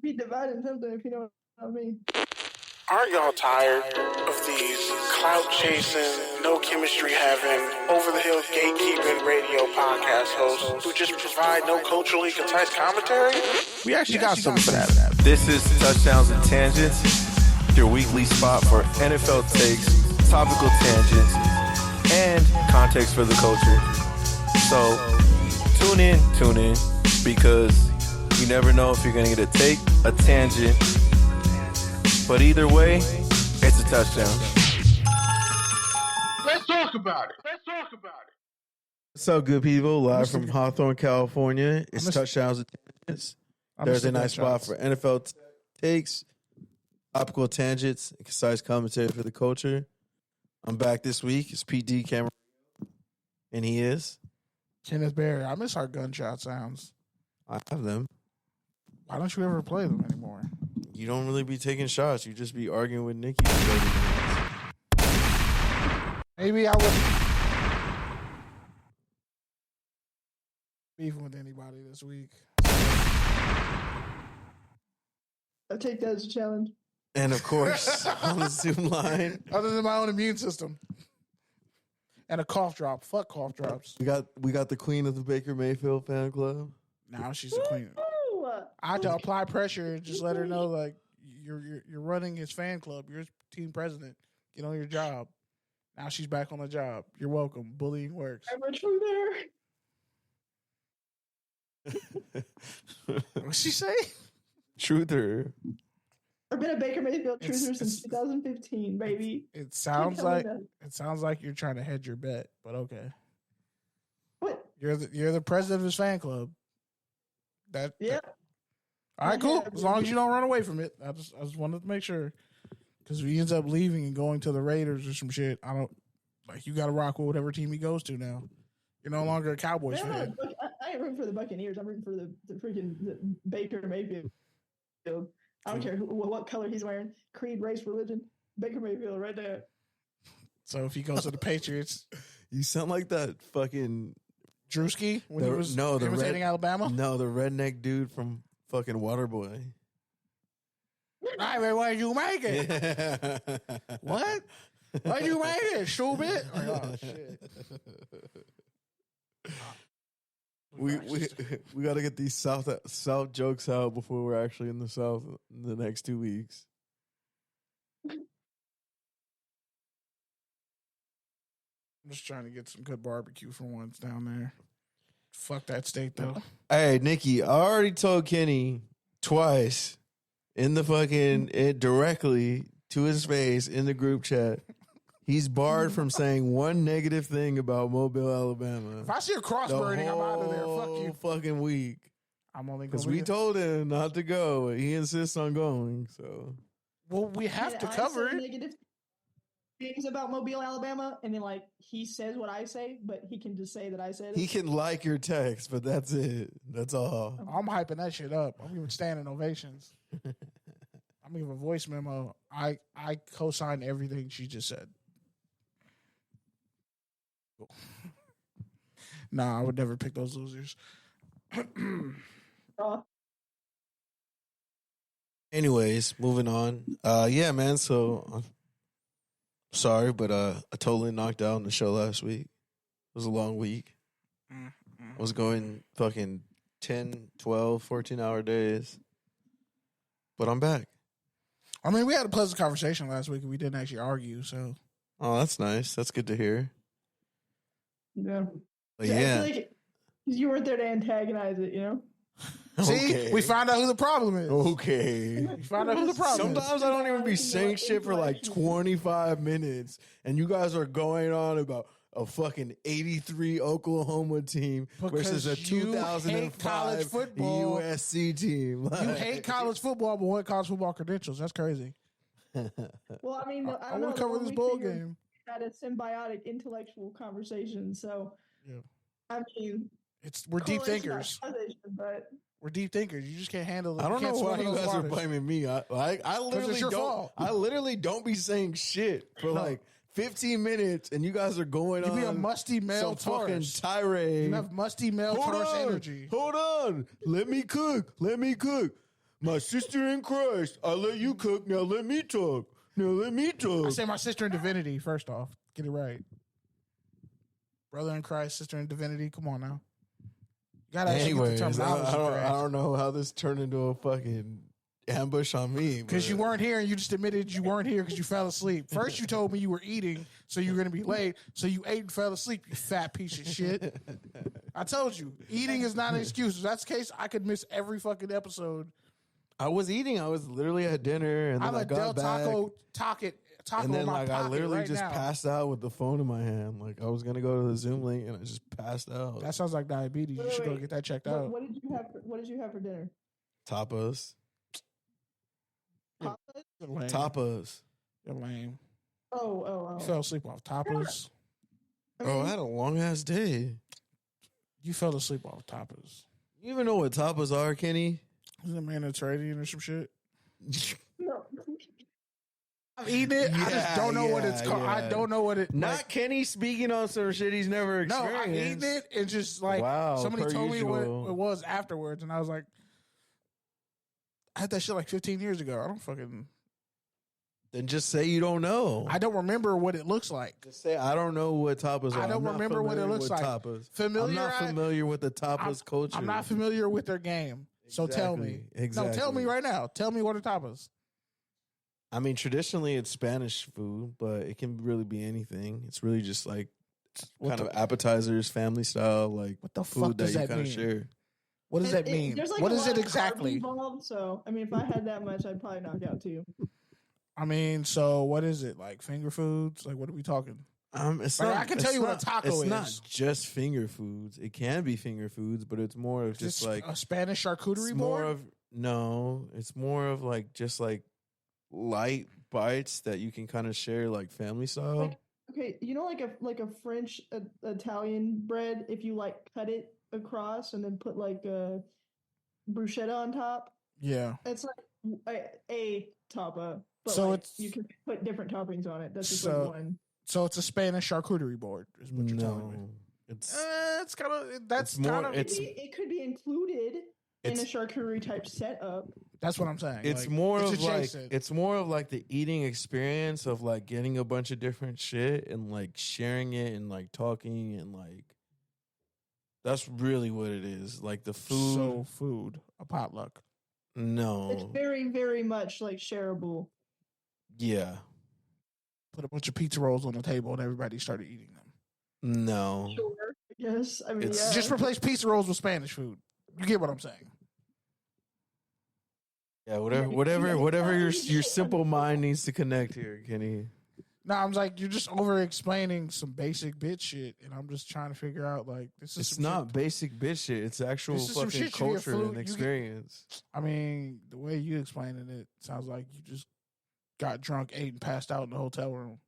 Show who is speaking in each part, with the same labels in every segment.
Speaker 1: be dividing something if you know what I mean.
Speaker 2: Aren't y'all tired of these clout chasing, no chemistry having, over the hill gatekeeping radio podcast hosts who just provide no culturally concise commentary?
Speaker 3: We actually got something for that.
Speaker 4: This is Touchdowns and Tangents, your weekly spot for NFL takes, topical tangents, and context for the culture. So tune in, because you never know if you're going to get a take, a tangent, but either way, it's a touchdown.
Speaker 2: Let's talk about it.
Speaker 3: What's up, good people? Live from Hawthorne, California. It's Touchdowns and Tangents. There's a nice spot for NFL takes, topical tangents, and concise commentary for the culture. I'm back this week. It's PD Cameron, and he is
Speaker 5: Kenneth Barry. I miss our gunshot sounds.
Speaker 3: I have them.
Speaker 5: Why don't you ever play them anymore?
Speaker 3: You don't really be taking shots. You just be arguing with Nikki.
Speaker 5: Maybe I would beefing with anybody this week.
Speaker 1: I take that as a challenge.
Speaker 3: And of course, on the Zoom line,
Speaker 5: Other than my own immune system. And a cough drop. Fuck cough drops.
Speaker 3: we got the queen of the Baker Mayfield fan club.
Speaker 5: Now she's the queen.
Speaker 1: Ooh.
Speaker 5: I had to apply pressure and just let her know, like, you're running his fan club. You're his team president. Get on your job. Now she's back on the job. You're welcome. Bullying works.
Speaker 1: I'm a true there.
Speaker 5: What'd she say?
Speaker 3: Truther.
Speaker 1: I've been a Baker Mayfield truther since 2015, baby.
Speaker 5: It sounds like you're trying to hedge your bet, but okay.
Speaker 1: What?
Speaker 5: You're the president of his fan club.
Speaker 1: Yeah.
Speaker 5: All right, cool. As long as you don't run away from it. I just wanted to make sure. Because if he ends up leaving and going to the Raiders or some shit, you got to rock with whatever team he goes to now. You're no longer a Cowboys fan.
Speaker 1: I ain't rooting for the Buccaneers. I'm rooting for the freaking Baker Mayfield. I don't care what color he's wearing. Creed, race, religion. Baker Mayfield right there.
Speaker 5: So if he goes to the Patriots.
Speaker 3: You sound like that fucking
Speaker 5: Drewski when he was imitating Alabama?
Speaker 3: No, the redneck dude from fucking Waterboy.
Speaker 5: I mean, why'd you make it?
Speaker 3: Yeah.
Speaker 5: What? Why'd you make it, stupid? Oh, shit.
Speaker 3: We got to get these South jokes out before we're actually in the South in the next 2 weeks.
Speaker 5: I'm just trying to get some good barbecue for once down there. Fuck that steak, though.
Speaker 3: Hey, Nikki, I already told Kenny twice in the directly to his face in the group chat. He's barred from saying one negative thing about Mobile, Alabama.
Speaker 5: If I see a cross burning, I'm out of there. Fuck you.
Speaker 3: Fucking week.
Speaker 5: I'm only
Speaker 3: because we told him not to go, and he insists on going. So,
Speaker 5: well, we have to cover it.
Speaker 1: Negative things about Mobile, Alabama, and then he says what I say, but he can just say that I said it.
Speaker 3: He can like your text, but that's it. That's all.
Speaker 5: I'm hyping that shit up. I'm giving standing ovations. I'm giving a voice memo. I co-signed everything she just said. Nah, I would never pick those losers.
Speaker 3: Anyways, moving on. Yeah, man. So, sorry, but I totally knocked out on the show last week. It was a long week. I was going fucking 10, 12, 14-hour days. But I'm back.
Speaker 5: I mean, we had a pleasant conversation last week, and we didn't actually argue, so.
Speaker 3: Oh, that's nice. That's good to hear.
Speaker 1: Yeah.
Speaker 3: But yeah.
Speaker 1: I feel like you weren't there to antagonize it, you know?
Speaker 5: See, we found out who the problem is.
Speaker 3: Okay.
Speaker 5: We found out who the problem is.
Speaker 3: Sometimes I don't even be saying shit for like 25 minutes, and you guys are going on about a fucking 83 Oklahoma team versus a 2005 USC team.
Speaker 5: You hate college football, but want college football credentials. That's crazy.
Speaker 1: Well, I mean,
Speaker 5: I want to cover this bowl game.
Speaker 1: Had a symbiotic intellectual conversation, so
Speaker 5: yeah.
Speaker 1: I mean,
Speaker 5: we're deep thinkers.
Speaker 1: But
Speaker 5: we're deep thinkers. You just can't handle it.
Speaker 3: I don't know why you guys are blaming me. I literally don't.
Speaker 5: Fault.
Speaker 3: I literally don't be saying shit for like 15 minutes, and you guys are going on.
Speaker 5: You be a musty male
Speaker 3: fucking tirade.
Speaker 5: You have musty male Taurus energy.
Speaker 3: Hold on. Let me cook. My sister in Christ. I let you cook. Now let me talk.
Speaker 5: I say my sister in divinity, first off. Get it right. Brother in Christ, sister in divinity. Come on now. You gotta actually get the terminology correct.
Speaker 3: I don't know how this turned into a fucking ambush on me.
Speaker 5: Because you weren't here and you just admitted you weren't here because you fell asleep. First you told me you were eating, so you were going to be late, so you ate and fell asleep, you fat piece of shit. I told you, eating is not an excuse. If that's the case, I could miss every fucking episode.
Speaker 3: I was eating. I was literally at dinner, and then I got back.
Speaker 5: Taco
Speaker 3: and then,
Speaker 5: in my
Speaker 3: I literally
Speaker 5: right
Speaker 3: just
Speaker 5: now.
Speaker 3: passed out with the phone in my hand. Like, I was going to go to the Zoom link, and I just passed out.
Speaker 5: That sounds like diabetes. You should go get that checked out.
Speaker 1: What did you have for dinner?
Speaker 3: Tapas.
Speaker 5: You're lame.
Speaker 3: Tapas.
Speaker 5: You're lame.
Speaker 1: Oh.
Speaker 5: You fell asleep off tapas.
Speaker 3: Bro, I had a long-ass day.
Speaker 5: You fell asleep off tapas.
Speaker 3: You even know what tapas are, Kenny?
Speaker 5: Isn't it Mediterranean or some shit?
Speaker 1: No.
Speaker 5: I'm eating it. I just don't know what it's called. I don't know what it.
Speaker 3: Not Kenny speaking on some shit he's never experienced.
Speaker 5: No, I'm eating it and just like somebody told me what it was afterwards, and I was like, I had that shit like 15 years ago. I don't fucking.
Speaker 3: Then just say you don't know.
Speaker 5: I don't remember what it looks like.
Speaker 3: Just say I don't know what tapas are.
Speaker 5: I don't remember what it looks like.
Speaker 3: Tapas.
Speaker 5: Familiar,
Speaker 3: I'm not familiar with the tapas culture.
Speaker 5: I'm not familiar with their game. So tell me.
Speaker 3: Exactly.
Speaker 5: No, tell me right now. Tell me what are tapas.
Speaker 3: I mean, traditionally it's Spanish food, but it can really be anything. It's really just like kind of appetizers, family style, like
Speaker 5: what the
Speaker 3: food
Speaker 5: fuck does
Speaker 3: that you
Speaker 5: that
Speaker 3: kind of
Speaker 5: mean?
Speaker 3: share.
Speaker 5: What does that mean? What is it exactly?
Speaker 1: Involved, so I mean, if I had that much, I'd probably knock out too.
Speaker 5: I mean, so what is it? Like finger foods? Like what are we talking?
Speaker 3: It's
Speaker 5: like,
Speaker 3: not,
Speaker 5: I can tell you what a taco is.
Speaker 3: It's not just finger foods. It can be finger foods, but it's more of just like
Speaker 5: a Spanish charcuterie board.
Speaker 3: More of no. It's more of like just like light bites that you can kind of share like family style.
Speaker 1: Like, okay, you know, like a French Italian bread. If you like cut it across and then put like a bruschetta on top.
Speaker 5: Yeah,
Speaker 1: it's like a tapa. But
Speaker 5: so
Speaker 1: like, you can put different toppings on it. That's just like one.
Speaker 5: So it's a Spanish charcuterie board, is what you're telling me. It's kind of
Speaker 1: it could be included in a charcuterie type setup.
Speaker 3: That's what I'm saying. It's more of like the eating experience of like getting a bunch of different shit and like sharing it and like talking and like that's really what it is. Like the food.
Speaker 5: So food, a potluck.
Speaker 3: No.
Speaker 1: It's very, very much like shareable.
Speaker 3: Yeah.
Speaker 5: Put a bunch of pizza rolls on the table and everybody started eating them.
Speaker 3: No.
Speaker 1: Sure. Yes. I mean,
Speaker 5: just replace pizza rolls with Spanish food. You get what I'm saying?
Speaker 3: Yeah, whatever your simple mind needs to connect here, Kenny.
Speaker 5: No, I'm like, you're just over explaining some basic bitch shit, and I'm just trying to figure out like this is.
Speaker 3: It's not shit. Basic bitch shit. It's actual fucking culture and experience.
Speaker 5: I mean, the way you explaining it sounds like you just got drunk, ate, and passed out in the hotel room.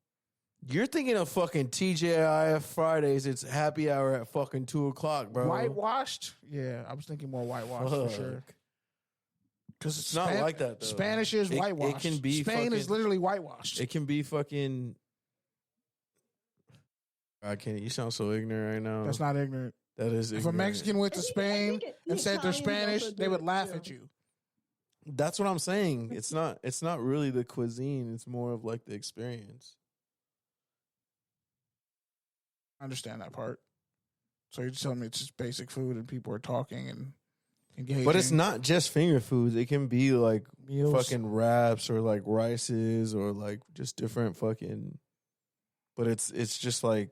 Speaker 3: You're thinking of fucking TGIF Fridays. It's happy hour at fucking 2:00, bro.
Speaker 5: Whitewashed? Yeah, I was thinking more whitewashed for sure. Because
Speaker 3: it's not like that, though.
Speaker 5: Spanish is whitewashed.
Speaker 3: It can be
Speaker 5: Spain is literally whitewashed.
Speaker 3: It can be fucking. I can't. You sound so ignorant right now.
Speaker 5: That's not ignorant.
Speaker 3: That is ignorant.
Speaker 5: If a Mexican went to Spain and said they're Spanish, they would laugh at you.
Speaker 3: That's what I'm saying. It's not really the cuisine. It's more of like the experience.
Speaker 5: I understand that part. So you're just telling me it's just basic food and people are talking and engaging.
Speaker 3: But it's not just finger foods. It can be like
Speaker 5: meals,
Speaker 3: fucking wraps or like rices or like just different fucking. But it's just like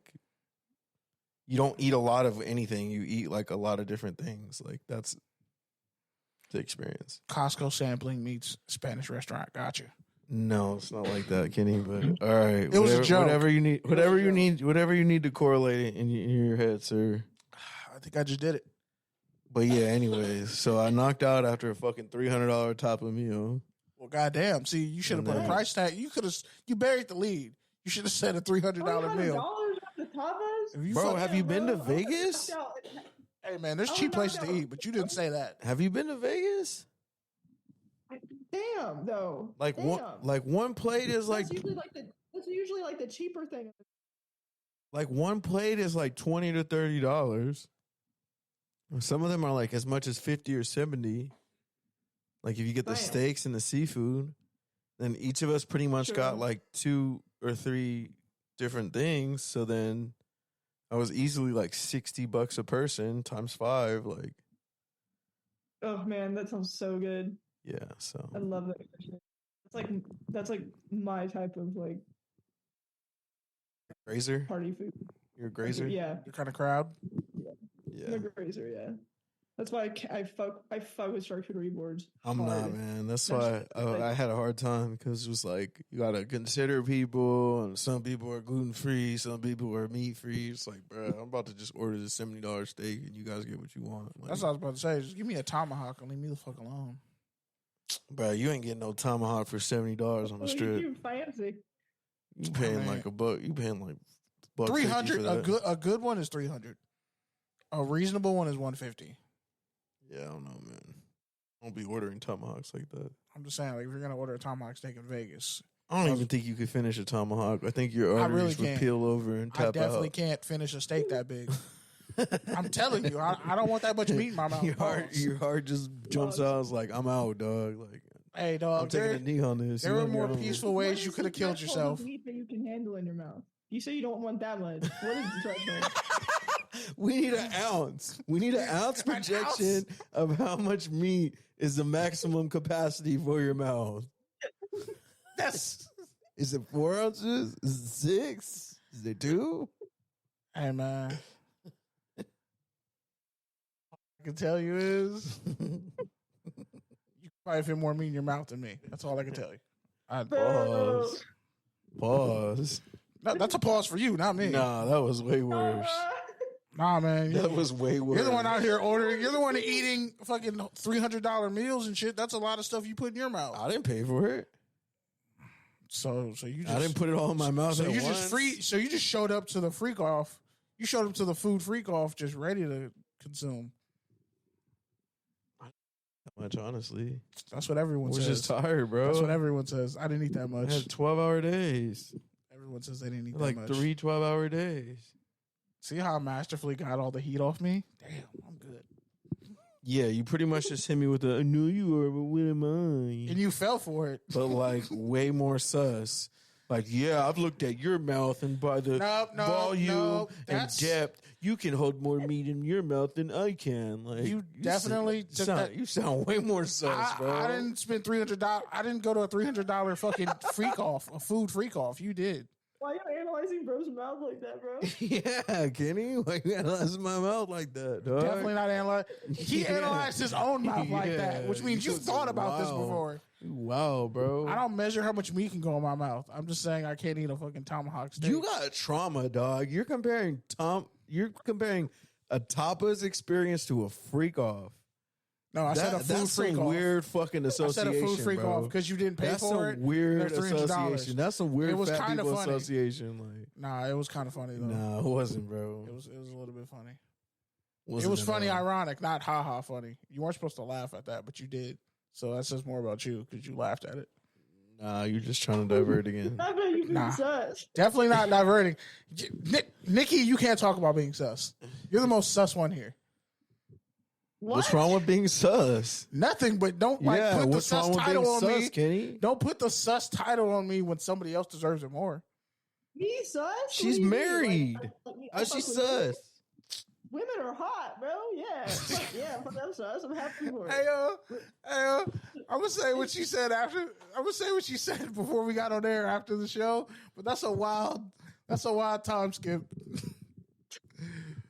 Speaker 3: you don't eat a lot of anything. You eat like a lot of different things. Like that's the experience.
Speaker 5: Costco sampling meets Spanish restaurant. Gotcha.
Speaker 3: No, it's not like that, Kenny. But all right,
Speaker 5: it was a joke.
Speaker 3: Whatever you need to correlate it in your head, sir.
Speaker 5: I think I just did it.
Speaker 3: But yeah, anyways, so I knocked out after a fucking $300 Tapa meal.
Speaker 5: Well, goddamn. See, you should have put a price tag. You buried the lead. You should have said a $300 meal.
Speaker 3: Bro, have you been to Vegas?
Speaker 5: Hey man, there's cheap places to eat, but you didn't say that.
Speaker 3: Have you been to Vegas?
Speaker 1: Damn, though.
Speaker 3: One plate is like
Speaker 1: that's usually like the cheaper thing.
Speaker 3: Like one plate is like $20 to $30. Some of them are like as much as $50 or $70. Like if you get the
Speaker 1: Damn.
Speaker 3: steaks and the seafood, then each of us pretty much
Speaker 1: Sure.
Speaker 3: got like 2 or 3 different things. So then I was easily like $60 a person times 5. Like,
Speaker 1: Oh man, that sounds so good.
Speaker 3: yeah. So
Speaker 1: I love that. That's like my type of like
Speaker 3: grazer,
Speaker 1: party food.
Speaker 3: you're a grazer.
Speaker 1: Yeah,
Speaker 5: Your kind of crowd.
Speaker 3: Yeah.
Speaker 1: I'm a grazer. Yeah, that's why I fuck with charcuterie boards.
Speaker 3: I'm
Speaker 1: hard.
Speaker 3: not, man. That's
Speaker 1: That's
Speaker 3: why
Speaker 1: like-
Speaker 3: I had a hard time because it was like you gotta consider people, and some people are gluten free, some people are meat free. It's like, bro, I'm about to just order the $70 steak, and you guys get what you want. Like,
Speaker 5: That's what I was about to say. Just give me a tomahawk and leave me the fuck alone.
Speaker 3: bro, you ain't getting no tomahawk for $70 on the
Speaker 1: Oh,
Speaker 3: strip.
Speaker 1: you fancy.
Speaker 3: You paying
Speaker 5: Man.
Speaker 3: like $1. You paying like $1.50 for
Speaker 5: 300.
Speaker 3: that.
Speaker 5: A good one is 300. A reasonable one is 150.
Speaker 3: Yeah, I don't know, man. I don't be ordering tomahawks like that.
Speaker 5: I'm just saying, like, if you're gonna order a tomahawk steak in Vegas,
Speaker 3: I don't even think you could finish a tomahawk. I think your
Speaker 5: I
Speaker 3: arteries
Speaker 5: really
Speaker 3: would
Speaker 5: can't.
Speaker 3: peel over and tap
Speaker 5: I definitely
Speaker 3: out.
Speaker 5: can't finish a steak that big. I'm telling you, I don't want that much meat in my mouth.
Speaker 3: Your heart just jumps out. It's like, I'm out, dog. Like,
Speaker 5: Hey,
Speaker 3: I'm
Speaker 5: dog.
Speaker 3: taking a knee on this.
Speaker 5: There
Speaker 3: You
Speaker 5: were
Speaker 3: know,
Speaker 5: more
Speaker 3: you're on
Speaker 5: peaceful
Speaker 1: What
Speaker 5: ways
Speaker 1: is
Speaker 5: you
Speaker 1: the
Speaker 5: could have killed
Speaker 1: threshold
Speaker 5: yourself.
Speaker 1: of meat that you can handle in your mouth? You say you don't want that much. What is the threshold?
Speaker 3: We need an ounce. We need an ounce projection of how much meat is the maximum capacity for your mouth. Is it 4 ounces? Is it 6? Is it 2?
Speaker 5: Hey, man. I can tell you is you probably fit more meat in your mouth than me. That's all I can tell you.
Speaker 3: Pause. Pause.
Speaker 5: No, that's a pause for you, not me.
Speaker 3: Nah, that was way worse.
Speaker 5: Nah, man.
Speaker 3: That was way worse.
Speaker 5: You're the one out here ordering. You're the one eating fucking $300 meals and shit. That's a lot of stuff you put in your mouth.
Speaker 3: I didn't pay for it.
Speaker 5: So you just
Speaker 3: I didn't put it all in my mouth.
Speaker 5: So
Speaker 3: at
Speaker 5: you
Speaker 3: once.
Speaker 5: just free. So you just showed up to the freak off. You showed up to the food freak off, just ready to consume.
Speaker 3: Much, honestly.
Speaker 5: That's what everyone
Speaker 3: We're
Speaker 5: says.
Speaker 3: just tired, bro.
Speaker 5: That's what everyone says. I didn't eat that
Speaker 3: I
Speaker 5: much.
Speaker 3: had 12-hour days.
Speaker 5: Everyone says they didn't eat
Speaker 3: Like
Speaker 5: that much.
Speaker 3: 3 12-hour days.
Speaker 5: See how I masterfully got all the heat off me? Damn, I'm good.
Speaker 3: Yeah, you pretty much just hit me with the, I knew you were, but what am I?
Speaker 5: And you fell for it.
Speaker 3: But like way more sus. Like, yeah, I've looked at your mouth, and by the volume and depth, you can hold more meat in your mouth than I can. Like,
Speaker 5: You definitely took that-
Speaker 3: You sound way more sus, bro.
Speaker 5: I didn't spend $300. I didn't go to a $300 fucking freak off, a food freak off. You did.
Speaker 1: Why are you analyzing bro's mouth like that, bro?
Speaker 3: Yeah, Kenny. Like, analyze my mouth like that, dog.
Speaker 5: Definitely not analyze. He
Speaker 3: Yeah.
Speaker 5: analyzed his own mouth like
Speaker 3: Yeah.
Speaker 5: that, which means
Speaker 3: You
Speaker 5: you've
Speaker 3: took
Speaker 5: thought
Speaker 3: some
Speaker 5: about this
Speaker 3: wild-
Speaker 5: before.
Speaker 3: Wow, bro.
Speaker 5: I don't measure how much meat can go in my mouth. I'm just saying I can't eat a fucking tomahawk steak.
Speaker 3: You got trauma, dog. You're comparing a tapas experience to a freak off.
Speaker 5: No, I said a food
Speaker 3: That's
Speaker 5: freak
Speaker 3: some
Speaker 5: off.
Speaker 3: weird fucking
Speaker 5: I
Speaker 3: association,
Speaker 5: said a food freak
Speaker 3: bro.
Speaker 5: off because you didn't pay
Speaker 3: That's
Speaker 5: for
Speaker 3: some
Speaker 5: it.
Speaker 3: weird
Speaker 5: That's $300.
Speaker 3: association. That's some weird
Speaker 5: It was
Speaker 3: fat
Speaker 5: kinda
Speaker 3: people
Speaker 5: funny.
Speaker 3: association. Like,
Speaker 5: Nah, it was kind of funny though.
Speaker 3: nah, it wasn't, bro.
Speaker 5: It was a little bit funny. It
Speaker 3: Wasn't
Speaker 5: was
Speaker 3: at
Speaker 5: funny,
Speaker 3: all.
Speaker 5: ironic, not haha funny. You weren't supposed to laugh at that, but you did. So that says more about you because you laughed at it.
Speaker 3: Nah, you're just trying to divert again.
Speaker 1: I bet you
Speaker 5: Nah.
Speaker 1: being sus.
Speaker 5: Definitely not diverting. Nikki, you can't talk about being sus. You're the most sus one here.
Speaker 3: What's wrong with being sus?
Speaker 5: Nothing, but don't put the
Speaker 3: what's
Speaker 5: sus
Speaker 3: wrong with
Speaker 5: title
Speaker 3: being
Speaker 5: on
Speaker 3: sus,
Speaker 5: me.
Speaker 3: Kenny?
Speaker 5: Don't put the sus title on me when somebody else deserves it more.
Speaker 1: Me sus?
Speaker 3: She's
Speaker 1: What do you mean?
Speaker 3: married.
Speaker 1: I
Speaker 3: How's she
Speaker 1: fuck with
Speaker 3: sus?
Speaker 1: Women are hot, bro. Yeah. Fuck yeah, fuck them sus. I'm happy for it.
Speaker 5: Hey, I'm gonna say what she said after. I'm gonna say what she said before we got on air after the show. But that's a wild time skip.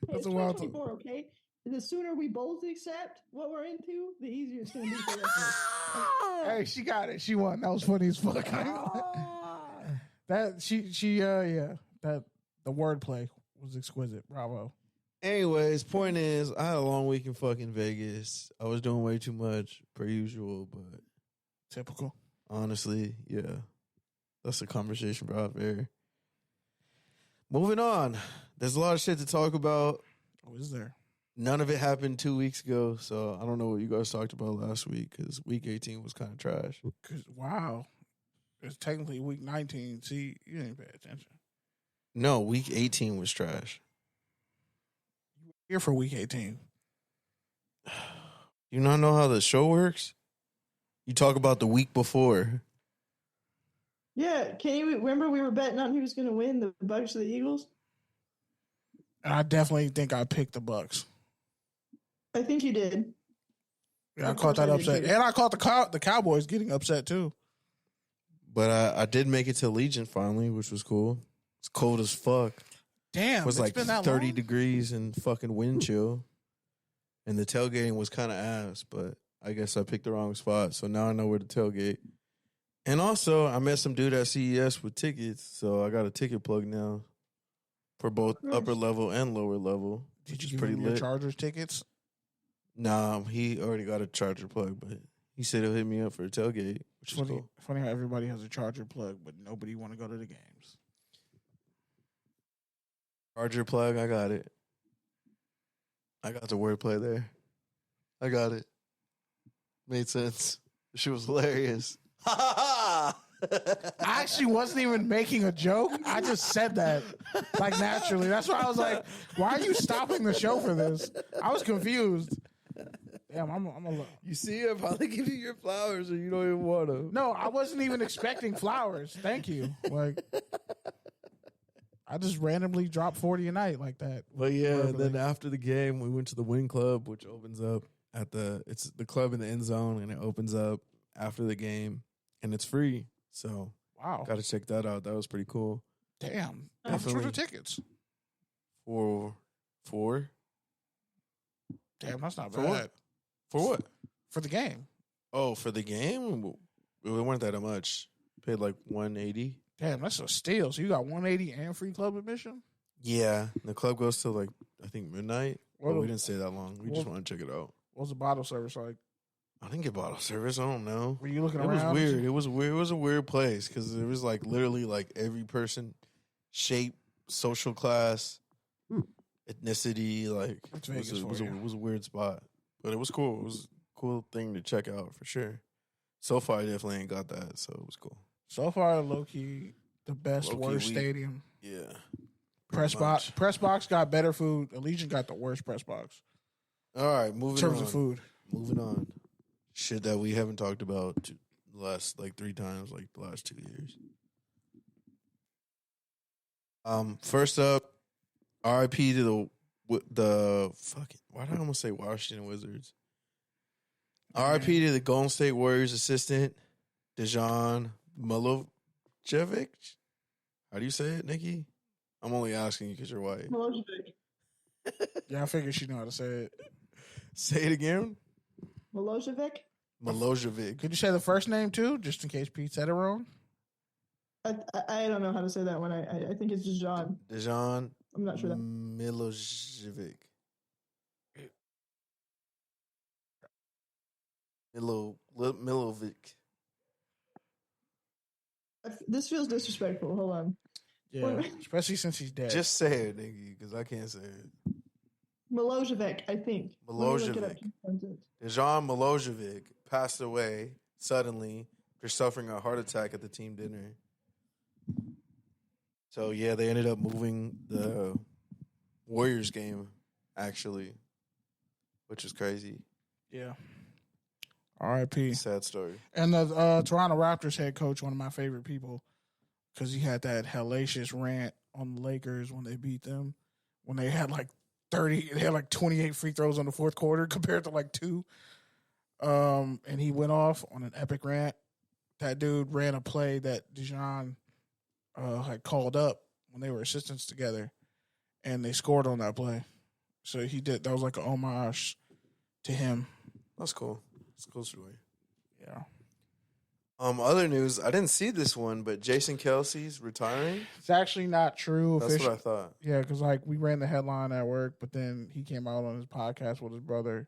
Speaker 5: That's
Speaker 1: It's
Speaker 5: a wild time.
Speaker 1: 2024, okay? The sooner we both accept what we're into, the easier it's going to be for us.
Speaker 5: Hey, she got it. She won. That was funny as fuck. That that the wordplay was exquisite. Bravo.
Speaker 3: Anyways, point is, I had a long week in fucking Vegas. I was doing way too much per usual, but
Speaker 5: Typical.
Speaker 3: honestly, yeah, that's a conversation for out there. Moving on, there's a lot of shit to talk about.
Speaker 5: Oh, is there?
Speaker 3: None of it happened 2 weeks ago, so I don't know what you guys talked about last week because week 18 was kind of trash.
Speaker 5: 'Cause, wow, it's technically week 19. See, you didn't pay attention.
Speaker 3: No, week 18 was trash.
Speaker 5: Here for week 18.
Speaker 3: You not know how the show works? You talk about the week before.
Speaker 1: Yeah, can you remember we were betting on who was going to win, the Bucs or the Eagles?
Speaker 5: And I definitely think I picked the Bucs.
Speaker 1: I think you did.
Speaker 5: Yeah, I caught that upset. And I caught the Cowboys getting upset, too.
Speaker 3: But I did make it to Legion finally, which was cool. It's cold as fuck.
Speaker 5: Damn,
Speaker 3: it was like
Speaker 5: been that
Speaker 3: 30
Speaker 5: long?
Speaker 3: degrees and fucking wind chill. And the tailgating was kind of ass, but I guess I picked the wrong spot. So now I know where to tailgate. And also, I met some dude at CES with tickets, so I got a ticket plug now for both upper level and lower level.
Speaker 5: Did you give him your Chargers tickets?
Speaker 3: Nah, he already got a Charger plug, but he said he'll hit me up for a tailgate, which is cool.
Speaker 5: Funny how everybody has a Charger plug, but nobody want to go to the games.
Speaker 3: Charger plug, I got it. I got the wordplay there. I got it. Made sense. The shit was hilarious.
Speaker 5: I actually wasn't even making a joke. I just said that like naturally. That's why I was like, why are you stopping the show for this? I was confused. Damn, I'm a
Speaker 3: You see, I probably give you your flowers or you don't even want them.
Speaker 5: No, I wasn't even expecting flowers. Thank you. Like, I just randomly dropped 40 a night like that.
Speaker 3: But yeah, and then after the game, we went to the Wing Club, which opens up it's the club in the end zone, and it opens up after the game, and it's free. So
Speaker 5: wow,
Speaker 3: got to check that out. That was pretty cool.
Speaker 5: Damn, how much were the tickets?
Speaker 3: For
Speaker 5: damn, that's not
Speaker 3: for
Speaker 5: bad.
Speaker 3: What? For what?
Speaker 5: For the game.
Speaker 3: Oh, for the game, it weren't that much. Paid like $180.
Speaker 5: Damn, that's a steal. So you got $180 and free club admission?
Speaker 3: Yeah, the club goes till like I think midnight. But we didn't stay that long. We just want to check it out.
Speaker 5: What was the bottle service like?
Speaker 3: I didn't get bottle service. I don't know.
Speaker 5: Were you looking around?
Speaker 3: It was weird. It was weird. It was a weird place because it was like literally like every person, shape, social class, ethnicity. Like it was a weird spot, but it was cool. It was a cool thing to check out for sure. So far, I definitely ain't got that, so it was cool.
Speaker 5: So far, low key, the best worst stadium.
Speaker 3: Yeah.
Speaker 5: Press box got better food. Allegiant got the worst press box.
Speaker 3: All right, moving on.
Speaker 5: In terms of food.
Speaker 3: Moving on. Shit that we haven't talked about the last like 3 times, like the last 2 years. First up, RIP to the fucking. Why did I almost say Washington Wizards? RIP to the Golden State Warriors assistant, Dejan Milojevic. How do you say it, Nikki? I'm only asking you because you're white.
Speaker 1: Milojevic.
Speaker 5: Yeah, I figured she know how to say it.
Speaker 3: Say it again.
Speaker 1: Milojevic.
Speaker 3: Milojevic.
Speaker 5: Could you say the first name too, just in case Pete said it wrong?
Speaker 1: I don't know how to say that one. I think it's just Dejan.
Speaker 3: Dejan.
Speaker 1: I'm not sure that.
Speaker 3: Milojevic. Milojevic.
Speaker 1: This feels disrespectful. Hold on.
Speaker 5: Yeah, especially since he's dead.
Speaker 3: Just say it, Nikki, because I can't say it.
Speaker 1: Milojevic, I think.
Speaker 3: Milojevic. Dejan Milojevic passed away suddenly after suffering a heart attack at the team dinner. So, yeah, they ended up moving the Warriors game, actually, which is crazy.
Speaker 5: Yeah. R.I.P.
Speaker 3: Sad story.
Speaker 5: And the Toronto Raptors head coach, one of my favorite people, because he had that hellacious rant on the Lakers when they beat them, when they had like 28 free throws on the fourth quarter compared to like 2. And he went off on an epic rant. That dude ran a play that Dejan had called up when they were assistants together, and they scored on that play. So he did. That was like an homage to him.
Speaker 3: That's cool. It's a cool story.
Speaker 5: Yeah.
Speaker 3: Other news, I didn't see this one, but Jason Kelce's retiring.
Speaker 5: It's actually not true.
Speaker 3: That's what I thought.
Speaker 5: Yeah, because like we ran the headline at work, but then he came out on his podcast with his brother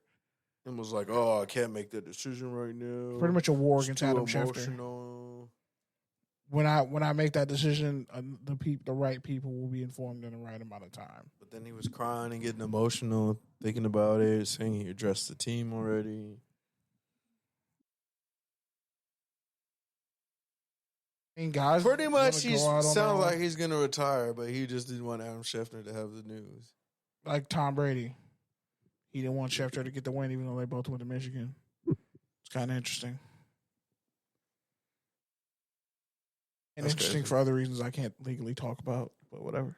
Speaker 3: and was like, "Oh, I can't make that decision right now."
Speaker 5: Pretty much a war against Adam
Speaker 3: Schefter.
Speaker 5: When I make that decision, the right people will be informed in the right amount of time.
Speaker 3: But then he was crying and getting emotional, thinking about it, saying he addressed the team already.
Speaker 5: I mean, guys,
Speaker 3: pretty much he sounds like he's going to retire, but he just didn't want Adam Schefter to have the news.
Speaker 5: Like Tom Brady. He didn't want Schefter to get the win, even though they both went to Michigan. It's kind of interesting. And interesting crazy for other reasons I can't legally talk about, but whatever.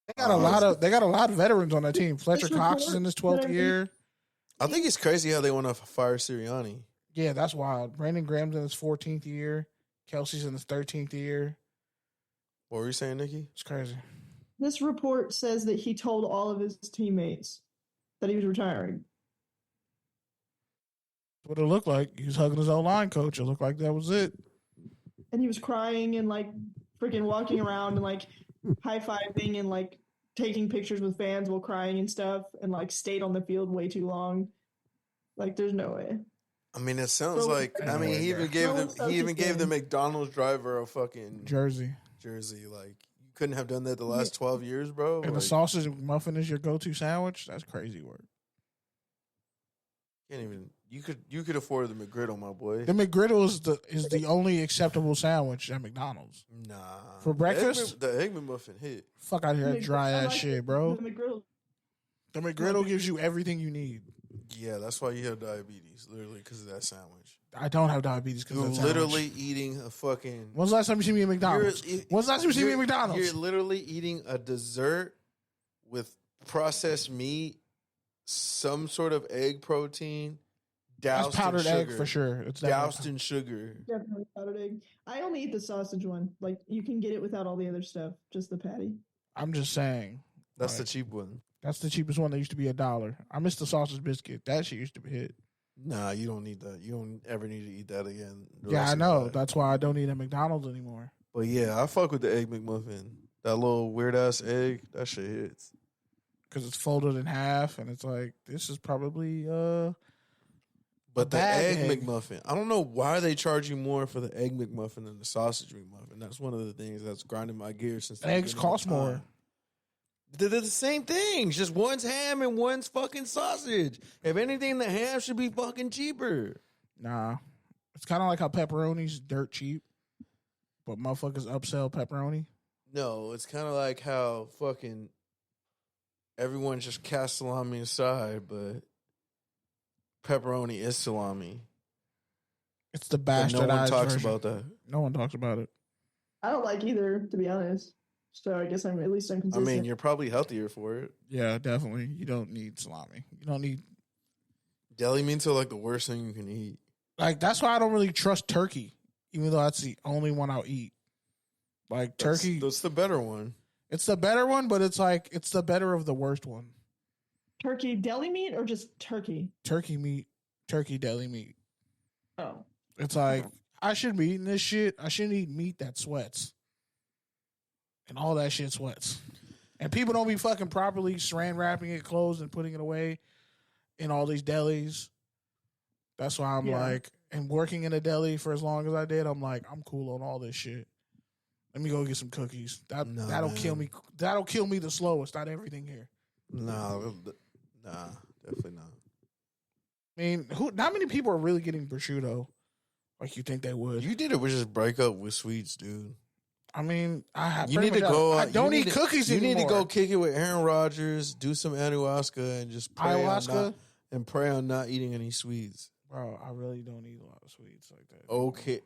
Speaker 5: They got a lot of veterans on that team. Fletcher Cox is in his 12th year.
Speaker 3: I think it's crazy how they want to fire Sirianni.
Speaker 5: Yeah, that's wild. Brandon Graham's in his 14th year. Kelce's in his 13th year.
Speaker 3: What were you saying, Nikki?
Speaker 5: It's crazy.
Speaker 1: This report says that he told all of his teammates that he was retiring.
Speaker 5: What it looked like. He was hugging his old line coach. It looked like that was it.
Speaker 1: And he was crying and like freaking walking around and like high-fiving and like taking pictures with fans while crying and stuff, and like stayed on the field way too long. Like, there's no way.
Speaker 3: I mean, it sounds like. I mean, he even gave the McDonald's driver a fucking
Speaker 5: jersey.
Speaker 3: Like, you couldn't have done that the last 12 years, bro.
Speaker 5: And the sausage muffin is your go-to sandwich. That's crazy work.
Speaker 3: Can't even. You could afford the McGriddle, my boy.
Speaker 5: The McGriddle is the only acceptable sandwich at McDonald's.
Speaker 3: Nah.
Speaker 5: For breakfast,
Speaker 3: the Egg McMuffin hit.
Speaker 5: Fuck out here, dry ass shit, bro.
Speaker 1: The
Speaker 5: McGriddle gives you everything you need.
Speaker 3: Yeah, that's why you have diabetes, literally, because of that sandwich.
Speaker 5: I don't have diabetes because of that sandwich.
Speaker 3: You're literally eating a fucking.
Speaker 5: When's the last time you see me at McDonald's? When's the last time you see me at McDonald's?
Speaker 3: You're literally eating a dessert with processed meat, some sort of egg protein.
Speaker 5: That's powdered egg for sure. It's
Speaker 3: doused in sugar.
Speaker 1: Definitely powdered egg. I only eat the sausage one. Like, you can get it without all the other stuff, just the patty.
Speaker 5: I'm just saying.
Speaker 3: That's the cheap one.
Speaker 5: That's the cheapest one that used to be $1. I miss the sausage biscuit. That shit used to be hit.
Speaker 3: Nah, you don't need that. You don't ever need to eat that again.
Speaker 5: Yeah, I know. That's why I don't eat at McDonald's anymore.
Speaker 3: But yeah, I fuck with the Egg McMuffin. That little weird ass egg, that shit hits.
Speaker 5: Because it's folded in half, and it's like, this is probably
Speaker 3: But the egg McMuffin, I don't know why they charge you more for the Egg McMuffin than the sausage McMuffin. That's one of the things that's grinding my gears since
Speaker 5: eggs cost more.
Speaker 3: They're the same things. Just one's ham and one's fucking sausage. If anything, the ham should be fucking cheaper.
Speaker 5: Nah. It's kind of like how pepperoni's dirt cheap, but motherfuckers upsell pepperoni.
Speaker 3: No, it's kind of like how fucking everyone just cast salami aside, but pepperoni is salami.
Speaker 5: It's the bastardized
Speaker 3: no one talks
Speaker 5: version.
Speaker 3: about that.
Speaker 5: No one talks about it.
Speaker 1: I don't like either, to be honest. So I guess I'm at least inconsistent.
Speaker 3: I mean, you're probably healthier for it.
Speaker 5: Yeah, definitely. You don't need salami. You don't need
Speaker 3: deli meats are like the worst thing you can eat.
Speaker 5: Like, that's why I don't really trust turkey, even though that's the only one I'll eat. Like, turkey.
Speaker 3: That's the better one.
Speaker 5: It's the better one, but it's like, it's the better of the worst one.
Speaker 1: Turkey deli meat or just turkey?
Speaker 5: Turkey meat, turkey deli meat.
Speaker 1: Oh.
Speaker 5: It's like, I shouldn't be eating this shit. I shouldn't eat meat that sweats. And all that shit sweats. And people don't be fucking properly saran wrapping it closed and putting it away in all these delis. That's why I'm like, and working in a deli for as long as I did, I'm like, I'm cool on all this shit. Let me go get some cookies. That'll kill me. That'll kill me the slowest out of everything here.
Speaker 3: Nah, definitely not.
Speaker 5: I mean, not many people are really getting prosciutto like you think they would.
Speaker 3: You need to just break up with sweets, dude.
Speaker 5: I mean,
Speaker 3: you need to go.
Speaker 5: I don't eat cookies anymore.
Speaker 3: You need to go kick it with Aaron Rodgers, do some ayahuasca, and just pray on not eating any sweets.
Speaker 5: Bro, I really don't eat a lot of sweets like that.
Speaker 3: Okay.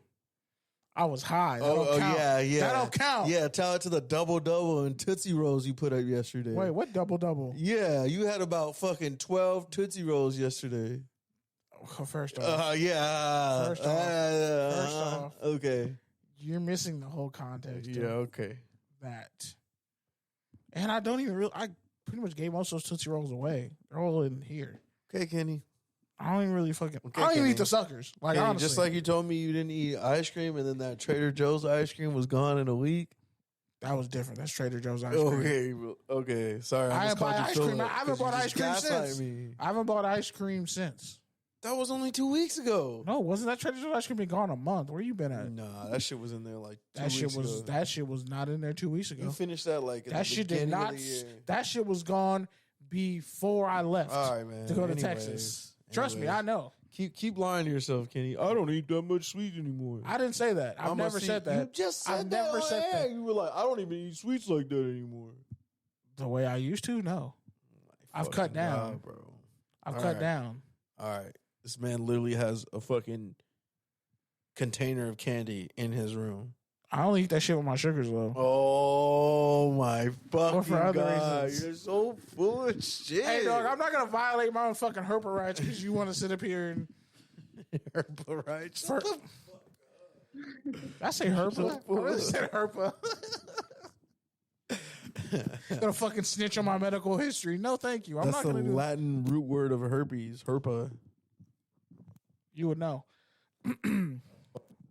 Speaker 5: I was high. That don't count.
Speaker 3: Yeah.
Speaker 5: That don't count.
Speaker 3: Yeah, tell it to the double and Tootsie Rolls you put up yesterday.
Speaker 5: Wait, what double?
Speaker 3: Yeah, you had about fucking 12 Tootsie Rolls yesterday.
Speaker 5: First off. First off.
Speaker 3: Okay.
Speaker 5: You're missing the whole context.
Speaker 3: Yeah, okay.
Speaker 5: That. And I don't even I pretty much gave most of those Tootsie Rolls away. They're all in here.
Speaker 3: Okay, Kenny.
Speaker 5: I don't even really fucking... I don't even eat the suckers. Like,
Speaker 3: Kenny,
Speaker 5: honestly.
Speaker 3: just like you told me you didn't eat ice cream and then that Trader Joe's ice cream was gone in a week.
Speaker 5: That was different. That's Trader Joe's ice cream.
Speaker 3: Okay. Sorry.
Speaker 5: I haven't bought ice cream. I haven't bought ice cream since. I haven't bought ice cream since.
Speaker 3: That was only 2 weeks ago.
Speaker 5: No, wasn't that Trader Joe's ice cream been gone a month? Where you been at?
Speaker 3: Nah, that shit was in there like 2 weeks ago.
Speaker 5: That shit was not in there 2 weeks ago.
Speaker 3: You finished that like at
Speaker 5: that
Speaker 3: the
Speaker 5: shit
Speaker 3: beginning
Speaker 5: did not.
Speaker 3: Of the year.
Speaker 5: That shit was gone before I left.
Speaker 3: All right, man.
Speaker 5: To go to Texas. Trust me, I know.
Speaker 3: Keep lying to yourself, Kenny. I don't eat that much sweets anymore.
Speaker 5: I didn't say that. I've never said that.
Speaker 3: You just said that.
Speaker 5: Never said that.
Speaker 3: You were like, I don't even eat sweets like that anymore.
Speaker 5: The way I used to, no. I've cut down,
Speaker 3: bro.
Speaker 5: I've cut down.
Speaker 3: All right. This man literally has a fucking container of candy in his room.
Speaker 5: I don't eat that shit with my sugars low.
Speaker 3: Oh my fucking
Speaker 5: for other
Speaker 3: god!
Speaker 5: reasons.
Speaker 3: You're so full of shit.
Speaker 5: Hey, dog, I'm not gonna violate my own fucking herper rights because you want to sit up here and
Speaker 3: herper rights.
Speaker 5: I say herper. I really said herper. Gonna fucking snitch on my medical history. No, thank you. I'm
Speaker 3: That's
Speaker 5: not gonna
Speaker 3: the
Speaker 5: do
Speaker 3: Latin root word of herpes. Herpa.
Speaker 5: You would know.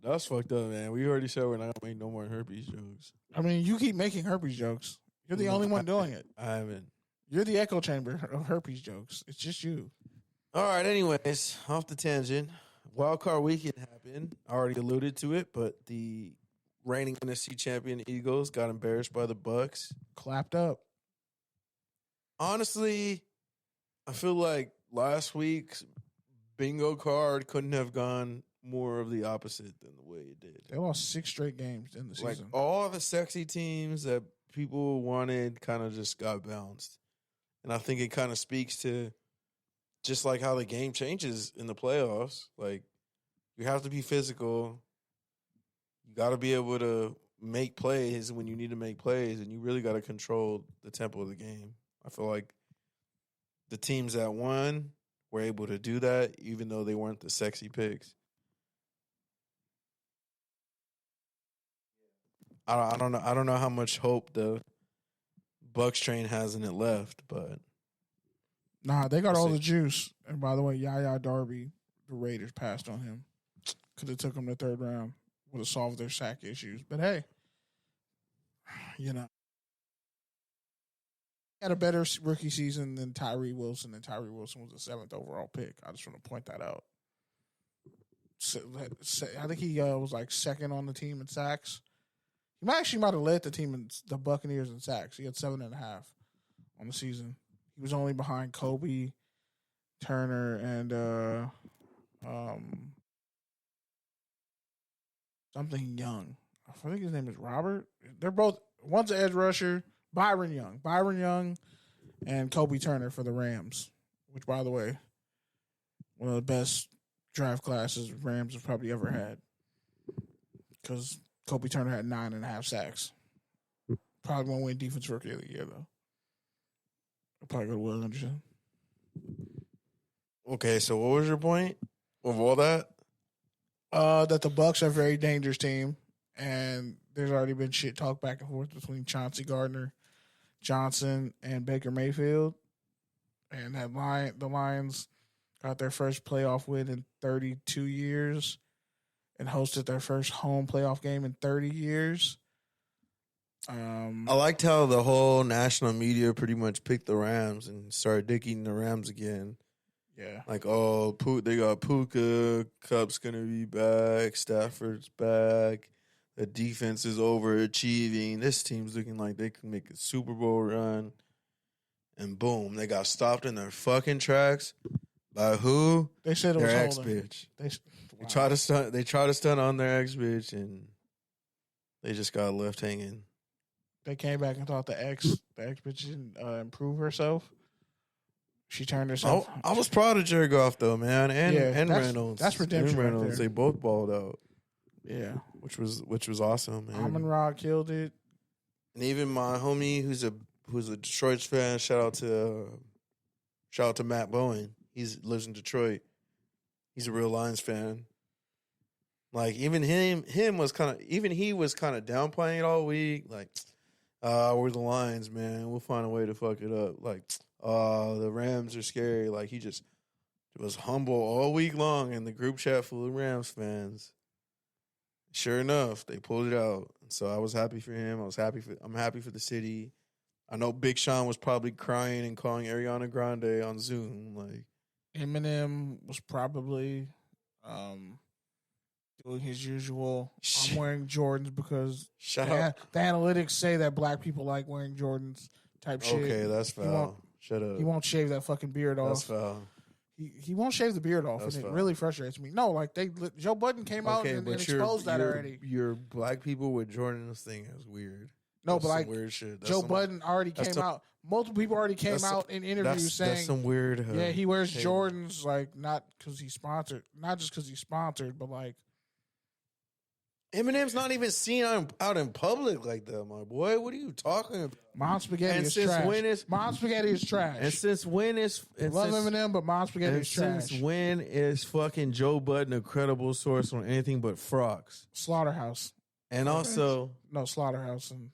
Speaker 3: That's fucked up, man. We already said we're not gonna make no more herpes jokes.
Speaker 5: I mean, you keep making herpes jokes. You're the only one doing it.
Speaker 3: I haven't.
Speaker 5: You're the echo chamber of herpes jokes. It's just you.
Speaker 3: All right. Anyways, off the tangent. Wild card weekend happened. I already alluded to it, but the reigning NFC champion Eagles got embarrassed by the Bucs.
Speaker 5: Clapped up.
Speaker 3: Honestly, I feel like last week's bingo card couldn't have gone more of the opposite than the way it did.
Speaker 5: They lost 6 straight games in the
Speaker 3: Like
Speaker 5: season.
Speaker 3: all the sexy teams that people wanted kind of just got bounced. And I think it kind of speaks to just like how the game changes in the playoffs. Like you have to be physical. You got to be able to make plays when you need to make plays, and you really got to control the tempo of the game. I feel like the teams that won were able to do that, even though they weren't the sexy picks. I don't know. I don't know how much hope the Bucs train has in it left, but
Speaker 5: Nah, they got all the juice. And by the way, Yaya Darby, the Raiders passed on him. Could have took him the 3rd round. Would have solved their sack issues. But hey, you know, had a better rookie season than Tyree Wilson, and Tyree Wilson was the 7th overall pick. I just want to point that out. So, I think he was like 2nd on the team in sacks. He might have led the team in the Buccaneers in sacks. He had 7.5 on the season. He was only behind Kobe, Turner, and something Young. I think his name is Robert. They're both, one's an edge rusher, Byron Young, and Kobe Turner for the Rams, which, by the way, one of the best draft classes Rams have probably ever had, because Kobe Turner had 9.5 sacks. Probably won't win Defensive Rookie of the Year, though. I'll probably go to Will Anderson.
Speaker 3: okay. So what was your point of all that?
Speaker 5: That the Bucs are a very dangerous team, and there's already been shit talk back and forth between Chauncey Gardner Johnson and Baker Mayfield, and the Lions got their first playoff win in 32 years and hosted their first home playoff game in 30 years.
Speaker 3: I liked how the whole national media pretty much picked the Rams and started dicking the Rams again.
Speaker 5: Yeah.
Speaker 3: Like, oh, they got Puka, Cup's going to be back, Stafford's back, the defense is overachieving, this team's looking like they can make a Super Bowl run, and boom, they got stopped in their fucking tracks by who?
Speaker 5: They said it was
Speaker 3: their
Speaker 5: holding.
Speaker 3: ex-bitch. They tried to stunt on their ex-bitch, and they just got left hanging.
Speaker 5: They came back and thought the ex bitch didn't improve herself. She turned herself.
Speaker 3: I was proud of Jared Goff though, man, and Reynolds.
Speaker 5: That's redemption.
Speaker 3: And Reynolds,
Speaker 5: right there.
Speaker 3: they both balled out.
Speaker 5: Yeah,
Speaker 3: which was awesome, man.
Speaker 5: Amon Ra killed it,
Speaker 3: and even my homie, who's a Detroit fan, shout out to Matt Bowen. He lives in Detroit. He's a real Lions fan. Like even he was kind of downplaying it all week. Like, we're the Lions, man. We'll find a way to fuck it up. Like, the Rams are scary. Like, he just was humble all week long in the group chat full of Rams fans. Sure enough, they pulled it out. So I was happy for him. I'm happy for the city. I know Big Sean was probably crying and calling Ariana Grande on Zoom. Like,
Speaker 5: Eminem was probably doing his usual. I'm wearing Jordans because the analytics say that black people like wearing Jordans type shit.
Speaker 3: Okay, that's foul. Shut up.
Speaker 5: He won't shave that fucking beard off.
Speaker 3: That's foul.
Speaker 5: He won't shave the beard off,
Speaker 3: That's
Speaker 5: and
Speaker 3: foul.
Speaker 5: it really frustrates me. No, like Joe Budden came out and exposed that already.
Speaker 3: Your black people with Jordans thing is weird.
Speaker 5: No,
Speaker 3: That's
Speaker 5: but like
Speaker 3: weird shit.
Speaker 5: Joe Budden already came out. Multiple people already came out in interviews saying
Speaker 3: that's some weird.
Speaker 5: Yeah, he wears Jordans like not just because he's sponsored, but like
Speaker 3: Eminem's not even seen out in public like that, my boy. What are you talking about?
Speaker 5: Mom Spaghetti
Speaker 3: And
Speaker 5: is
Speaker 3: since
Speaker 5: trash.
Speaker 3: when is-
Speaker 5: Mom Spaghetti is trash.
Speaker 3: And since when is
Speaker 5: Love Eminem, but Mom Spaghetti is trash.
Speaker 3: since when is fucking Joe Budden a credible source on anything but frocks?
Speaker 5: Slaughterhouse.
Speaker 3: And also,
Speaker 5: No, Slaughterhouse and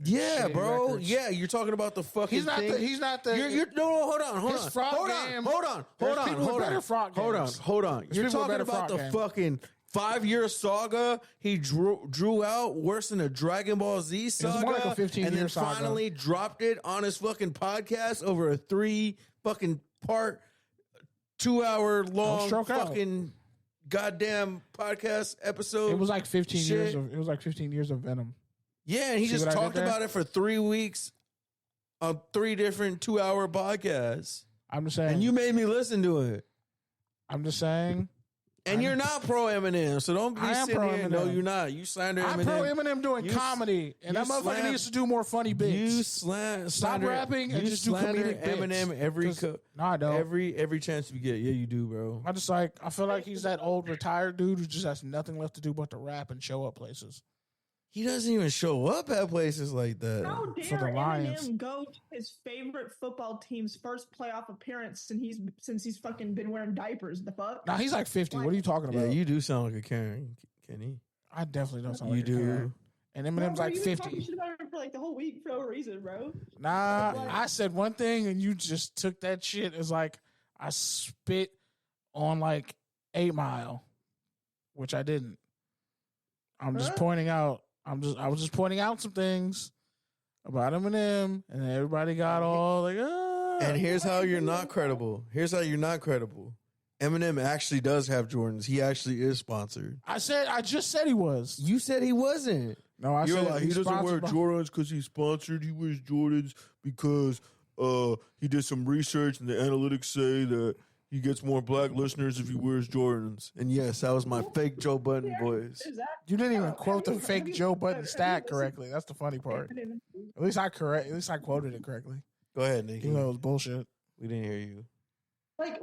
Speaker 3: yeah,
Speaker 5: Shitty
Speaker 3: bro,
Speaker 5: Records.
Speaker 3: yeah, you're talking about the fucking.
Speaker 5: He's not
Speaker 3: thing.
Speaker 5: the. He's not the.
Speaker 3: You're no, hold on,
Speaker 5: His frog game-
Speaker 3: hold on.
Speaker 5: There's people with better frog games.
Speaker 3: Hold on.
Speaker 5: There's
Speaker 3: You're
Speaker 5: people with
Speaker 3: talking
Speaker 5: better
Speaker 3: about the
Speaker 5: frog game.
Speaker 3: fucking 5-year saga he drew out worse than a Dragon Ball Z saga,
Speaker 5: more like a 15-year
Speaker 3: and then
Speaker 5: saga.
Speaker 3: finally dropped it on his fucking podcast over a 3 fucking part, 2-hour long
Speaker 5: stroke out.
Speaker 3: fucking goddamn podcast episode.
Speaker 5: It was like 15
Speaker 3: shit.
Speaker 5: years of. It was like 15 years of Venom.
Speaker 3: Yeah, and he
Speaker 5: See
Speaker 3: just
Speaker 5: what I did
Speaker 3: talked
Speaker 5: there?
Speaker 3: about it for 3 weeks on 3 different 2-hour podcasts.
Speaker 5: I'm just saying.
Speaker 3: And you made me listen to it.
Speaker 5: I'm just saying.
Speaker 3: And you're not pro Eminem, so don't be
Speaker 5: I am
Speaker 3: sitting
Speaker 5: pro
Speaker 3: here. No,
Speaker 5: Eminem.
Speaker 3: you're not. You slander
Speaker 5: I'm
Speaker 3: Eminem.
Speaker 5: pro Eminem doing
Speaker 3: You
Speaker 5: comedy, and that
Speaker 3: you
Speaker 5: motherfucker
Speaker 3: slam-
Speaker 5: needs to do more funny bits.
Speaker 3: You
Speaker 5: Stop
Speaker 3: slander,
Speaker 5: rapping and
Speaker 3: you
Speaker 5: just do
Speaker 3: slander
Speaker 5: comedic bits.
Speaker 3: Eminem every
Speaker 5: 'Cause- No, I don't.
Speaker 3: every chance you get. Yeah, you do, bro.
Speaker 5: I just I feel like he's that old retired dude who just has nothing left to do but to rap and show up places.
Speaker 3: He doesn't even show up at places like that.
Speaker 1: How dare
Speaker 5: For the Lions.
Speaker 1: Eminem go to his favorite football team's first playoff appearance since he's fucking been wearing diapers? The fuck?
Speaker 5: Now he's like 50. What are you talking
Speaker 3: Yeah,
Speaker 5: about?
Speaker 3: you do sound like a Karen, Kenny.
Speaker 5: I definitely don't sound
Speaker 3: You
Speaker 5: like a
Speaker 3: do.
Speaker 5: Karen. And Eminem's
Speaker 1: Bro,
Speaker 5: like
Speaker 1: you've been talking
Speaker 5: 50.
Speaker 1: shit about him for like the whole week for no reason, bro.
Speaker 5: Nah, I said one thing and you just took that shit as like I spit on like 8 Mile, which I didn't. I'm just pointing out. I was just pointing out some things about Eminem, and everybody got all like,
Speaker 3: And here's how you're not credible. Here's how you're not credible. Eminem actually does have Jordans. He actually is sponsored.
Speaker 5: I just said he was.
Speaker 3: You said he wasn't.
Speaker 5: No, I
Speaker 3: You're
Speaker 5: said
Speaker 3: like, he
Speaker 5: he's
Speaker 3: doesn't wear
Speaker 5: sponsored by-
Speaker 3: Jordans because he's sponsored. He wears Jordans because he did some research and the analytics say that he gets more black listeners if he wears Jordans. And yes, that was my fake Joe Budden voice.
Speaker 1: Is that?
Speaker 5: You didn't even quote the
Speaker 1: Have you-
Speaker 5: fake
Speaker 1: have you-
Speaker 5: Joe Budden
Speaker 1: have you
Speaker 5: stat
Speaker 1: listened-
Speaker 5: correctly. That's the funny part.
Speaker 1: Eminem?
Speaker 5: At least I quoted it correctly.
Speaker 3: Go ahead, Nikki.
Speaker 5: Even though it was bullshit.
Speaker 3: We didn't hear you.
Speaker 1: Like,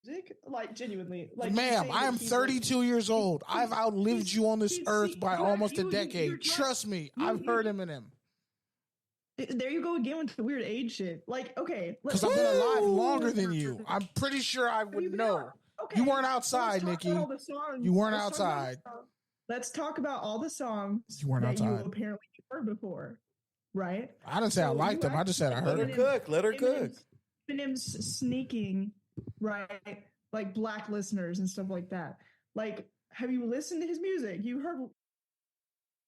Speaker 1: music? Like genuinely, like
Speaker 5: Ma'am,
Speaker 1: saying
Speaker 5: I am
Speaker 1: that he's
Speaker 5: 32 years old. I've outlived you on this
Speaker 1: he's-
Speaker 5: earth by
Speaker 1: you're-
Speaker 5: almost a
Speaker 1: you're
Speaker 5: decade.
Speaker 1: not-
Speaker 5: Trust me,
Speaker 1: you-
Speaker 5: I've heard Eminem.
Speaker 1: There you go again with the weird age shit. Like, okay,
Speaker 5: Because I've been alive longer than you. I'm pretty sure I would know. You weren't outside, Nikki. You weren't outside.
Speaker 1: Let's talk about all the songs
Speaker 5: You weren't
Speaker 1: that you
Speaker 5: outside.
Speaker 1: apparently heard before, right?
Speaker 5: I didn't say I
Speaker 1: So
Speaker 5: liked
Speaker 1: you
Speaker 5: them. I just said I
Speaker 3: Let
Speaker 5: heard
Speaker 3: her
Speaker 5: them.
Speaker 3: cook. Let her cook.
Speaker 1: Eminem's sneaking, right? Like black listeners and stuff like that. Like, have you listened to his music? You heard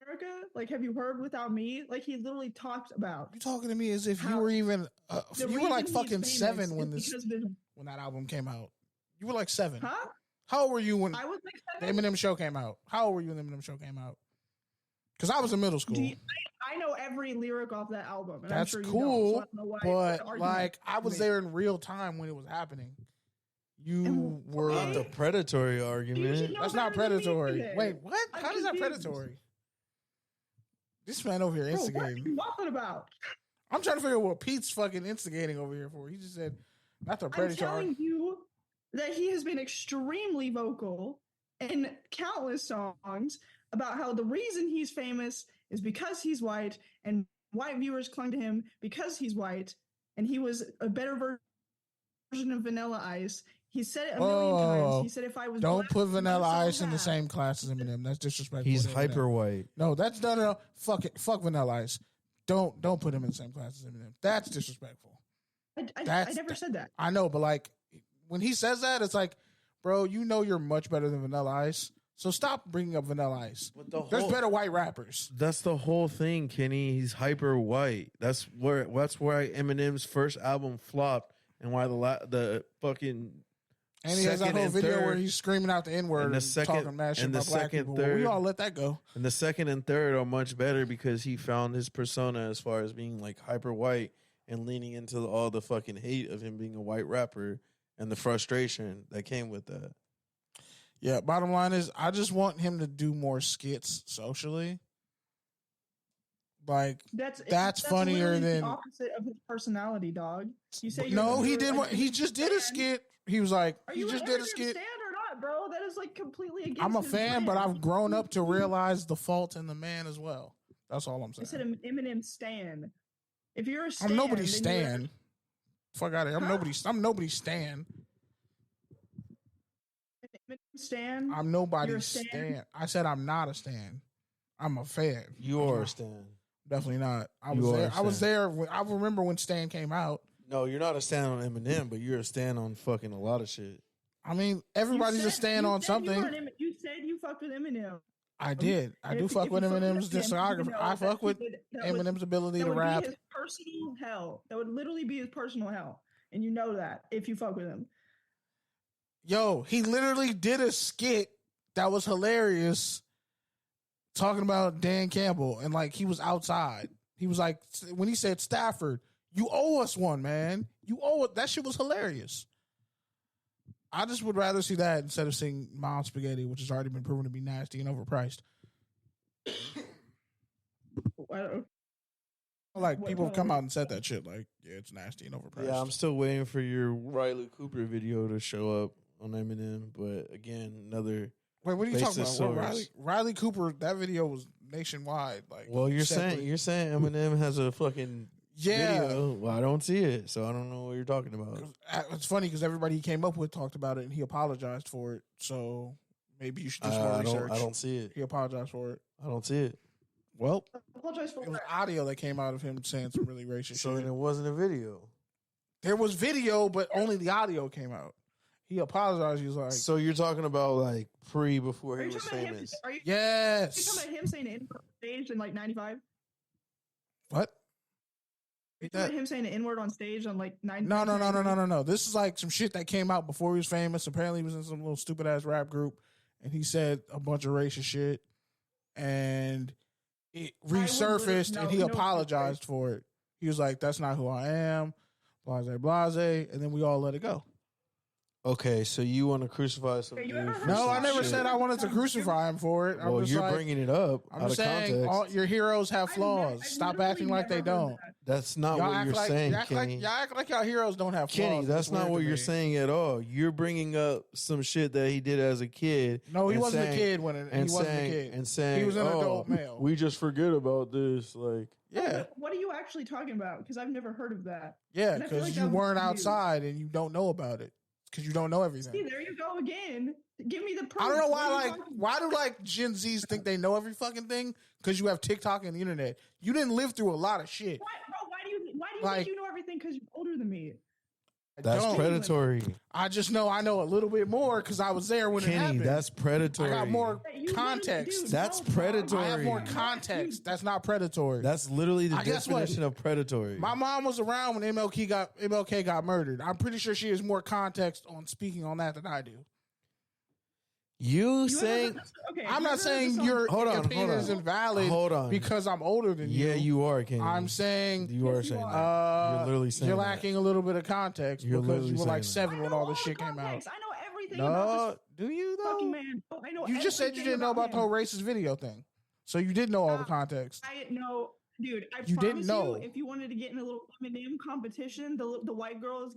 Speaker 1: America? Like, have you heard Without Me? Like, he literally talked about.
Speaker 5: You talking to me as if you
Speaker 1: How-
Speaker 5: were even
Speaker 1: the
Speaker 5: you were like
Speaker 1: reason he's
Speaker 5: fucking
Speaker 1: famous
Speaker 5: 7
Speaker 1: is because of
Speaker 5: when that album came out. You were like 7.
Speaker 1: huh?
Speaker 5: How old were you when
Speaker 1: I was like
Speaker 5: the
Speaker 1: 7.
Speaker 5: Eminem show came out? How old were you when the Eminem show came out? Because I was in middle school.
Speaker 1: I know every lyric off that album. And
Speaker 5: That's
Speaker 1: I'm sure
Speaker 5: cool,
Speaker 1: you don't, so I don't know why
Speaker 5: but
Speaker 1: the argument
Speaker 5: like I was
Speaker 1: is
Speaker 5: there in real time when it was happening. You
Speaker 1: And-
Speaker 5: were.
Speaker 3: Not the predatory
Speaker 1: You should
Speaker 3: argument.
Speaker 1: know
Speaker 5: That's not
Speaker 1: better than me
Speaker 5: predatory.
Speaker 1: then.
Speaker 5: Wait, what?
Speaker 1: I'm
Speaker 5: How is that
Speaker 1: confused.
Speaker 5: predatory? This man over here
Speaker 1: Bro, what are
Speaker 5: instigating.
Speaker 1: you talking about?
Speaker 5: I'm trying to figure out what Pete's fucking instigating over here for. He just said, not the
Speaker 1: I'm
Speaker 5: predatory.
Speaker 1: telling you that he has been extremely vocal in countless songs about how the reason he's famous is because he's white and white viewers clung to him because he's white and he was a better version of Vanilla Ice. He said it a million
Speaker 5: Whoa.
Speaker 1: times. He said if I was
Speaker 5: Don't
Speaker 1: black,
Speaker 5: put
Speaker 1: my
Speaker 5: Vanilla
Speaker 1: soul
Speaker 5: Ice in the
Speaker 1: had.
Speaker 5: same class as Eminem. That's disrespectful.
Speaker 3: He's
Speaker 5: to Eminem.
Speaker 3: hyper white.
Speaker 5: No, that's no. Fuck it. Fuck Vanilla Ice. Don't put him in the same class as Eminem. That's disrespectful.
Speaker 1: I
Speaker 5: That's-
Speaker 1: never said that.
Speaker 5: I know, but like when he says that, it's like, bro, you know you're much better than Vanilla Ice. So stop bringing up Vanilla Ice.
Speaker 3: But the
Speaker 5: There's
Speaker 3: whole-
Speaker 5: better white rappers.
Speaker 3: That's the whole thing, Kenny. He's hyper white. That's why Eminem's first album flopped, and why the fucking
Speaker 5: And he has that
Speaker 3: second
Speaker 5: whole
Speaker 3: and
Speaker 5: video
Speaker 3: third-
Speaker 5: where he's screaming out the N word
Speaker 3: and
Speaker 5: and,
Speaker 3: the second-
Speaker 5: talking mad shit
Speaker 3: and the
Speaker 5: about black
Speaker 3: second,
Speaker 5: people. Well, we
Speaker 3: third-
Speaker 5: all let that go.
Speaker 3: and the second and third are much better because he found his persona as far as being like hyper white and leaning into all the fucking hate of him being a white rapper and the frustration that came with that.
Speaker 5: Yeah, bottom line is I just want him to do more skits socially. Like
Speaker 1: That's
Speaker 5: funnier
Speaker 1: literally
Speaker 5: than
Speaker 1: the opposite of his personality, dog. You say
Speaker 5: no,
Speaker 1: you're-
Speaker 5: he
Speaker 1: you're
Speaker 5: did
Speaker 1: like
Speaker 5: what he just did a
Speaker 1: fan.
Speaker 5: skit. He was like
Speaker 1: Are
Speaker 5: he
Speaker 1: you
Speaker 5: just
Speaker 1: an
Speaker 5: did a
Speaker 1: Eminem
Speaker 5: skit.
Speaker 1: stan or not, bro. That is like completely against.
Speaker 5: I'm a
Speaker 1: his
Speaker 5: fan,
Speaker 1: brand.
Speaker 5: but I've grown up to realize the fault in the man as well. That's all I'm saying.
Speaker 1: I said an Eminem stan. If you're a stan,
Speaker 5: I'm nobody's
Speaker 1: then
Speaker 5: stan. Fuck out of here. I'm nobody's stan.
Speaker 1: Eminem stan.
Speaker 5: I'm nobody's stan. I said I'm not a stan. I'm a fan.
Speaker 3: You are a stan.
Speaker 5: Definitely not. I was there. I remember when Stan came out.
Speaker 3: No, you're not a stan on Eminem, but you're a stan on fucking a lot of shit.
Speaker 5: I mean, everybody's a stan on something.
Speaker 1: You said you fucked with Eminem.
Speaker 5: I did. I do fuck with Eminem's discography. I fuck with Eminem's ability to rap.
Speaker 1: That would be his personal hell. That would literally be his personal hell. And you know that if you fuck with him.
Speaker 5: Yo, he literally did a skit that was hilarious talking about Dan Campbell. And like, he was outside. He was like, when he said, Stafford, you owe us one, man. You owe it. That shit was hilarious. I just would rather see that instead of seeing Mom Spaghetti, which has already been proven to be nasty and overpriced. Like, people have come out and said that shit. Like, yeah, it's nasty and overpriced.
Speaker 3: Yeah, I'm still waiting for your Riley Cooper video to show up on Eminem. But again, another.
Speaker 5: Wait, what are you talking about? What, Riley Cooper, that video was nationwide. Like,
Speaker 3: well, you're saying Eminem has a fucking video. Well, I don't see it, so I don't know what you're talking about.
Speaker 5: It's funny because everybody he came up with talked about it and he apologized for it. So maybe you should do some more research.
Speaker 3: I don't see it.
Speaker 5: He apologized for it.
Speaker 3: I don't see it.
Speaker 5: Well,
Speaker 1: apologize for
Speaker 5: it was audio that came out of him saying some really racist shit.
Speaker 3: So then it wasn't a video.
Speaker 5: There was video, but only the audio came out. He apologized. He was like,
Speaker 3: so you're talking about like before he was famous?
Speaker 5: Yes.
Speaker 1: Are you talking about him saying it on stage in like 95?
Speaker 5: What?
Speaker 1: Are you talking about him saying the N-word on stage on like 95?
Speaker 5: No. This is like some shit that came out before he was famous. Apparently he was in some little stupid ass rap group and he said a bunch of racist shit and it resurfaced and he apologized for it. He was like, that's not who I am, blase, and then we all let it go.
Speaker 3: Okay, so you want to crucify some dude?
Speaker 5: No, I never said I wanted to crucify him for it.
Speaker 3: Well, you're bringing it up out of
Speaker 5: saying
Speaker 3: context.
Speaker 5: All your heroes have flaws. Stop acting like they don't.
Speaker 3: That's not what you're saying, Kenny.
Speaker 5: Y'all act like y'all heroes don't have flaws.
Speaker 3: Kenny, that's not what you're saying at all. You're bringing up some shit that he did as a kid.
Speaker 5: No, he wasn't a kid when he wasn't a kid.
Speaker 3: And saying
Speaker 5: he was an adult male.
Speaker 3: We just forget about this. Like,
Speaker 5: yeah.
Speaker 1: What are you actually talking about? Because I've never heard of that.
Speaker 5: Yeah, because you weren't outside and you don't know about it. Because you don't know everything.
Speaker 1: See, there you go again. Give me the proof.
Speaker 5: I don't know why do Gen Zs think they know every fucking thing? Because you have TikTok and the internet. You didn't live through a lot of shit.
Speaker 1: Why do you think you know everything? Because you're older than me.
Speaker 3: That's predatory.
Speaker 5: I just know I know a little bit more because I was there when it happened.
Speaker 3: Kenny, that's predatory.
Speaker 5: I got more context.
Speaker 3: That's predatory.
Speaker 5: I have more context. That's not predatory.
Speaker 3: That's literally the definition of predatory.
Speaker 5: My mom was around when MLK got murdered. I'm pretty sure she has more context on speaking on that than I do.
Speaker 3: You saying?
Speaker 5: I'm not saying your opinion is invalid because I'm older than you.
Speaker 3: Yeah, you are, Kenny.
Speaker 5: I'm saying
Speaker 3: you are saying that. You're literally saying
Speaker 5: you're lacking a little bit of context because you were like 7 when all this shit came out.
Speaker 1: I know everything about this
Speaker 5: do you though?
Speaker 1: fucking man. I know.
Speaker 5: You just said you didn't know about the whole racist video thing, so you did know all the context.
Speaker 1: I didn't know. Dude, I
Speaker 5: you
Speaker 1: promise
Speaker 5: didn't know.
Speaker 1: you, if you wanted to get in a little Eminem competition, the white girl is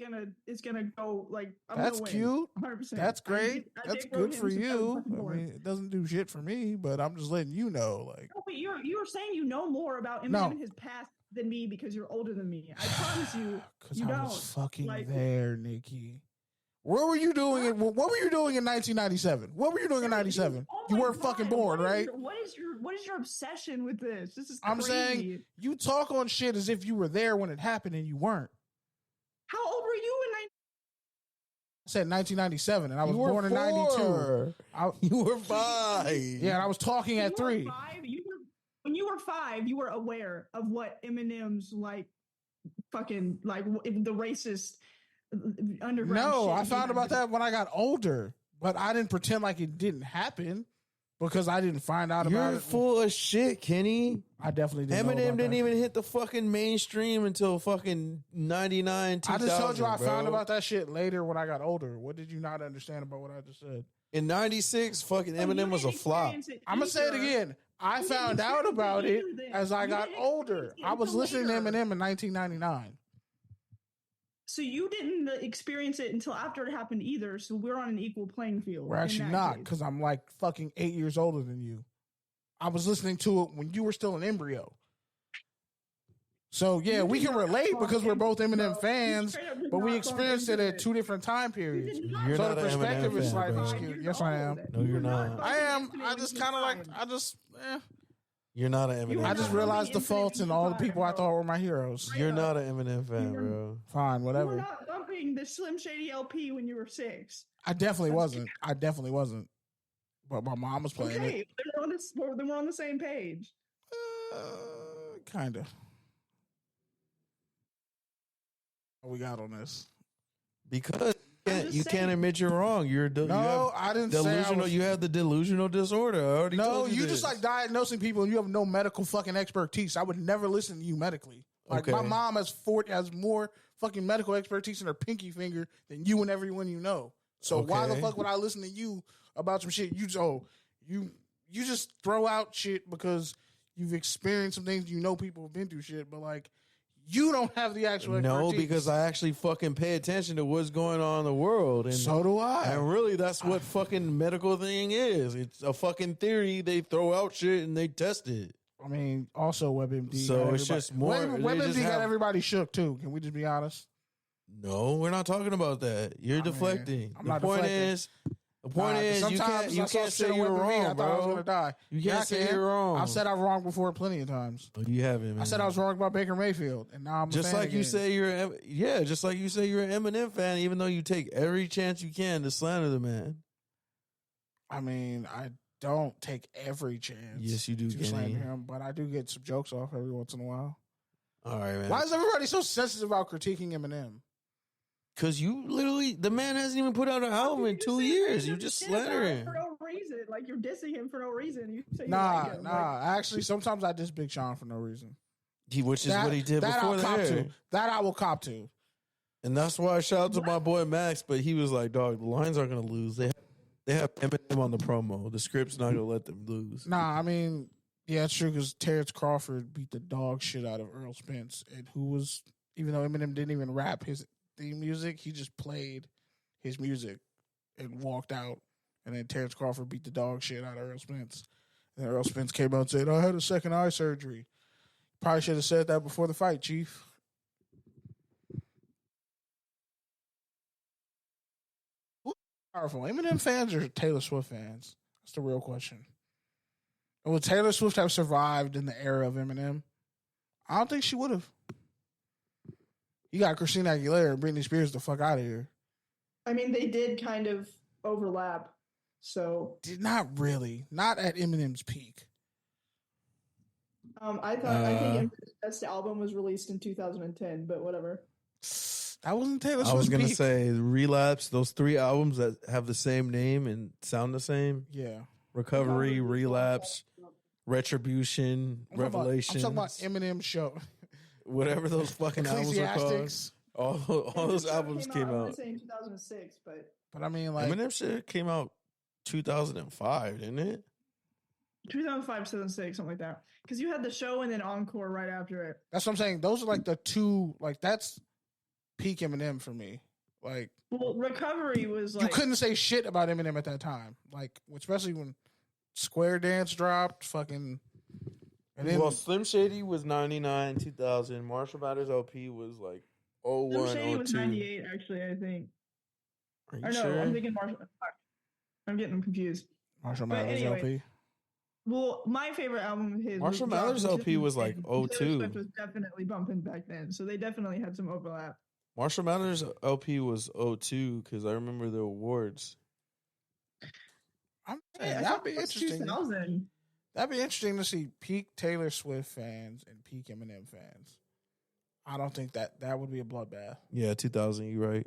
Speaker 1: gonna go like.
Speaker 5: That's cute.
Speaker 1: 100%.
Speaker 5: That's great. That's good for you. I mean, it doesn't do shit for me, but I'm just letting you know. Like,
Speaker 1: no, but you were saying you know more about Eminem and his past than me because you're older than me. I promise you.
Speaker 5: Because I was fucking there, Nikki. What were you doing? What were you doing in 1997? What were you doing in 97? You weren't fucking born, right?
Speaker 1: What is your obsession with this? This is crazy.
Speaker 5: I'm saying you talk on shit as if you were there when it happened and you weren't.
Speaker 1: How old were you in?
Speaker 5: I said 1997, and I was born in 92.
Speaker 3: You were 5.
Speaker 5: Yeah, and I was talking at 3.
Speaker 1: When you were 5, you were aware of what Eminem's like, fucking like the racist.
Speaker 5: No, I found about that when I got older, but I didn't pretend like it didn't happen because I didn't find out about it.
Speaker 3: You're full of shit, Kenny.
Speaker 5: I definitely didn't.
Speaker 3: Eminem didn't even hit the fucking mainstream until fucking 99, 2000.
Speaker 5: I just told you I found about that shit later when I got older. What did you not understand about what I just said?
Speaker 3: In 96, fucking Eminem was a flop.
Speaker 5: I'm going to say it again. I found out about it as I got older. I was listening to Eminem in 1999.
Speaker 1: So you didn't experience it until after it happened either. So we're on an equal playing field.
Speaker 5: We're actually not, because I'm like fucking 8 years older than you. I was listening to it when you were still an embryo. So yeah, we can relate because we're both Eminem fans, but we experienced it at 2 different time periods.
Speaker 3: You're
Speaker 5: so
Speaker 3: not
Speaker 5: the
Speaker 3: an
Speaker 5: perspective
Speaker 3: Eminem
Speaker 5: is
Speaker 3: fan,
Speaker 5: slightly
Speaker 3: bro.
Speaker 5: skewed. Yes, I am.
Speaker 3: No, you're not.
Speaker 5: I am. I just kind of like.
Speaker 3: You're not an Eminem.
Speaker 5: I just realized the faults in all the people I thought were my heroes.
Speaker 3: You're not an Eminem fan, bro.
Speaker 5: Fine,
Speaker 1: You
Speaker 5: whatever.
Speaker 1: were not bumping the Slim Shady LP when you were 6.
Speaker 5: I definitely wasn't. But my mom was playing
Speaker 1: Okay,
Speaker 5: it.
Speaker 1: then we're on the same page.
Speaker 5: Kind of. What we got on this?
Speaker 3: Because you
Speaker 1: saying.
Speaker 3: can't admit you're wrong.
Speaker 5: I didn't say I
Speaker 3: delusional.
Speaker 5: was.
Speaker 3: You have the delusional disorder. I already
Speaker 5: No,
Speaker 3: told you
Speaker 5: you
Speaker 3: this.
Speaker 5: just like diagnosing people and you have no medical fucking expertise. I would never listen to you medically. Like my
Speaker 3: Okay.
Speaker 5: mom has more fucking medical expertise in her pinky finger than you and everyone you know. So why the
Speaker 3: Okay.
Speaker 5: fuck would I listen to you about some shit? You just throw out shit because you've experienced some things. You know people have been through shit, but like you don't have the actual expertise.
Speaker 3: No, because I actually fucking pay attention to what's going on in the world. And
Speaker 5: So do I.
Speaker 3: And really, that's what fucking medical thing is. It's a fucking theory. They throw out shit and they test it.
Speaker 5: I mean, also WebMD.
Speaker 3: So it's just more.
Speaker 5: WebMD got everybody shook too. Can we just be honest?
Speaker 3: No, we're not talking about that. You're deflecting.
Speaker 5: I'm
Speaker 3: The
Speaker 5: not
Speaker 3: point
Speaker 5: deflecting.
Speaker 3: is, you can't say you're wrong,
Speaker 5: I thought I was
Speaker 3: bro.
Speaker 5: gonna die.
Speaker 3: You can't say you're wrong.
Speaker 5: I've said I'm wrong before plenty of times.
Speaker 3: Oh, you haven't, man.
Speaker 5: I said I was wrong about Baker Mayfield, and now I'm
Speaker 3: just like you say just like you say you're an Eminem fan, even though you take every chance you can to slander the man.
Speaker 5: I mean, I don't take every chance.
Speaker 3: Yes, you do,
Speaker 5: to
Speaker 3: Kenny.
Speaker 5: slander him, but I do get some jokes off every once in a while.
Speaker 3: All right, man.
Speaker 5: Why is everybody so sensitive about critiquing Eminem?
Speaker 3: Because the man hasn't even put out an album in 2 years. You just slander him.
Speaker 1: For no reason. Like, you're dissing him for no reason. You say you
Speaker 5: Nah.
Speaker 1: like him. Like,
Speaker 5: Actually, sometimes I diss Big Sean for no reason.
Speaker 3: Which is what he did before
Speaker 5: I'll cop
Speaker 3: that.
Speaker 5: to. That I will cop to.
Speaker 3: And that's why I shout out to my boy Max, but he was like, dog, the Lions aren't going to lose. They have Eminem on the promo. The script's not going to let them lose.
Speaker 5: Nah, I mean, yeah, it's true because Terrence Crawford beat the dog shit out of Earl Spence, and who was, even though Eminem didn't even rap his theme music, he just played his music and walked out. And then Terrence Crawford beat the dog shit out of Earl Spence. And then Earl Spence came out and said, I had a second eye surgery. Probably should have said that before the fight, Chief. Who's powerful? Eminem fans or Taylor Swift fans? That's the real question. And would Taylor Swift have survived in the era of Eminem? I don't think she would have. You got Christina Aguilera and Britney Spears the fuck out of here.
Speaker 1: I mean, they did kind of overlap. So
Speaker 5: Not really. Not at Eminem's peak.
Speaker 1: I think Eminem's best album was released in 2010, but whatever.
Speaker 5: That wasn't Taylor Swift's
Speaker 3: I was going to
Speaker 5: peak.
Speaker 3: say Relapse, those 3 albums that have the same name and sound the same.
Speaker 5: Yeah.
Speaker 3: Recovery, Relapse, Retribution, Revelations.
Speaker 5: I'm talking about Eminem's show.
Speaker 3: Whatever those fucking albums are called.
Speaker 5: Ecclesiastics.
Speaker 3: All those albums came
Speaker 1: I want
Speaker 3: out.
Speaker 1: to say in 2006, but
Speaker 5: But I mean, like,
Speaker 3: Eminem shit came out 2005, didn't it?
Speaker 1: 2005, 2006, something like that. Because you had the show and then Encore right after it.
Speaker 5: that's what I'm saying. Those are like the two, like, that's peak Eminem for me. Like,
Speaker 1: Well, Recovery was
Speaker 5: you
Speaker 1: like
Speaker 5: couldn't say shit about Eminem at that time. Like, especially when Square Dance dropped, fucking. And then,
Speaker 3: Well, Slim Shady was 99, 2000. Marshall Mathers LP was like 01,
Speaker 1: Slim Shady was
Speaker 3: 02.
Speaker 1: 98, actually, I think.
Speaker 3: Are you
Speaker 1: Or no,
Speaker 3: sure?
Speaker 1: I'm thinking Marshall. Fuck. I'm getting them confused.
Speaker 5: Marshall
Speaker 1: But
Speaker 5: Mathers
Speaker 1: anyway,
Speaker 5: LP.
Speaker 1: Well, my favorite album of his
Speaker 3: Marshall
Speaker 1: was
Speaker 3: Mathers
Speaker 1: dropped in
Speaker 3: LP was like
Speaker 1: 2010. Taylor
Speaker 3: 02.
Speaker 1: Swift was definitely bumping back then, so they definitely had some overlap.
Speaker 3: Marshall Mathers LP was 02 because I remember the awards.
Speaker 5: I'm
Speaker 1: Yeah,
Speaker 5: saying,
Speaker 1: I
Speaker 5: that'd
Speaker 1: thought
Speaker 5: be
Speaker 1: it was
Speaker 5: interesting.
Speaker 1: 2000.
Speaker 5: That'd be interesting to see peak Taylor Swift fans and peak Eminem fans. I don't think that would be a bloodbath.
Speaker 3: Yeah, 2000, you're right.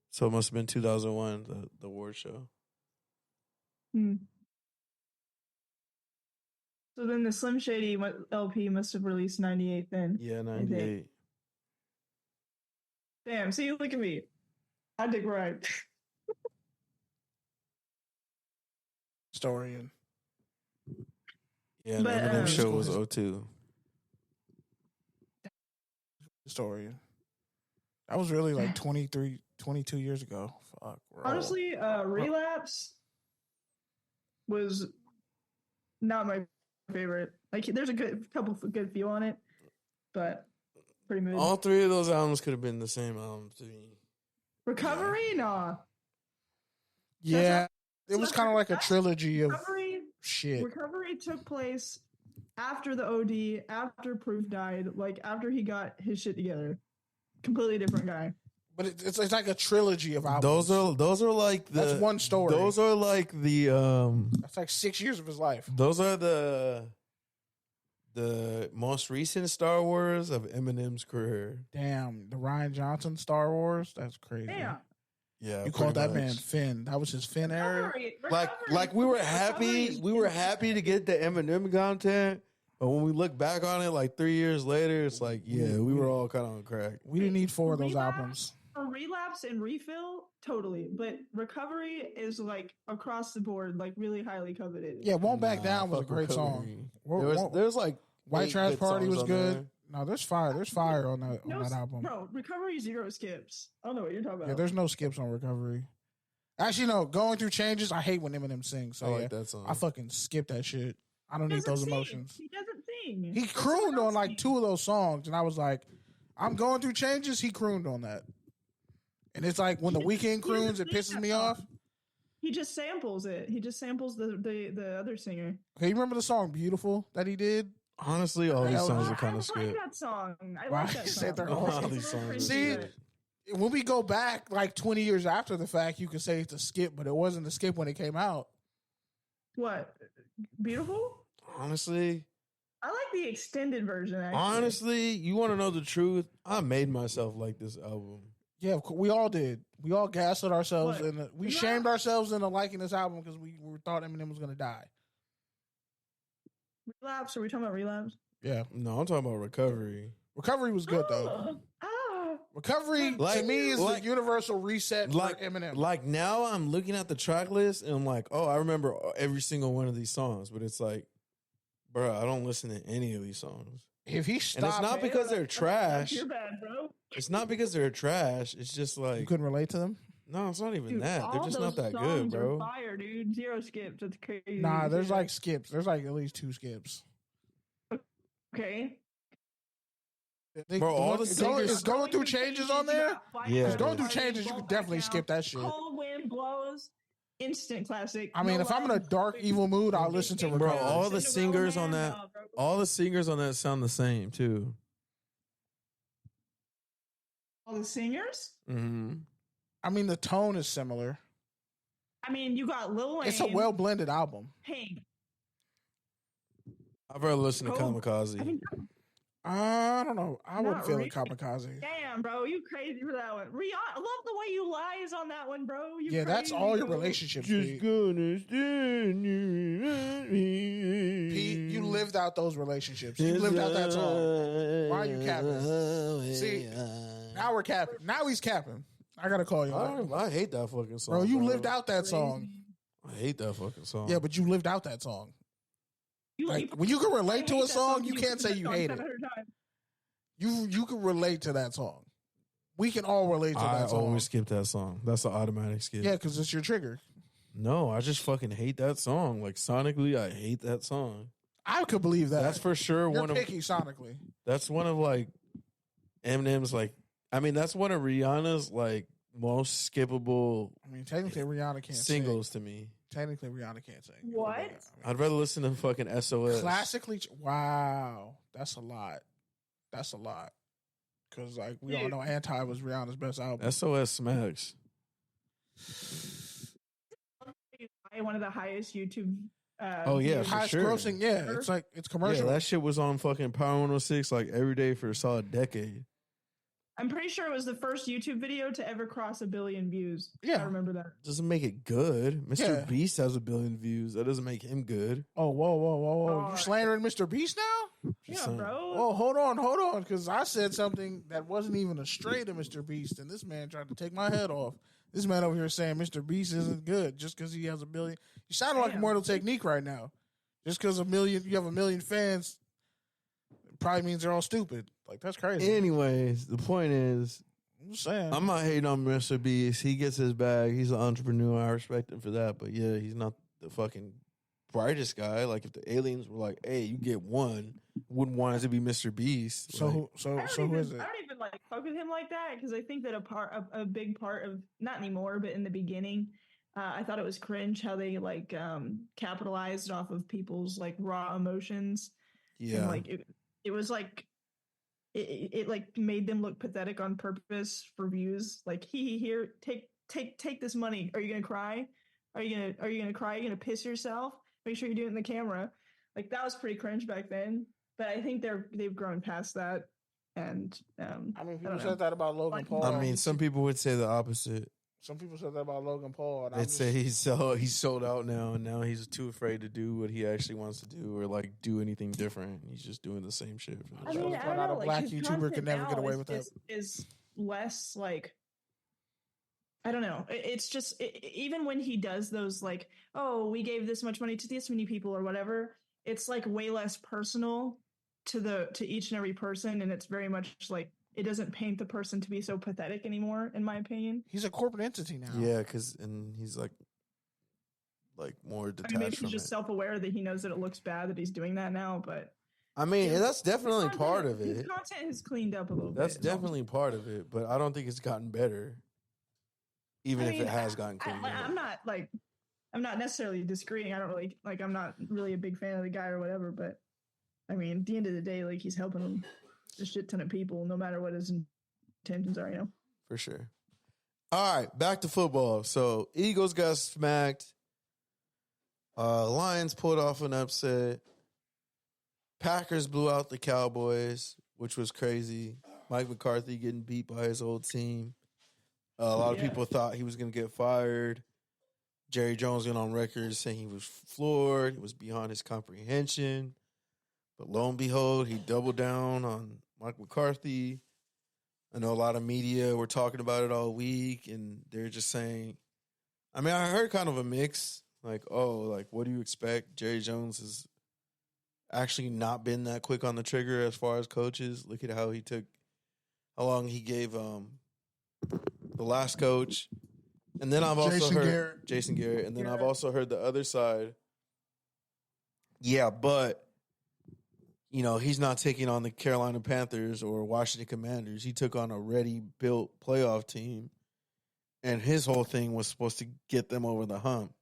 Speaker 3: So it must have been 2001, the award show.
Speaker 1: So then the Slim Shady LP must have released 98 then.
Speaker 3: Yeah, 98.
Speaker 1: Damn, see, look at me. I dig right.
Speaker 5: Historian.
Speaker 3: Yeah, the
Speaker 1: But,
Speaker 3: Eminem show was 02.
Speaker 5: Historian. That was really like 23, 22 years ago. Fuck, bro.
Speaker 1: Honestly, Relapse was not my favorite. Like, there's a couple good feel on it, but pretty mid.
Speaker 3: All three of those albums could have been the same album to me.
Speaker 1: Recovery, nah.
Speaker 5: Yeah, it was kind of like a trilogy of shit.
Speaker 1: Recovery took place after the OD, after Proof died, like after he got his shit together. Completely different guy.
Speaker 5: But it's like a trilogy of albums.
Speaker 3: Those are like
Speaker 5: that's one story.
Speaker 3: Those are like the
Speaker 5: that's like 6 years of his life.
Speaker 3: Those are the most recent Star Wars of Eminem's career.
Speaker 5: Damn, the Rian Johnson Star Wars. That's crazy.
Speaker 1: Damn.
Speaker 3: Yeah,
Speaker 5: you called that man Finn. That was his Finn era.
Speaker 3: Like we were happy. We were happy to get the Eminem content. But when we look back on it, like 3 years later, it's like, yeah, we were all kind of on crack.
Speaker 5: We didn't need 4 of those albums.
Speaker 1: For Relapse and Refill, totally. But Recovery is like across the board, like really highly coveted.
Speaker 5: Yeah, Won't Back Down was a great song.
Speaker 3: There's like
Speaker 5: White Trash Party was good. No, there's fire. There's fire on that album.
Speaker 1: Bro, Recovery 0 skips. I don't know what you're talking about.
Speaker 5: Yeah, there's no skips on Recovery. Actually, no. Going Through Changes, I hate when Eminem sings. So
Speaker 3: I like that song.
Speaker 5: I fucking skip that shit. I don't need those emotions.
Speaker 1: He doesn't sing.
Speaker 5: He crooned on like 2 of those songs, and I was like, I'm going through changes. He crooned on that. And it's like when the Weeknd croons, it pisses me off.
Speaker 1: He just samples it. He just samples the other singer.
Speaker 5: Okay, you remember the song Beautiful that he did?
Speaker 3: Honestly, all these songs are kind of skip.
Speaker 1: I like that song. I like that song.
Speaker 3: All these songs.
Speaker 5: See, when we go back like 20 years after the fact, you could say it's a skip, but it wasn't a skip when it came out.
Speaker 1: What? Beautiful?
Speaker 3: Honestly,
Speaker 1: I like the extended version, actually.
Speaker 3: Honestly, you want to know the truth? I made myself like this album.
Speaker 5: Yeah, we all did. We all gaslit ourselves and we shamed ourselves into liking this album because we thought Eminem was going to die.
Speaker 1: Relapse? Are we talking about Relapse?
Speaker 5: Yeah.
Speaker 3: No, I'm talking about Recovery.
Speaker 5: Recovery was good, though. Recovery, to me, is the universal reset for Eminem.
Speaker 3: Like, now I'm looking at the track list, and I'm like, oh, I remember every single one of these songs. But it's like, bro, I don't listen to any of these songs.
Speaker 5: If he stopped...
Speaker 3: And it's not because they're trash.
Speaker 1: You're bad, bro.
Speaker 3: It's not because they're trash. It's just like...
Speaker 5: You couldn't relate to them?
Speaker 3: No, it's not even that. They're just not that good, bro.
Speaker 1: Are fire, dude. 0 skips. That's crazy.
Speaker 5: Nah, there's like skips. There's like at least 2 skips.
Speaker 1: Okay.
Speaker 3: Bro, all the singers...
Speaker 5: Is Going Through Changes on there?
Speaker 3: Yeah.
Speaker 5: Going Through Changes, you could definitely skip that shit.
Speaker 1: Cold Wind Blows. Instant classic.
Speaker 5: I mean, if I'm in a dark, evil mood, I'll listen to Recovery.
Speaker 3: Bro, all the singers on that... All the singers on that sound the same, too.
Speaker 1: All the singers?
Speaker 3: Mm-hmm.
Speaker 5: I mean, the tone is similar.
Speaker 1: I mean, you got Lil Wayne.
Speaker 5: It's a well-blended album.
Speaker 1: Hank.
Speaker 3: I've ever listened to Kamikaze.
Speaker 5: I don't know. I wouldn't feel like Kamikaze.
Speaker 1: Damn, bro, you crazy for that one. Rihanna, I love the way you lies on that one, bro. You
Speaker 5: that's all your relationships.
Speaker 3: Just gonna stand you.
Speaker 5: Pete, you lived out those relationships. You lived out that song. Why are you capping? See, now we're capping. Now he's capping. I gotta call you.
Speaker 3: I hate that fucking song.
Speaker 5: Bro, you lived out that song.
Speaker 3: I hate that fucking song.
Speaker 5: Yeah, but you lived out that song. Like, when you can relate to a song, you can't say you hate it. You can relate to that song. We can all relate to that song.
Speaker 3: I always skip that song. That's an automatic skip.
Speaker 5: Yeah, because it's your trigger.
Speaker 3: No, I just fucking hate that song. Like, sonically, I hate that song.
Speaker 5: I could believe that.
Speaker 3: That's for sure.
Speaker 5: You're picky sonically.
Speaker 3: That's one of, like, Eminem's, like, I mean, that's one of Rihanna's, like, most skippable.
Speaker 5: I mean, technically, Rihanna can't
Speaker 3: singles
Speaker 5: sing.
Speaker 3: to me.
Speaker 5: Technically, Rihanna can't sing.
Speaker 1: What?
Speaker 3: I'd rather listen to fucking SOS.
Speaker 5: Classically, wow, that's a lot. That's a lot. Because, like, we all know Anti was Rihanna's best album.
Speaker 3: SOS smacks.
Speaker 1: One of the highest YouTube.
Speaker 5: Highest grossing. Yeah, it's like it's commercial.
Speaker 3: Yeah, that shit was on fucking Power 106 like every day for a solid decade.
Speaker 1: I'm pretty sure it was the first YouTube video to ever cross 1 billion views.
Speaker 5: Yeah,
Speaker 1: I remember that.
Speaker 3: Doesn't make it good. Mr. Beast has 1 billion views. That doesn't make him good.
Speaker 5: Oh, whoa! You slandering Mr. Beast now?
Speaker 1: Yeah, bro.
Speaker 5: Oh, hold on, because I said something that wasn't even a stray to Mr. Beast, and this man tried to take my head off. This man over here saying Mr. Beast isn't good just because he has 1 billion. You sound like Immortal Technique right now. Just because you have 1 million fans, it probably means they're all stupid. Like, that's crazy.
Speaker 3: Anyways, the point is,
Speaker 5: I'm just saying.
Speaker 3: I'm not hating on Mr. Beast. He gets his bag. He's an entrepreneur. I respect him for that. But yeah, he's not the fucking brightest guy. Like if the aliens were like, "Hey, you get one," wouldn't want it to be Mr. Beast.
Speaker 5: So
Speaker 3: like,
Speaker 5: who is it?
Speaker 1: I don't even like fuck with him like that because I think that a big part of, not anymore, but in the beginning, I thought it was cringe how they like capitalized off of people's like raw emotions.
Speaker 3: Yeah,
Speaker 1: and, like it was like it like made them look pathetic on purpose for views. Like here, take this money. Are you gonna cry? Are you gonna cry? Are you gonna piss yourself? Make sure you do it in the camera. Like that was pretty cringe back then. But I think they've grown past that. And
Speaker 5: I mean, people said that about Logan Paul.
Speaker 3: I mean, some people would say the opposite.
Speaker 5: Some people said that about Logan Paul.
Speaker 3: They'd say he's sold out now, and now he's too afraid to do what he actually wants to do, or like do anything different. He's just doing the same shit.
Speaker 1: I mean, I don't know,
Speaker 5: a black YouTuber could never get away with that.
Speaker 1: Is less like, I don't know. It's just even when he does those like, oh, we gave this much money to this many people or whatever, it's like way less personal to each and every person, and it's very much like it doesn't paint the person to be so pathetic anymore, in my opinion.
Speaker 5: He's a corporate entity now.
Speaker 3: Yeah, and he's like more detached.
Speaker 1: I mean, maybe he's just self-aware that he knows that it looks bad that he's doing that now, but
Speaker 3: I mean, that's definitely part of it.
Speaker 1: His content has cleaned up a little bit.
Speaker 3: That's definitely part of it, but I don't think it's gotten better. Even if it has gotten cleaned up.
Speaker 1: I'm not necessarily disagreeing. I don't really I'm not really a big fan of the guy or whatever, but I mean, at the end of the day, like he's helping them a shit ton of people, no matter what his intentions are, you know?
Speaker 3: For sure. All right, back to football. So Eagles got smacked. Lions pulled off an upset. Packers blew out the Cowboys, which was crazy. Mike McCarthy getting beat by his old team. A lot of people thought he was going to get fired. Jerry Jones went on record saying he was floored. He was beyond his comprehension. But lo and behold, he doubled down on Mike McCarthy. I know a lot of media were talking about it all week, and they're just saying, I mean, I heard kind of a mix. Like, what do you expect? Jerry Jones has actually not been that quick on the trigger as far as coaches. Look at how long he gave the last coach. And then I've also heard Jason Garrett. And then I've also heard the other side. Yeah, but you know, he's not taking on the Carolina Panthers or Washington Commanders. He took on a ready-built playoff team, and his whole thing was supposed to get them over the hump.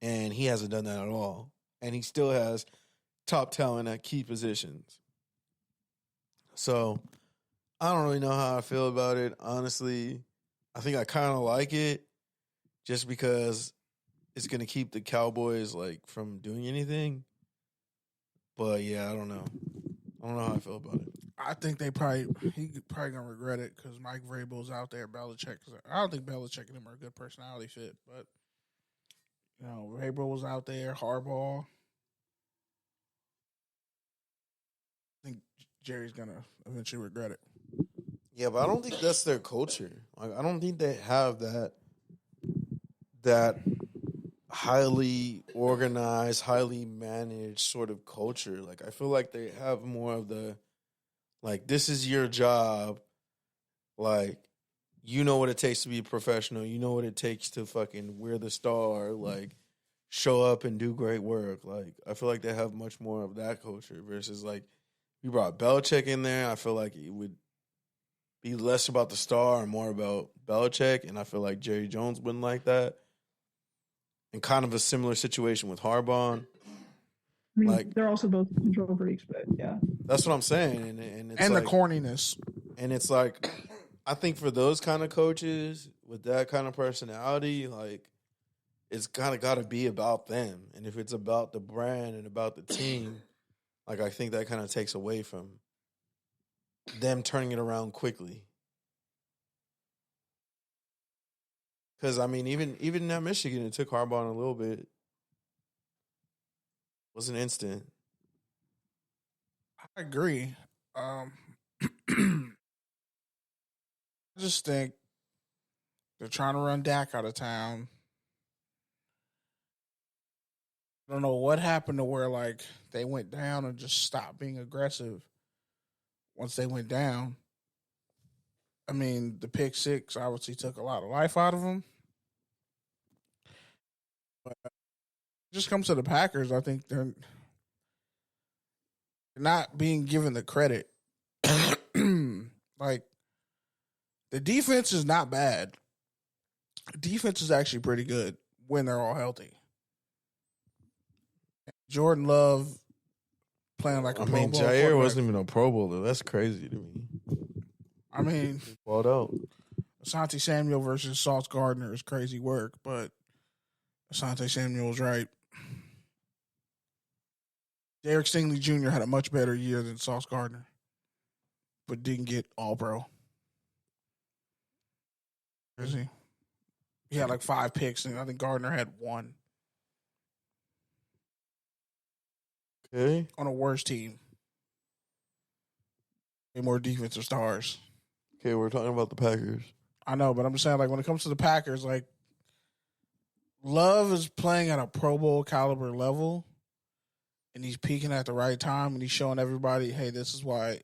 Speaker 3: And he hasn't done that at all. And he still has top talent at key positions. So I don't really know how I feel about it. Honestly, I think I kind of like it just because it's going to keep the Cowboys from doing anything. But yeah, I don't know. I don't know how I feel about it.
Speaker 5: I think he probably gonna regret it because Mike Vrabel's out there. Belichick. I don't think Belichick and him are a good personality fit, but you know, Vrabel was out there. Harbaugh. I think Jerry's gonna eventually regret it.
Speaker 3: Yeah, but I don't think that's their culture. I don't think they have that highly organized, highly managed sort of culture. I feel like they have more of the, this is your job. You know what it takes to be a professional. You know what it takes to fucking wear the star, show up and do great work. I feel like they have much more of that culture versus, you brought Belichick in there. I feel like it would be less about the star and more about Belichick, and I feel like Jerry Jones wouldn't like that. And kind of a similar situation with Harbaugh.
Speaker 1: I mean, they're also both control freaks, but yeah.
Speaker 3: That's what I'm saying. And it's
Speaker 5: the corniness.
Speaker 3: And it's I think for those kind of coaches with that kind of personality, it's kind of got to be about them. And if it's about the brand and about the team, I think that kind of takes away from them turning it around quickly. Because, I mean, even at Michigan, it took Harbaugh a little bit. It wasn't instant.
Speaker 5: I agree. I just think they're trying to run Dak out of town. I don't know what happened to where, they went down and just stopped being aggressive once they went down. I mean, the pick six obviously took a lot of life out of him. But just comes to the Packers, I think they're not being given the credit. Like, the defense is not bad. Defense is actually pretty good when they're all healthy. Jordan Love playing like a Pro Bowl
Speaker 3: Jair wasn't even a Pro Bowler. That's crazy to me.
Speaker 5: I mean,
Speaker 3: balled out.
Speaker 5: Asante Samuel versus Sauce Gardner is crazy work, but Asante Samuel was right. Derek Stingley Jr. had a much better year than Sauce Gardner, but didn't get All-Pro. Is he? He had like 5 picks, and I think Gardner had 1.
Speaker 3: Okay.
Speaker 5: On a worse team. Way more defensive stars.
Speaker 3: Okay, we're talking about the Packers.
Speaker 5: I know, but I'm just saying, like, when it comes to the Packers, like, Love is playing at a Pro Bowl caliber level, and he's peaking at the right time, and he's showing everybody, hey, this is why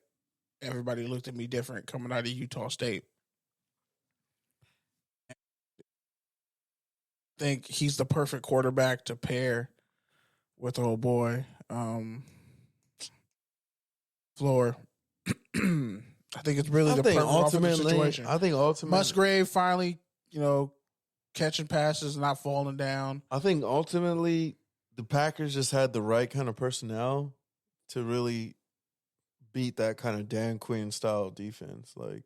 Speaker 5: everybody looked at me different coming out of Utah State. I think he's the perfect quarterback to pair with old boy Floor. I think it's really the perfect offensive situation.
Speaker 3: I think ultimately
Speaker 5: Musgrave finally, catching passes, not falling down.
Speaker 3: I think ultimately the Packers just had the right kind of personnel to really beat that kind of Dan Quinn style defense. Like,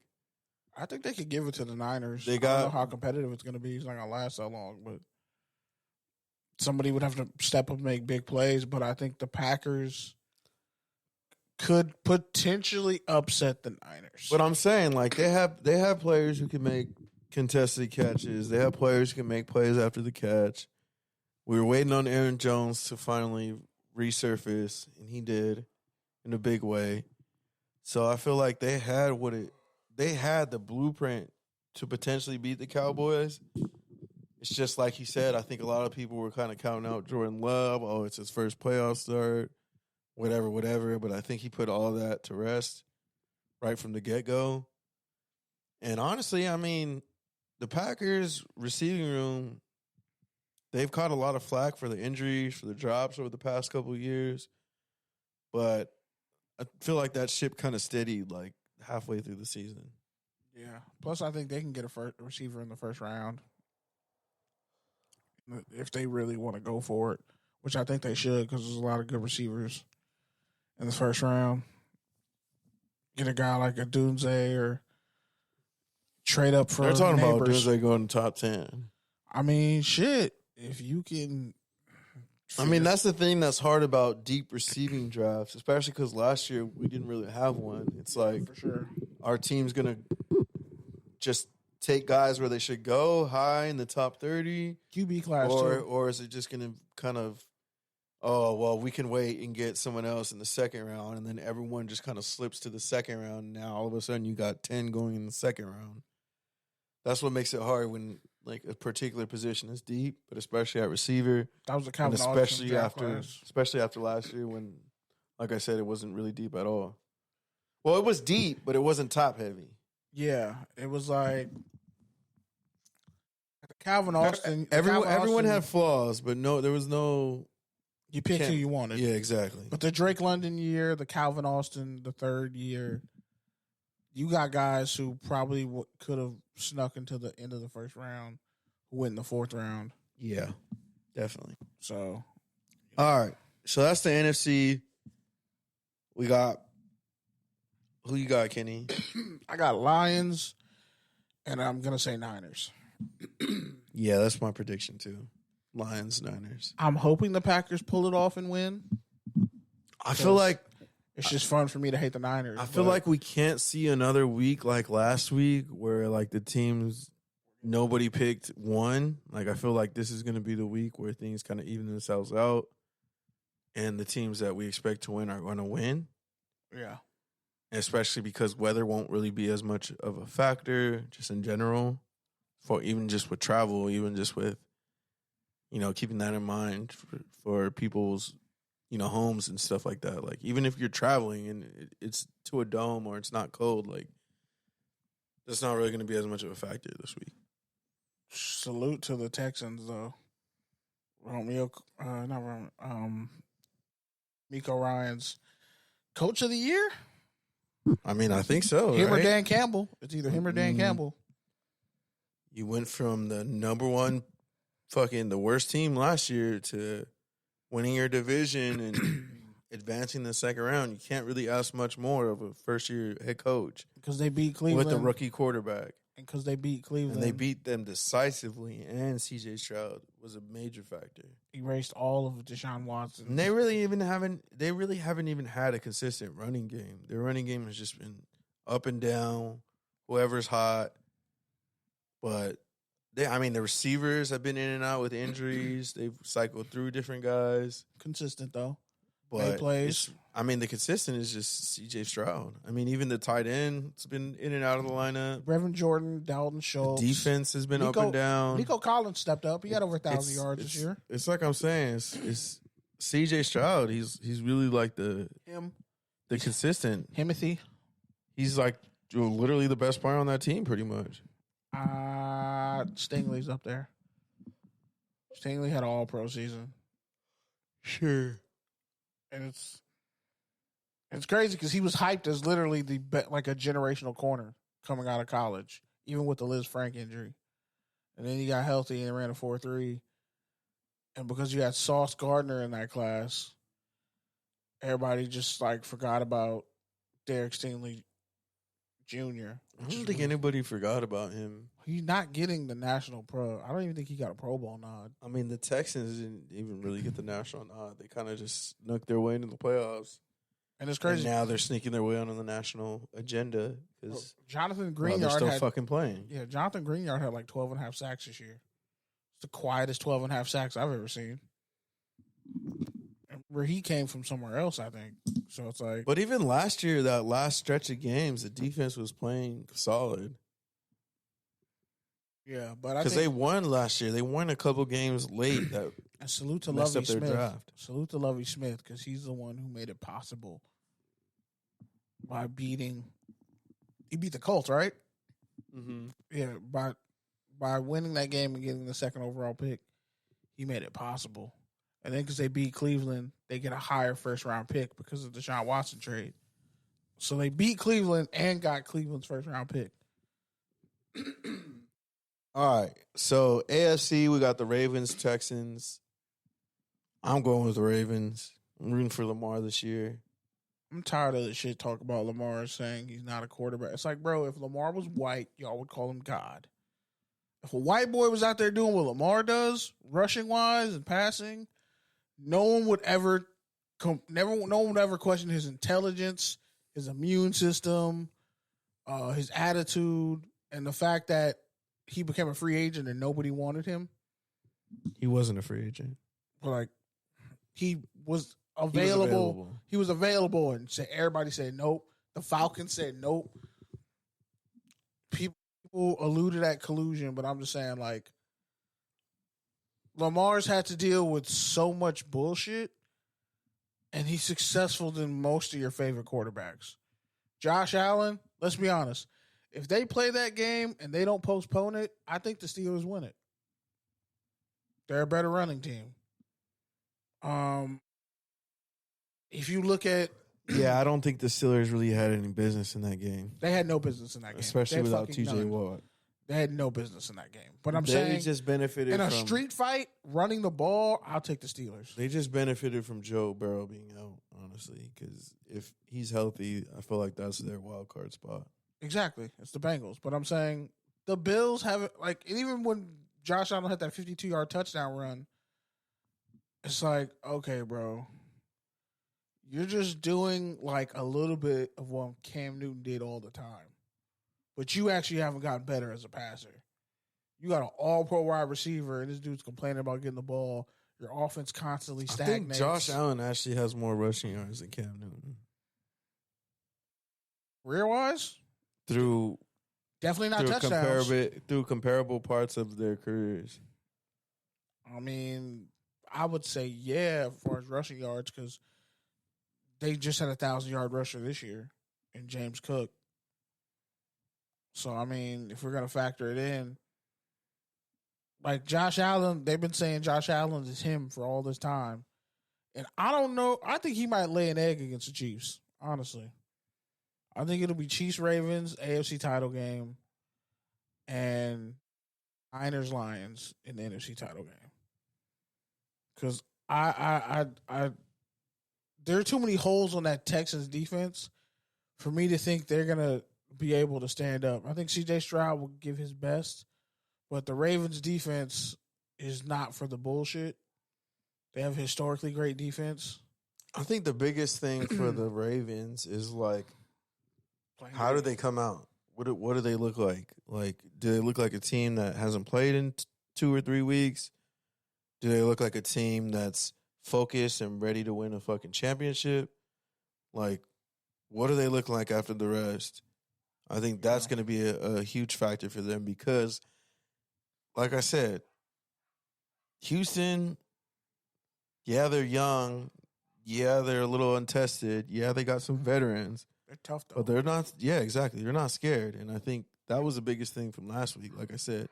Speaker 5: I think they could give it to the Niners.
Speaker 3: I
Speaker 5: don't know how competitive it's going to be. It's not going to last that long, but somebody would have to step up and make big plays. But I think the Packers could potentially upset the Niners.
Speaker 3: But I'm saying, like, they have players who can make contested catches. They have players who can make plays after the catch. We were waiting on Aaron Jones to finally resurface, and he did in a big way. So I feel like they had the blueprint to potentially beat the Cowboys. It's just like you said, I think a lot of people were kind of counting out Jordan Love. Oh, it's his first playoff start, whatever. But I think he put all that to rest right from the get-go. And honestly, I mean, the Packers receiving room, they've caught a lot of flack for the injuries, for the drops over the past couple of years. But I feel like that ship kind of steadied like halfway through the season.
Speaker 5: Yeah. Plus, I think they can get a receiver in the first round if they really want to go for it, which I think they should because there's a lot of good receivers in the first round. Get a guy like a Dunze or trade up for
Speaker 3: They're talking
Speaker 5: neighbors.
Speaker 3: about Dunze going top 10.
Speaker 5: I mean, shit. If you can...
Speaker 3: I mean, that's the thing that's hard about deep receiving drafts, especially because last year we didn't really have one. It's like
Speaker 5: for sure.
Speaker 3: Our team's going to just take guys where they should go, high in the top 30.
Speaker 5: QB class,
Speaker 3: or is it just going to kind of, oh, well, we can wait and get someone else in the second round, and then everyone just kind of slips to the second round. Now, all of a sudden, you got 10 going in the second round. That's what makes it hard when, like, a particular position is deep, but especially at receiver.
Speaker 5: That was the kind of
Speaker 3: especially after last year when, like I said, it wasn't really deep at all. Well, it was deep, but it wasn't top heavy.
Speaker 5: Yeah, it was like Calvin Austin.
Speaker 3: Everyone had flaws, but there was no.
Speaker 5: You picked who you wanted.
Speaker 3: Yeah, exactly.
Speaker 5: But the Drake London year, the Calvin Austin, the third year, you got guys who probably could have snuck into the end of the first round, who went in the fourth round.
Speaker 3: Yeah, definitely.
Speaker 5: So,
Speaker 3: all right. So that's the NFC. We got. Who you got, Kenny?
Speaker 5: I got Lions, and I'm going to say Niners.
Speaker 3: Yeah, that's my prediction, too. Lions, Niners.
Speaker 5: I'm hoping the Packers pull it off and win.
Speaker 3: I feel like
Speaker 5: it's just fun for me to hate the Niners.
Speaker 3: I feel like we can't see another week like last week where, like, the teams, nobody picked one. Like, I feel like this is going to be the week where things kind of even themselves out, and the teams that we expect to win are going to win.
Speaker 5: Yeah.
Speaker 3: Especially because weather won't really be as much of a factor just in general, for even just with travel, even just with, keeping that in mind for people's, homes and stuff like that. Like, even if you're traveling and it's to a dome or it's not cold, like, That's not really going to be as much of a factor this week.
Speaker 5: Salute to the Texans, though. Miko Ryan's Coach of the Year?
Speaker 3: I mean, I think so.
Speaker 5: Him
Speaker 3: right?
Speaker 5: or Dan Campbell. It's either him or Dan Campbell.
Speaker 3: You went from the number one the worst team last year to winning your division and advancing the second round. You can't really ask much more of a first-year head coach.
Speaker 5: Because they beat Cleveland.
Speaker 3: With a rookie quarterback.
Speaker 5: And because they beat Cleveland.
Speaker 3: And they beat them decisively, and C.J. Stroud was a major factor.
Speaker 5: Erased all of Deshaun Watson.
Speaker 3: And they really haven't even had a consistent running game. Their running game has just been up and down, whoever's hot. But the receivers have been in and out with injuries. They've cycled through different guys.
Speaker 5: Consistent though.
Speaker 3: But
Speaker 5: plays.
Speaker 3: the consistent is just C.J. Stroud. Even the tight end's been in and out of the lineup.
Speaker 5: Reverend Jordan, Dalton Schultz.
Speaker 3: The defense has been up and down.
Speaker 5: Nico Collins stepped up. He had over 1,000 yards this year.
Speaker 3: It's like I'm saying. It's C.J. Stroud. He's really like the consistent.
Speaker 5: Himothy.
Speaker 3: He's like literally the best player on that team, pretty much.
Speaker 5: Stingley's up there. Stingley had an all-pro season.
Speaker 3: Sure.
Speaker 5: And it's crazy because he was hyped as literally like a generational corner coming out of college, even with the Liz Frank injury. And then he got healthy and ran a 4.3. And because you had Sauce Gardner in that class, everybody just forgot about Derek Stingley Jr.
Speaker 3: I don't think anybody forgot about him.
Speaker 5: He's not getting the national pro. I don't even think he got a Pro Bowl nod.
Speaker 3: The Texans didn't even really get the national nod. They kind of just snuck their way into the playoffs.
Speaker 5: And it's crazy.
Speaker 3: And now they're sneaking their way onto the national agenda because
Speaker 5: Jonathan Greenyard
Speaker 3: they're still fucking playing.
Speaker 5: Yeah, Jonathan Greenyard had 12.5 sacks this year. It's the quietest 12.5 sacks I've ever seen. Where he came from somewhere else, I think. So it's like...
Speaker 3: But even last year, that last stretch of games, the defense was playing solid.
Speaker 5: Yeah, but
Speaker 3: because they won last year. They won a couple games late. That
Speaker 5: and salute to
Speaker 3: messed
Speaker 5: Lovie
Speaker 3: up their
Speaker 5: Smith.
Speaker 3: draft.
Speaker 5: Salute to Lovie Smith because he's the one who made it possible by beating. He beat the Colts, right?
Speaker 3: Mm-hmm.
Speaker 5: Yeah, by winning that game and getting the second overall pick, he made it possible. And then because they beat Cleveland, they get a higher first round pick because of the Deshaun Watson trade. So they beat Cleveland and got Cleveland's first round pick.
Speaker 3: All right. So AFC, we got the Ravens, Texans. I'm going with the Ravens. I'm rooting for Lamar this year.
Speaker 5: I'm tired of this shit talk about Lamar saying he's not a quarterback. It's like, bro, if Lamar was white, y'all would call him God. If a white boy was out there doing what Lamar does, rushing wise and passing, no one would ever question his intelligence, his immune system, his attitude, and the fact that he became a free agent and nobody wanted him.
Speaker 3: He wasn't a free agent.
Speaker 5: Like, he was available. He was available, and everybody said nope. The Falcons said nope. People alluded at collusion, but I'm just saying, like, Lamar's had to deal with so much bullshit, and he's successful than most of your favorite quarterbacks. Josh Allen, let's be honest. If they play that game and they don't postpone it, I think the Steelers win it. They're a better running team. If you look at...
Speaker 3: Yeah, I don't think the Steelers really had any business in that game.
Speaker 5: They had no business in that game.
Speaker 3: Especially without TJ Watt.
Speaker 5: They had no business in that game. But I'm saying...
Speaker 3: They just benefited
Speaker 5: in a street fight, running the ball, I'll take the Steelers.
Speaker 3: They just benefited from Joe Burrow being out, honestly. Because if he's healthy, I feel like that's their wild card spot.
Speaker 5: Exactly. It's the Bengals. But I'm saying the Bills haven't... Like, even when Josh Allen had that 52-yard touchdown run, it's like, okay, bro... You're just doing like a little bit of what Cam Newton did all the time. But you actually haven't gotten better as a passer. You got an all-pro wide receiver, and this dude's complaining about getting the ball. Your offense constantly stagnates.
Speaker 3: I think Josh Allen actually has more rushing yards than Cam Newton.
Speaker 5: Career-wise? Definitely not touchdowns.
Speaker 3: Through comparable parts of their careers.
Speaker 5: I mean, I would say, yeah, as far as rushing yards, because they just had a 1,000-yard rusher this year in James Cook. So, I mean, if we're going to factor it in, like Josh Allen, they've been saying Josh Allen is him for all this time. And I don't know. I think he might lay an egg against the Chiefs, honestly. I think it'll be Chiefs-Ravens, AFC title game, and Niners-Lions in the NFC title game. Because there are too many holes on that Texans defense for me to think they're going to be able to stand up. I think C.J. Stroud will give his best, but the Ravens defense is not for the bullshit. They have historically great defense.
Speaker 3: I think the biggest thing for the Ravens is like, how do they come out? What do they look like? Like, do they look like a team that hasn't played in 2 or 3 weeks? Do they look like a team that's focused and ready to win a fucking championship? Like, what do they look like after the rest? I think that's going to be a huge factor for them because, like I said, Houston, yeah, they're young. Yeah, they're a little untested. Yeah, they got some veterans.
Speaker 5: They're tough, though.
Speaker 3: But they're not, yeah, exactly. They're not scared. And I think that was the biggest thing from last week. Like I said,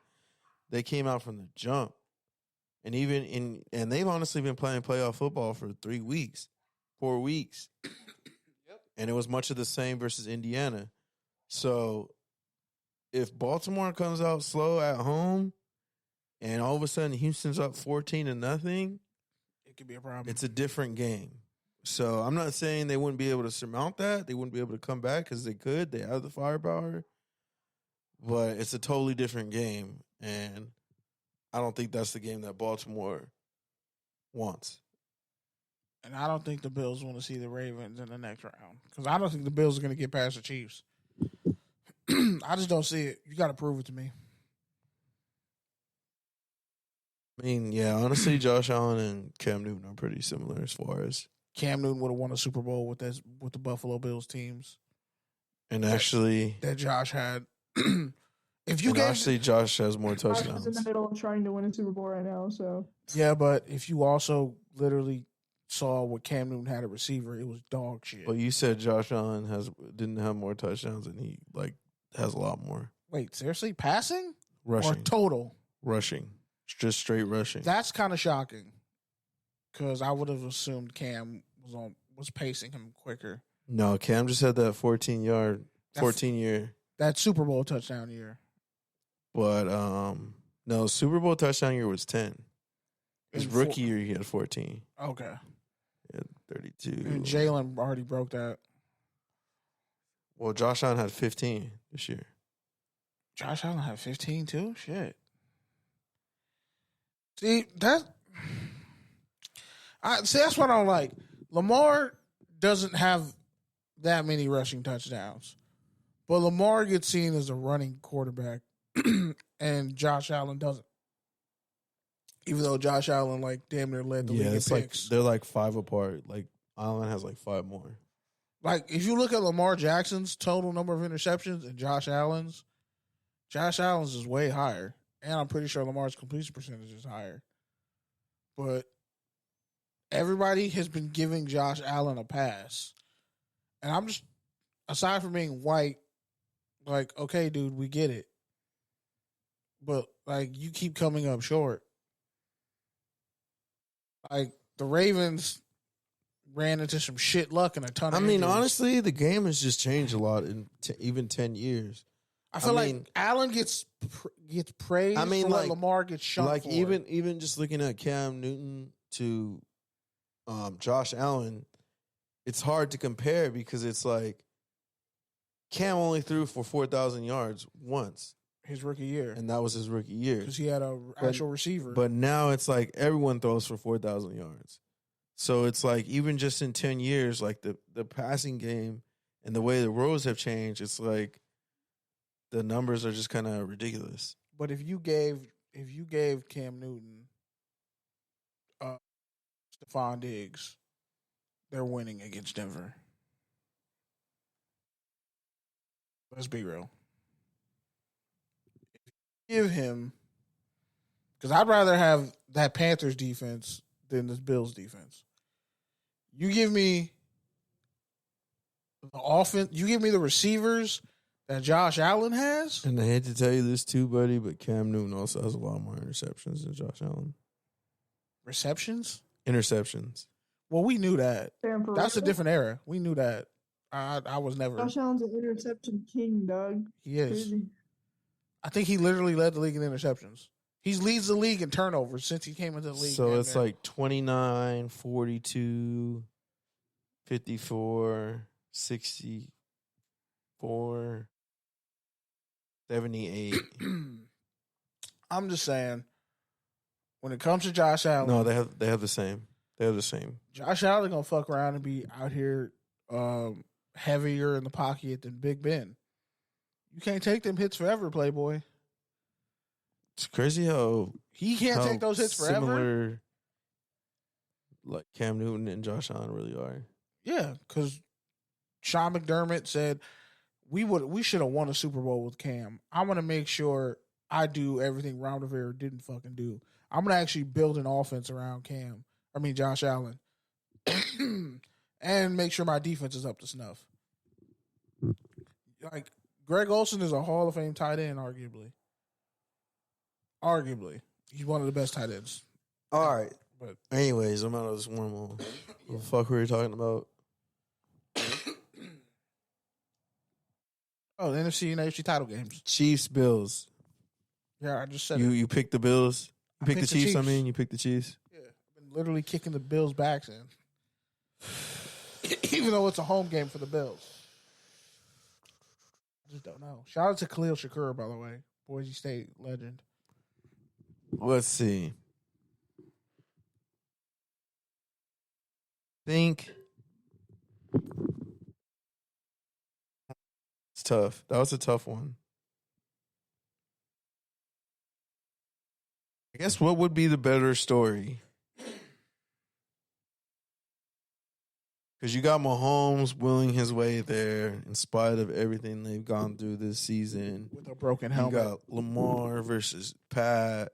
Speaker 3: they came out from the jump. And and they've honestly been playing playoff football for 3 weeks, 4 weeks. Yep. And it was much of the same versus Indiana. So if Baltimore comes out slow at home and all of a sudden Houston's up 14-0,
Speaker 5: it could be a problem.
Speaker 3: It's a different game. So I'm not saying they wouldn't be able to surmount that. They wouldn't be able to come back because they could. They have the firepower. But it's a totally different game. And I don't think that's the game that Baltimore wants.
Speaker 5: And I don't think the Bills want to see the Ravens in the next round. Because I don't think the Bills are going to get past the Chiefs. I just don't see it. You got to prove it to me.
Speaker 3: I mean, yeah, honestly, Josh Allen and Cam Newton are pretty similar as far as
Speaker 5: Cam Newton would have won a Super Bowl with the Buffalo Bills teams.
Speaker 3: And actually,
Speaker 5: that Josh had.
Speaker 3: Actually, Josh has more
Speaker 1: Josh
Speaker 3: touchdowns.
Speaker 1: is in the middle of trying to win a Super Bowl right now, so
Speaker 5: Yeah, but if you also literally saw what Cam Newton had at receiver, it was dog shit.
Speaker 3: But you said Josh Allen didn't have more touchdowns, and he has a lot more.
Speaker 5: Wait, seriously, passing
Speaker 3: Rushing.
Speaker 5: or total
Speaker 3: Rushing. Just straight rushing.
Speaker 5: That's kind of shocking because I would have assumed Cam was pacing him quicker.
Speaker 3: No, Cam just had that 14-year.
Speaker 5: That Super Bowl touchdown year.
Speaker 3: But no, Super Bowl touchdown year was 10. His rookie year he had 14.
Speaker 5: Okay.
Speaker 3: He had 32.
Speaker 5: And Jalen already broke that.
Speaker 3: Well, Josh Allen had 15 this year.
Speaker 5: Josh Allen had 15 too? Shit. See, that's what I don't like. Lamar doesn't have that many rushing touchdowns. But Lamar gets seen as a running quarterback, and Josh Allen doesn't. Even though Josh Allen, damn near led the league in picks.
Speaker 3: They're 5 apart. Allen has 5 more.
Speaker 5: If you look at Lamar Jackson's total number of interceptions and Josh Allen's is way higher. And I'm pretty sure Lamar's completion percentage is higher. But everybody has been giving Josh Allen a pass. And I'm just, aside from being white, okay, dude, we get it. But, you keep coming up short. The Ravens ran into some shit luck and a ton of injuries.
Speaker 3: Honestly, the game has just changed a lot in even 10 years.
Speaker 5: I feel like Allen gets praised for what Lamar gets shot for.
Speaker 3: Even just looking at Cam Newton to Josh Allen, it's hard to compare because it's Cam only threw for 4,000 yards once.
Speaker 5: His rookie year.
Speaker 3: And that was his rookie year.
Speaker 5: Because he had an actual receiver.
Speaker 3: But now it's everyone throws for 4,000 yards. So it's even just in 10 years, the passing game and the way the roles have changed, it's the numbers are just kind of ridiculous.
Speaker 5: But if you gave Cam Newton Stephon Diggs, they're winning against Denver. Let's be real. Give him, because I'd rather have that Panthers defense than this Bills defense. You give me the offense, you give me the receivers that Josh Allen has.
Speaker 3: And I hate to tell you this too, buddy, but Cam Newton also has a lot more interceptions than Josh Allen.
Speaker 5: Receptions?
Speaker 3: Interceptions.
Speaker 5: Well, we knew that.
Speaker 1: Damn, for
Speaker 5: That's a
Speaker 1: real?
Speaker 5: different era. We knew that. I was never.
Speaker 1: Josh Allen's an interception king, dog.
Speaker 5: He is.
Speaker 1: Crazy.
Speaker 5: I think he literally led the league in interceptions. He leads the league in turnovers since he came into the league.
Speaker 3: So it's like 29, 42, 54, 64, 78.
Speaker 5: I'm just saying, when it comes to Josh Allen,
Speaker 3: No, they have the same. They have the same.
Speaker 5: Josh Allen gonna fuck around and be out here heavier in the pocket than Big Ben. You can't take them hits forever, Playboy.
Speaker 3: It's crazy how
Speaker 5: He can't take those hits forever.
Speaker 3: Similar, like Cam Newton and Josh Allen really are.
Speaker 5: Yeah, because Sean McDermott said we should have won a Super Bowl with Cam. I'm gonna make sure I do everything Ron Rivera didn't fucking do. I'm gonna actually build an offense around Josh Allen, and make sure my defense is up to snuff. Like Greg Olsen is a Hall of Fame tight end, arguably. He's one of the best tight ends.
Speaker 3: All right.
Speaker 5: But
Speaker 3: anyways, I'm out of this wormhole. What the fuck were you talking about?
Speaker 5: Oh, the NFC and AFC title games.
Speaker 3: Chiefs, Bills.
Speaker 5: Yeah, I just said
Speaker 3: You picked the Bills. You picked the Chiefs.
Speaker 5: Chiefs.
Speaker 3: You picked the Chiefs.
Speaker 5: Yeah, I've been literally kicking the Bills' backs in, even though it's a home game for the Bills. I just don't know. Shout out to Khalil Shakur, by the way, Boise State legend.
Speaker 3: Let's see. Think it's tough. That was a tough one. I guess what would be the better story? Because you got Mahomes willing his way there in spite of everything they've gone through this season.
Speaker 5: With a broken
Speaker 3: You
Speaker 5: helmet.
Speaker 3: got Lamar versus Pat.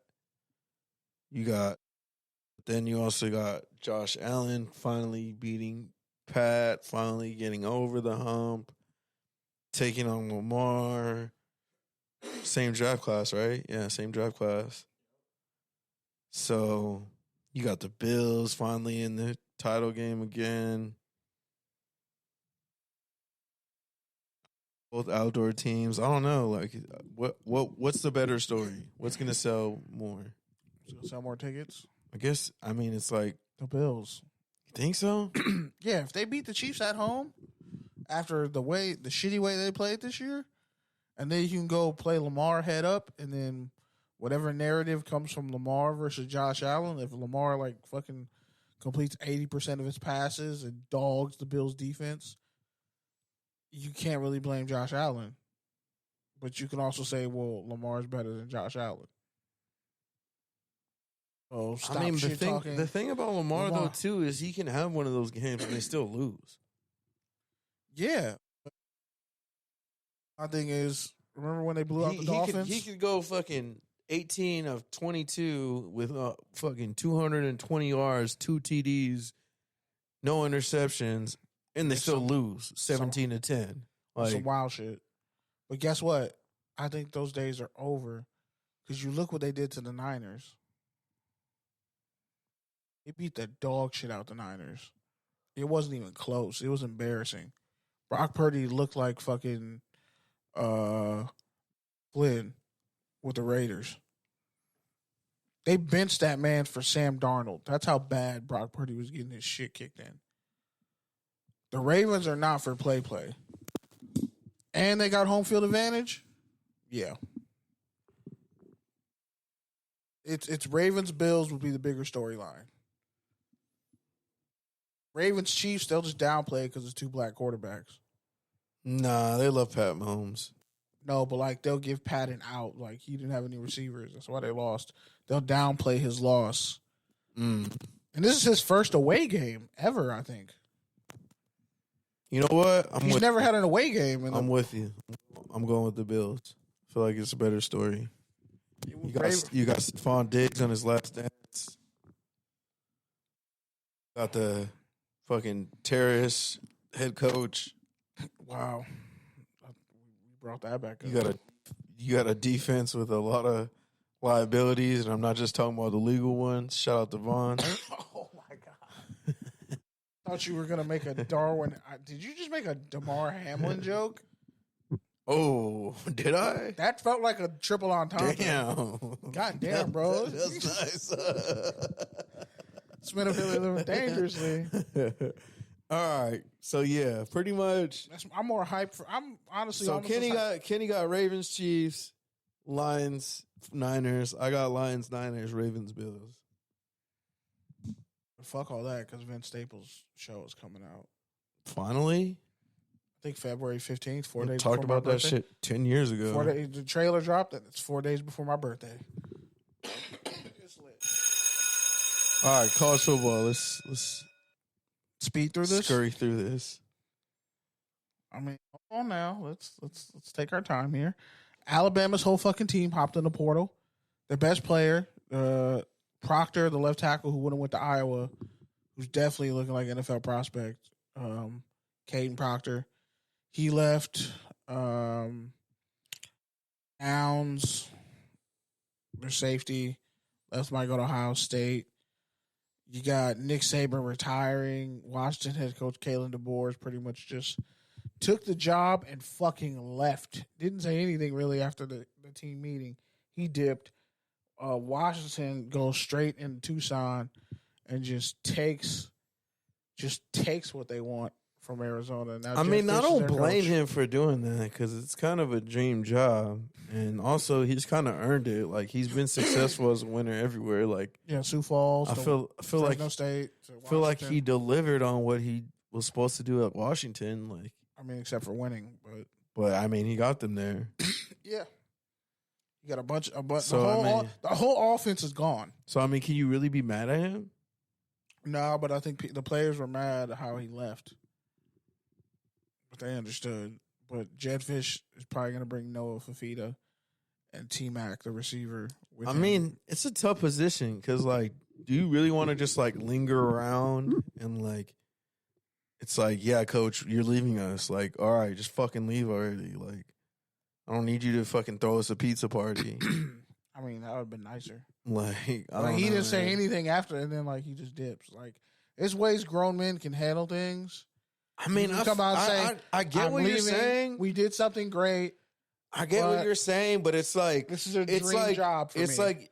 Speaker 3: Then you also got Josh Allen finally beating Pat, finally getting over the hump, taking on Lamar. Same draft class, right? Yeah, same draft class. So you got the Bills finally in the title game again. Both outdoor teams. I don't know. Like, what's the better story? What's gonna sell more?
Speaker 5: It's gonna sell more tickets.
Speaker 3: I guess. I mean, it's like
Speaker 5: The Bills.
Speaker 3: you think so?
Speaker 5: Yeah, if they beat the Chiefs at home after the shitty way they played this year, and then you can go play Lamar head up, and then whatever narrative comes from Lamar versus Josh Allen, if Lamar like fucking completes 80% of his passes and dogs the Bills defense, you can't really blame Josh Allen. But you can also say, well, Lamar's better than Josh Allen. Oh, stop
Speaker 3: I mean,
Speaker 5: shit talking.
Speaker 3: the thing about Lamar though too is he can have one of those games and they still lose.
Speaker 5: Yeah. My thing is, remember when they blew out the Dolphins?
Speaker 3: He could go fucking 18 of 22 with fucking 220 yards, 2 TDs, no interceptions, and they still lose 17 to 10. Like
Speaker 5: some wild shit. But guess what? I think those days are over because you look what they did to the Niners. They beat the dog shit out the Niners. It wasn't even close. It was embarrassing. Brock Purdy looked like fucking Flynn with the Raiders. They benched that man for Sam Darnold. That's how bad Brock Purdy was getting his shit kicked in. The Ravens are not for play. And they got home field advantage? Yeah. It's Ravens Bills would be the bigger storyline. Ravens Chiefs, they'll just downplay it because it's 2 black quarterbacks.
Speaker 3: Nah, they love Pat Mahomes.
Speaker 5: No, but like they'll give Pat an out. Like he didn't have any receivers. That's why they lost. They'll downplay his loss. And this is his first away game ever, I think.
Speaker 3: You know what?
Speaker 5: He's never had an away game.
Speaker 3: I'm with you. I'm going with the Bills. I feel like it's a better story. You got Stephon Diggs on his last dance. Got the fucking terrorist head coach.
Speaker 5: Wow. brought that back up.
Speaker 3: You got a defense with a lot of liabilities, and I'm not just talking about the legal ones. Shout out to Vaughn.
Speaker 5: Oh my god! Thought you were gonna make a Darwin. Did you just make a DeMar Hamlin joke?
Speaker 3: Oh, did I?
Speaker 5: That felt like a triple entendre.
Speaker 3: Damn.
Speaker 5: God damn, bro.
Speaker 3: That's nice.
Speaker 5: Smith living dangerously.
Speaker 3: All right. So yeah, pretty much.
Speaker 5: I'm more hyped for. I'm honestly.
Speaker 3: So Kenny got Ravens, Chiefs, Lions, Niners. I got Lions, Niners, Ravens, Bills.
Speaker 5: Fuck all that because Vince Staples' show is coming out.
Speaker 3: Finally,
Speaker 5: I think February 15th. 4
Speaker 3: we
Speaker 5: days.
Speaker 3: talked about that
Speaker 5: birthday.
Speaker 3: shit 10 years ago.
Speaker 5: 4 days. The trailer dropped. And it's 4 days before my birthday. It's lit.
Speaker 3: All right, college football. Let's
Speaker 5: Speed through this.
Speaker 3: scurry through this.
Speaker 5: I mean, hold on now. Let's take our time here. Alabama's whole fucking team hopped in the portal. Their best player, Proctor, the left tackle who went to Iowa, who's definitely looking like an NFL prospect. Caden Proctor, he left. Downs, their safety, left. Might go to Ohio State. You got Nick Saban retiring. Washington head coach Kalen DeBoer pretty much just took the job and fucking left. Didn't say anything really after the team meeting. He dipped. Washington goes straight into Tucson and just takes what they want from Arizona. Now,
Speaker 3: I mean, I don't blame him for doing that because it's kind of a dream job, and also he's kind of earned it. Like he's been successful as a winner everywhere. Like
Speaker 5: Sioux Falls.
Speaker 3: I feel like
Speaker 5: Fresno State.
Speaker 3: feel like he delivered on what he was supposed to do at Washington. Like
Speaker 5: I mean, except for winning,
Speaker 3: but I mean, he got them there.
Speaker 5: Yeah. You got a bunch.
Speaker 3: So,
Speaker 5: the whole offense is gone.
Speaker 3: So I mean, can you really be mad at him?
Speaker 5: No, but I think the players were mad at how he left. But they understood. But Jed Fisch is probably going to bring Noah Fafita and T-Mac, the receiver. With him.
Speaker 3: Mean, it's a tough position because, like, do you really want to just, like, linger around and, like, it's like, yeah, coach, you're leaving us. Like, all right, just fucking leave already. Like, I don't need you to fucking throw us a pizza party.
Speaker 5: I mean, that would have been nicer.
Speaker 3: Like
Speaker 5: he didn't say anything after, and then, like, he just dips. Like, it's ways grown men can handle things.
Speaker 3: I mean, I get what you're saying.
Speaker 5: We did something great.
Speaker 3: I get what you're saying, but it's like
Speaker 5: this is a dream job for me.
Speaker 3: It's like,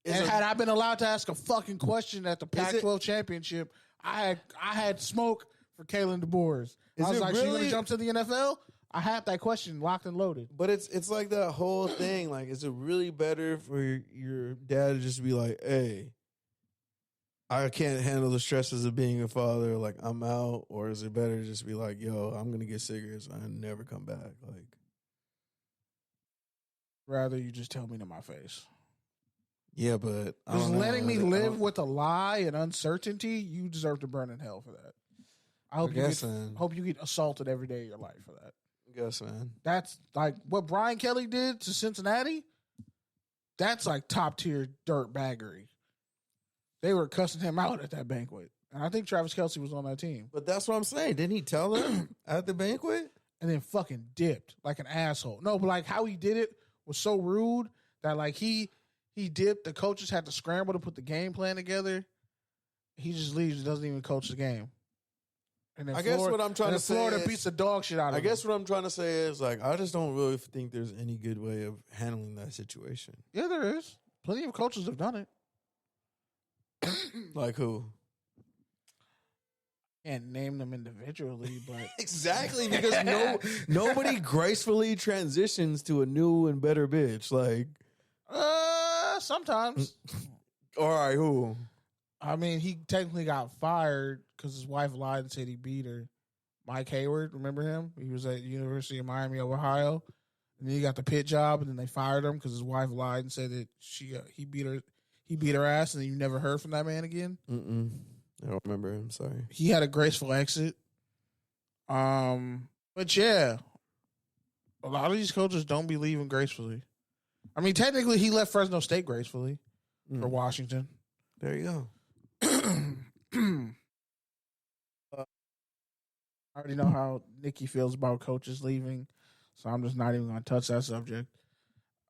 Speaker 5: had I been allowed to ask a fucking question at the Pac-12 championship, I had smoke for Kalen DeBoer. I was like, "So you gonna jump to the NFL?" I had that question locked and loaded.
Speaker 3: But it's like that whole thing. Like, is it really better for your dad to just be like, "Hey, I can't handle the stresses of being a father. Like, I'm out," or is it better to just be like, "Yo, I'm gonna get cigarettes and never come back"? Like,
Speaker 5: rather you just tell me to my face.
Speaker 3: Yeah, but
Speaker 5: just letting me live with a lie and uncertainty, you deserve to burn in hell for that. I hope you get assaulted every day of your life for that.
Speaker 3: I guess, man.
Speaker 5: That's like what Brian Kelly did to Cincinnati. That's like top tier dirt baggery. They were cussing him out at that banquet. And I think Travis Kelce was on that team.
Speaker 3: But that's what I'm saying. Didn't he tell them at the banquet?
Speaker 5: And then fucking dipped like an asshole. No, but like how he did it was so rude that like he dipped. The coaches had to scramble to put the game plan together. He just leaves and doesn't even coach the game. And then
Speaker 3: I guess what I'm trying to say
Speaker 5: Florida
Speaker 3: is,
Speaker 5: beats the dog shit out of him.
Speaker 3: I guess what I'm trying to say is, like, I just don't really think there's any good way of handling that situation.
Speaker 5: Yeah, there is. Plenty of coaches have done it.
Speaker 3: Like who?
Speaker 5: Can't name them individually, but
Speaker 3: exactly, because nobody gracefully transitions to a new and better bitch. Like,
Speaker 5: sometimes.
Speaker 3: All right, who?
Speaker 5: I mean, he technically got fired because his wife lied and said he beat her. Mike Hayward, remember him? He was at University of Miami of Ohio, and then he got the Pitt job, and then they fired him because his wife lied and said that he beat her ass, and then you never heard from that man again.
Speaker 3: I don't remember him. Sorry.
Speaker 5: He had a graceful exit. But yeah, a lot of these coaches don't be leaving gracefully. I mean, technically, he left Fresno State gracefully for Washington.
Speaker 3: There you go.
Speaker 5: I already know how Nikki feels about coaches leaving. So I'm just not even going to touch that subject.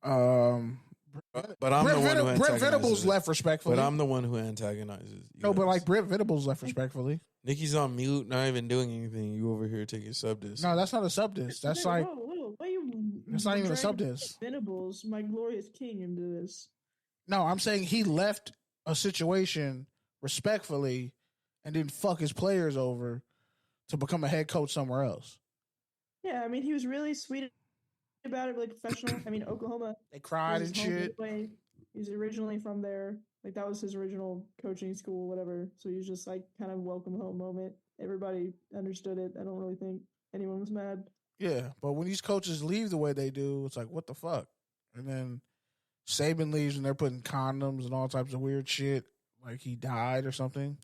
Speaker 3: But I'm the one who antagonizes.
Speaker 5: Brent Venables left respectfully.
Speaker 3: But I'm the one who antagonizes.
Speaker 5: No, but like Brent Venables left respectfully.
Speaker 3: Nikki's on mute, not even doing anything. You over here taking sub diss.
Speaker 5: No, that's not a sub diss. That's like that's not even a sub diss.
Speaker 1: Venables, my glorious king, into this.
Speaker 5: No, I'm saying he left a situation respectfully and didn't fuck his players over to become a head coach somewhere else.
Speaker 1: Yeah, I mean, he was really sweet about it, really professional. I mean, Oklahoma.
Speaker 5: They cried and shit.
Speaker 1: He's originally from there. Like, that was his original coaching school, whatever. So he was just like kind of welcome home moment. Everybody understood it. I don't really think anyone was mad.
Speaker 5: Yeah, but when these coaches leave the way they do, it's like, what the fuck? And then Saban leaves and they're putting condoms and all types of weird shit, like he died or something.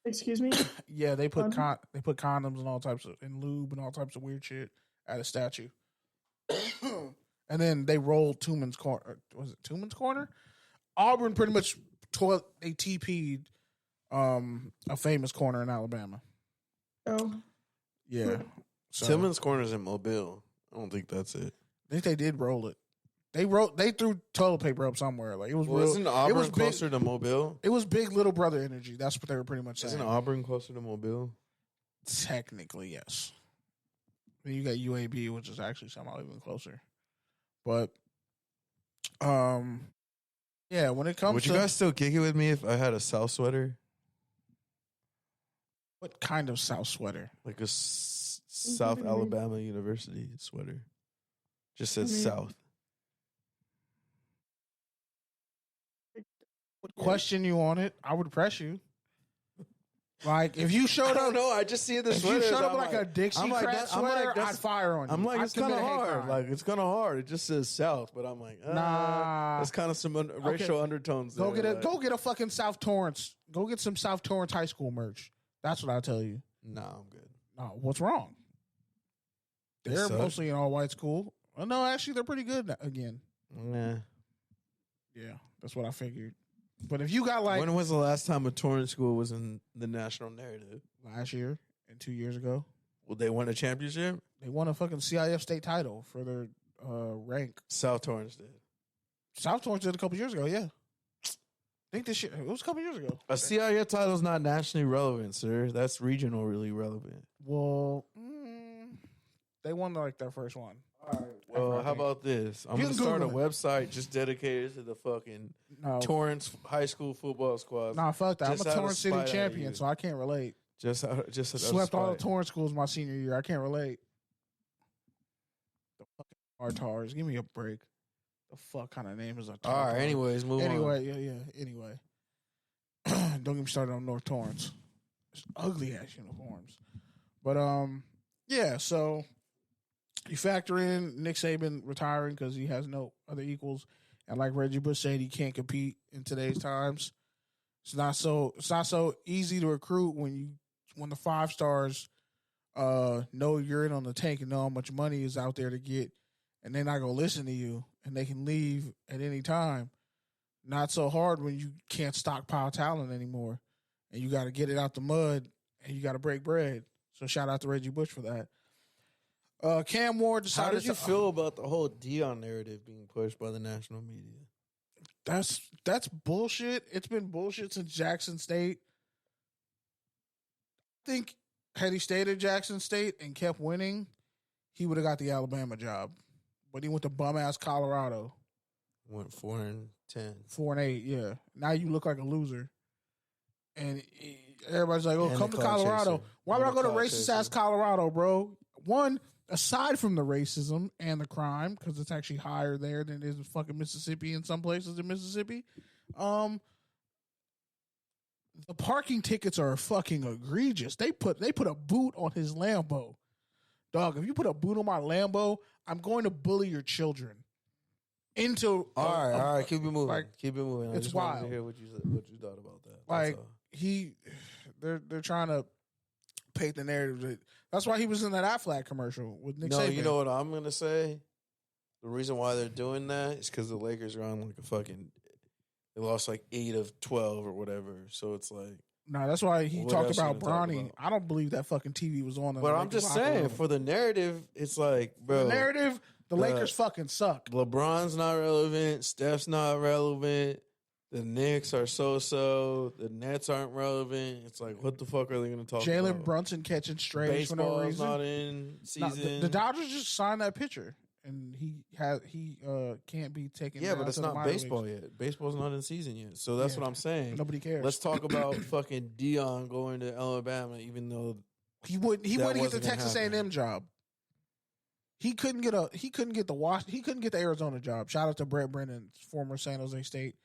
Speaker 1: Excuse me?
Speaker 5: Yeah, they put condoms and all types of and lube and all types of weird shit at a statue. And then they rolled Tooman's corner. Was it Tooman's corner? Auburn pretty much they TP'd a famous corner in Alabama.
Speaker 1: Oh.
Speaker 5: Yeah. So,
Speaker 3: Tillman's corner's in Mobile. I don't think that's it.
Speaker 5: I think they did roll it. They threw toilet paper up somewhere. Like it was
Speaker 3: Wasn't Auburn
Speaker 5: it was
Speaker 3: closer to Mobile?
Speaker 5: It was big little brother energy. That's what they were pretty much saying.
Speaker 3: Isn't Auburn closer to Mobile?
Speaker 5: Technically, yes. Then you got UAB, which is actually somehow even closer. But yeah, when it comes
Speaker 3: Would you guys still kick it with me if I had a South sweater?
Speaker 5: What kind of South sweater?
Speaker 3: Like a South Alabama University sweater. Just says South.
Speaker 5: Would question you on it? I would press you. Like if you showed up,
Speaker 3: I don't know. I just see the
Speaker 5: if
Speaker 3: sweater.
Speaker 5: you showed up like a Dixie crack sweater, I'd fire on you.
Speaker 3: I'm like, it's kind of hard.
Speaker 5: Crime.
Speaker 3: Like it's kind of hard. It just says South, but I'm like,
Speaker 5: nah.
Speaker 3: There's kind of some racial undertones.
Speaker 5: Go
Speaker 3: there.
Speaker 5: Go get a fucking South Torrance. Go get some South Torrance High School merch. That's what I tell you.
Speaker 3: Nah, I'm good.
Speaker 5: No, what's wrong? They're mostly an all white school. Well, no, actually, they're pretty good again.
Speaker 3: Nah.
Speaker 5: Yeah, that's what I figured. But if you got like,
Speaker 3: when was the last time a Torrance school was in the national narrative?
Speaker 5: Last year and 2 years ago.
Speaker 3: Well, they won a championship.
Speaker 5: They won a fucking CIF state title for their rank.
Speaker 3: South Torrance did.
Speaker 5: South Torrance did a couple years ago. Yeah, I think this shit. It was a couple years ago.
Speaker 3: A CIF title is not nationally relevant, sir. That's regional, really relevant.
Speaker 5: Well, they won like their first one.
Speaker 3: All right. Well, how about this? I'm going to start a website just dedicated to the fucking Torrance High School football squad.
Speaker 5: Nah, fuck that. I'm a Torrance City champion, so I can't relate.
Speaker 3: Just
Speaker 5: swept all the Torrance schools my senior year. I can't relate. The fucking Artars. Give me a break. The fuck kind of name is a
Speaker 3: All right, anyways, move on.
Speaker 5: Anyway. Don't get me started on North Torrance. It's ugly ass uniforms. But yeah, so you factor in Nick Saban retiring because he has no other equals, and like Reggie Bush said, he can't compete in today's times. It's not so easy to recruit when the 5 stars know you're in on the tank and know how much money is out there to get, and they're not gonna listen to you, and they can leave at any time. Not so hard when you can't stockpile talent anymore, and you got to get it out the mud, and you got to break bread. So shout out to Reggie Bush for that. Cam Ward decided.
Speaker 3: How did you feel about the whole Dion narrative being pushed by the national media?
Speaker 5: That's bullshit. It's been bullshit since Jackson State. I think had he stayed at Jackson State and kept winning, he would have got the Alabama job. But he went to bum ass Colorado.
Speaker 3: Went 4-10.
Speaker 5: 4-8, yeah. Now you look like a loser. And everybody's like, come to Colorado. Why would I go to racist ass Colorado, bro? One, aside from the racism and the crime, because it's actually higher there than it is in fucking Mississippi in some places in Mississippi, the parking tickets are fucking egregious. They put a boot on his Lambo. Dog, if you put a boot on my Lambo, I'm going to bully your children. All
Speaker 3: right, keep it moving.
Speaker 5: Like,
Speaker 3: keep it moving. I
Speaker 5: it's
Speaker 3: just
Speaker 5: wild.
Speaker 3: wanted to hear what you thought about that.
Speaker 5: Like they're trying to paint the narrative. That's why he was in that Aflac commercial with Nick Saban.
Speaker 3: You know what I'm gonna say? The reason why they're doing that is because the Lakers are on like a fucking. They lost like 8 of 12 or whatever. So it's like
Speaker 5: No, that's why he
Speaker 3: What
Speaker 5: talked
Speaker 3: else you
Speaker 5: about
Speaker 3: gonna talk
Speaker 5: Bronny.
Speaker 3: about?
Speaker 5: I don't believe that fucking TV was on.
Speaker 3: But I'm just saying, for the narrative, it's like, bro.
Speaker 5: The narrative, the Lakers fucking suck.
Speaker 3: LeBron's not relevant. Steph's not relevant. The Knicks are so-so. The Nets aren't relevant. It's like, what the fuck are they going to talk about?
Speaker 5: Jalen Brunson catching strays for no reason.
Speaker 3: Not in season.
Speaker 5: The Dodgers just signed that pitcher, and he can't be taken.
Speaker 3: Yeah, but it's not baseball
Speaker 5: leagues.
Speaker 3: yet. Baseball's not in season yet. So that's what I'm saying.
Speaker 5: Nobody cares.
Speaker 3: Let's talk about fucking Dion going to Alabama, even though
Speaker 5: he wouldn't get the Texas
Speaker 3: happen.
Speaker 5: A&M job. He couldn't get the Arizona job. Shout out to Brent Brennan, former San Jose State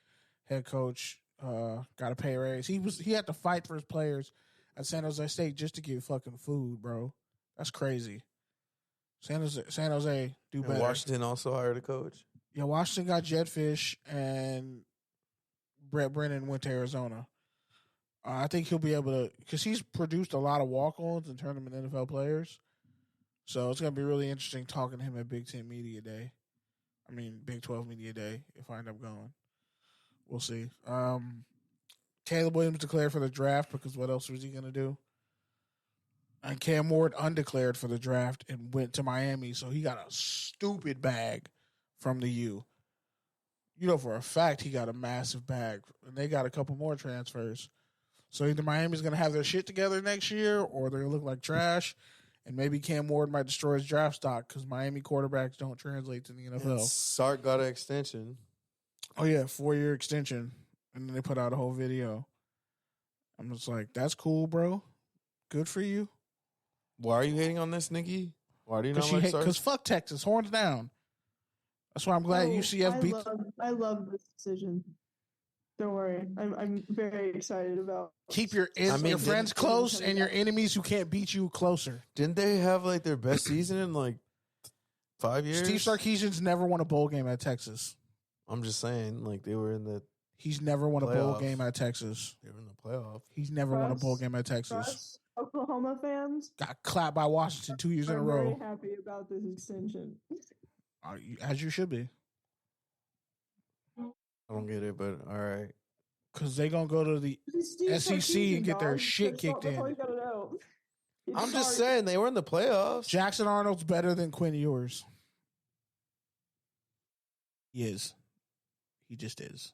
Speaker 5: head coach. Got a pay raise. He had to fight for his players at San Jose State just to get fucking food, bro. That's crazy. San Jose do better.
Speaker 3: Washington also hired a coach.
Speaker 5: Yeah, Washington got Jed Fisch, and Brent Brennan went to Arizona. I think he'll be able to, because he's produced a lot of walk-ons and turned them into NFL players. So it's going to be really interesting talking to him at Big 10 Media Day. I mean, Big 12 Media Day, if I end up going. We'll see. Caleb Williams declared for the draft because what else was he going to do? And Cam Ward undeclared for the draft and went to Miami, so he got a stupid bag from the U. You know for a fact he got a massive bag, and they got a couple more transfers. So either Miami's going to have their shit together next year, or they're going to look like trash, and maybe Cam Ward might destroy his draft stock because Miami quarterbacks don't translate to the NFL.
Speaker 3: And Sark got an extension.
Speaker 5: Oh, yeah, 4-year extension. And then they put out a whole video. I'm just like, that's cool, bro. Good for you.
Speaker 3: Why are you hating on this, Nikki? Why do you not like Sark?
Speaker 5: Because fuck Texas, horns down. That's why I'm glad UCF beat.
Speaker 1: I love this decision. Don't worry, I'm very excited about.
Speaker 5: Keep your friends close and your enemies who can't beat you closer.
Speaker 3: Didn't they have like their best season in like 5 years?
Speaker 5: Steve Sarkisian's never won a bowl game at Texas.
Speaker 3: I'm just saying, like they were in the.
Speaker 5: He's never won a bowl game at Texas.
Speaker 3: They were in the playoff.
Speaker 5: He's never won a bowl game at Texas.
Speaker 1: Oklahoma fans
Speaker 5: got clapped by Washington 2 years in a row.
Speaker 1: I'm very happy about this extension.
Speaker 5: As you should be.
Speaker 3: I don't get it, but all right.
Speaker 5: Because they going to go to the SEC and get their shit kicked in.
Speaker 3: I'm just saying, they were in the playoffs.
Speaker 5: Jackson Arnold's better than Quinn Ewers. He is. He just is.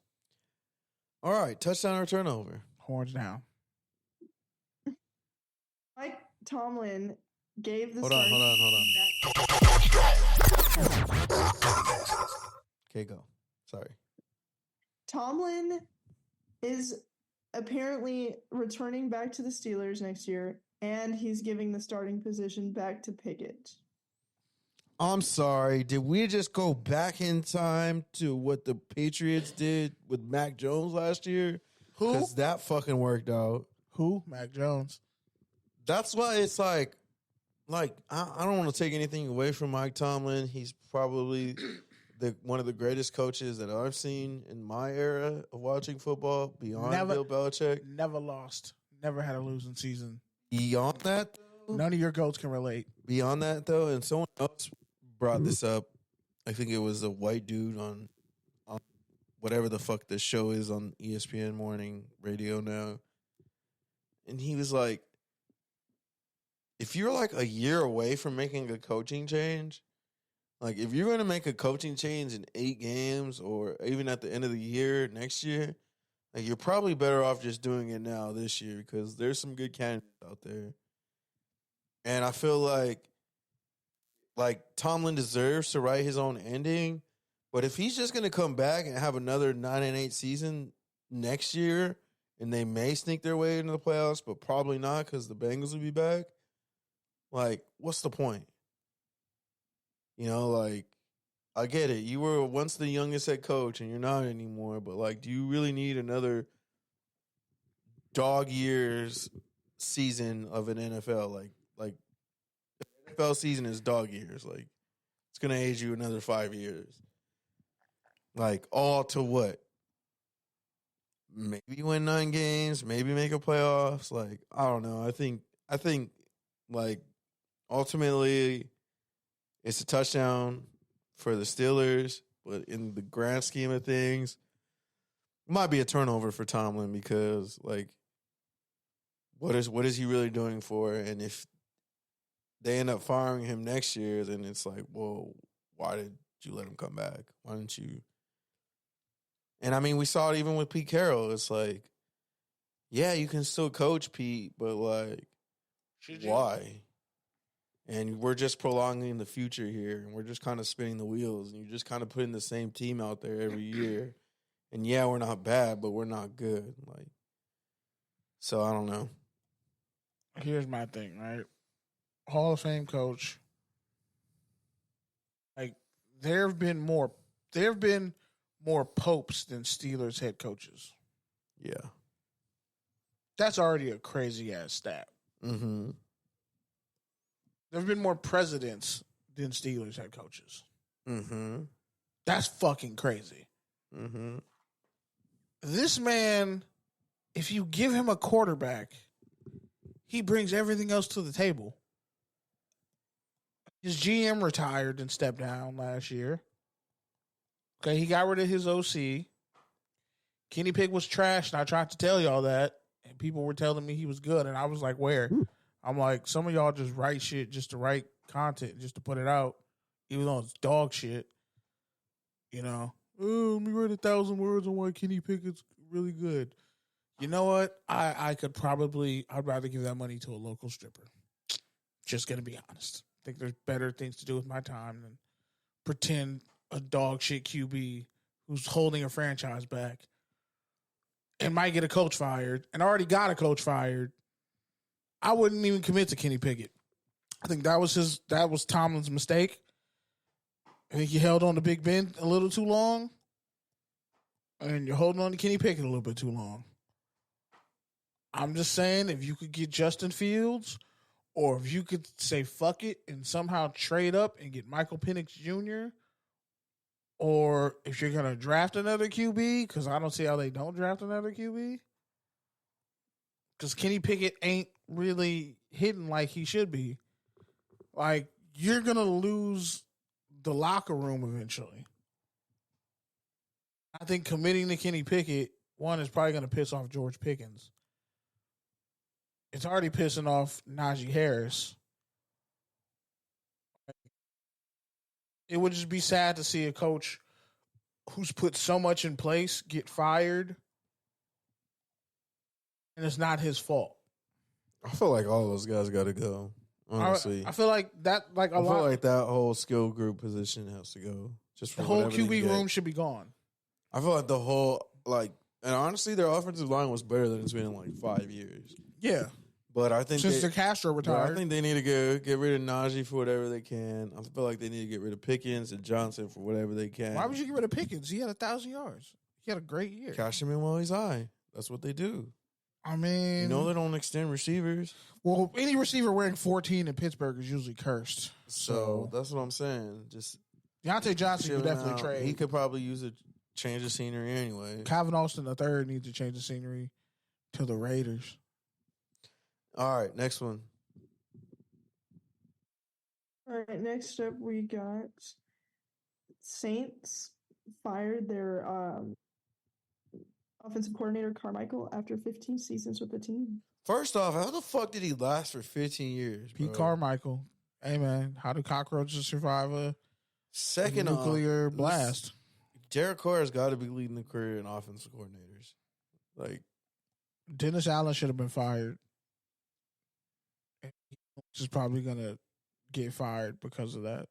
Speaker 3: All right, touchdown or turnover?
Speaker 5: Horns down.
Speaker 1: Mike Tomlin gave the
Speaker 3: Hold on. Okay, go. Sorry.
Speaker 1: Tomlin is apparently returning back to the Steelers next year, and he's giving the starting position back to Pickett.
Speaker 3: I'm sorry. Did we just go back in time to what the Patriots did with Mac Jones last year?
Speaker 5: Who?
Speaker 3: Because that fucking worked out.
Speaker 5: Who? Mac Jones.
Speaker 3: That's why it's like I don't want to take anything away from Mike Tomlin. He's probably one of the greatest coaches that I've seen in my era of watching football, beyond Bill Belichick.
Speaker 5: Never lost. Never had a losing season.
Speaker 3: Beyond that, though,
Speaker 5: none of your goats can relate.
Speaker 3: Beyond that, though, and someone else brought this up. I think it was a white dude on whatever the fuck this show is on ESPN morning radio now. And he was like, if you're like a year away from making a coaching change, like if you're going to make a coaching change in 8 games or even at the end of the year next year, like you're probably better off just doing it now this year because there's some good candidates out there. And I feel like Tomlin deserves to write his own ending, but if he's just going to come back and have another 9-8 season next year, and they may sneak their way into the playoffs, but probably not because the Bengals will be back, like, what's the point? You know, like, I get it. You were once the youngest head coach, and you're not anymore, but, like, do you really need another dog years season of an NFL? Like the NFL season is dog years. Like, it's going to age you another 5 years. Like, all to what? Maybe win 9 games, maybe make a playoffs. Like, I don't know. I think like ultimately it's a touchdown for the Steelers, but in the grand scheme of things, it might be a turnover for Tomlin because like what is he really doing for? And if they end up firing him next year, then it's like, well, why did you let him come back? Why didn't you? And I mean, we saw it even with Pete Carroll. It's like, yeah, you can still coach Pete, but like, why? And we're just prolonging the future here, and we're just kind of spinning the wheels, and you're just kind of putting the same team out there every year. And yeah, we're not bad, but we're not good. Like, so I don't know.
Speaker 5: Here's my thing, right? Hall of Fame coach. Like, there have been more popes than Steelers head coaches.
Speaker 3: Yeah.
Speaker 5: That's already a crazy ass stat.
Speaker 3: Mm-hmm.
Speaker 5: There have been more presidents than Steelers head coaches.
Speaker 3: Mm-hmm.
Speaker 5: That's fucking crazy.
Speaker 3: Mm-hmm.
Speaker 5: This man, if you give him a quarterback, he brings everything else to the table. His GM retired and stepped down last year. Okay, he got rid of his OC. Kenny Pickett was trash, and I tried to tell y'all that, and people were telling me he was good, and I was like, where? I'm like, some of y'all just write shit just to write content, just to put it out, even though it's dog shit. You know? Oh, let me write 1,000 words on why Kenny Pickett's really good. You know what? I'd rather give that money to a local stripper. Just gonna be honest. I think there's better things to do with my time than pretend a dog shit QB who's holding a franchise back and might get a coach fired and already got a coach fired. I wouldn't even commit to Kenny Pickett. I think that was Tomlin's mistake. I think he held on to Big Ben a little too long, and you're holding on to Kenny Pickett a little bit too long. I'm just saying, if you could get Justin Fields, or if you could say fuck it and somehow trade up and get Michael Penix Jr., or if you're going to draft another QB, because I don't see how they don't draft another QB, because Kenny Pickett ain't really hitting like he should be. Like, you're going to lose the locker room eventually. I think committing to Kenny Pickett, one, is probably going to piss off George Pickens. It's already pissing off Najee Harris. It would just be sad to see a coach who's put so much in place get fired, and it's not his fault.
Speaker 3: I feel like all those guys got to go. Honestly,
Speaker 5: I feel like that. Like
Speaker 3: I feel like that whole skill group position has to go. Just for
Speaker 5: the whole QB room should be gone.
Speaker 3: I feel like the whole and honestly, their offensive line was better than it's been in like 5 years.
Speaker 5: Yeah,
Speaker 3: but I think
Speaker 5: since Castro retired,
Speaker 3: I think they need to get rid of Najee for whatever they can. I feel like they need to get rid of Pickens and Johnson for whatever they can.
Speaker 5: Why would you get rid of Pickens? He had 1,000 yards. He had a great year.
Speaker 3: Cash him in while he's high. That's what they do.
Speaker 5: I mean,
Speaker 3: they don't extend receivers.
Speaker 5: Well, any receiver wearing 14 in Pittsburgh is usually cursed.
Speaker 3: So that's what I'm saying. Just
Speaker 5: Deontay Johnson could definitely trade.
Speaker 3: He could probably use a change of scenery anyway.
Speaker 5: Calvin Austin III needs to change the scenery to the Raiders.
Speaker 3: All right, next one.
Speaker 1: All right, next up we got Saints fired their offensive coordinator Carmichael after 15 seasons with the team.
Speaker 3: First off, how the fuck did he last for 15 years, bro?
Speaker 5: Pete Carmichael. Hey, man, how do cockroaches survive a
Speaker 3: nuclear
Speaker 5: blast?
Speaker 3: Derek Carr has got to be leading the career in offensive coordinators. Like,
Speaker 5: Dennis Allen should have been fired. He's probably going to get fired because of that.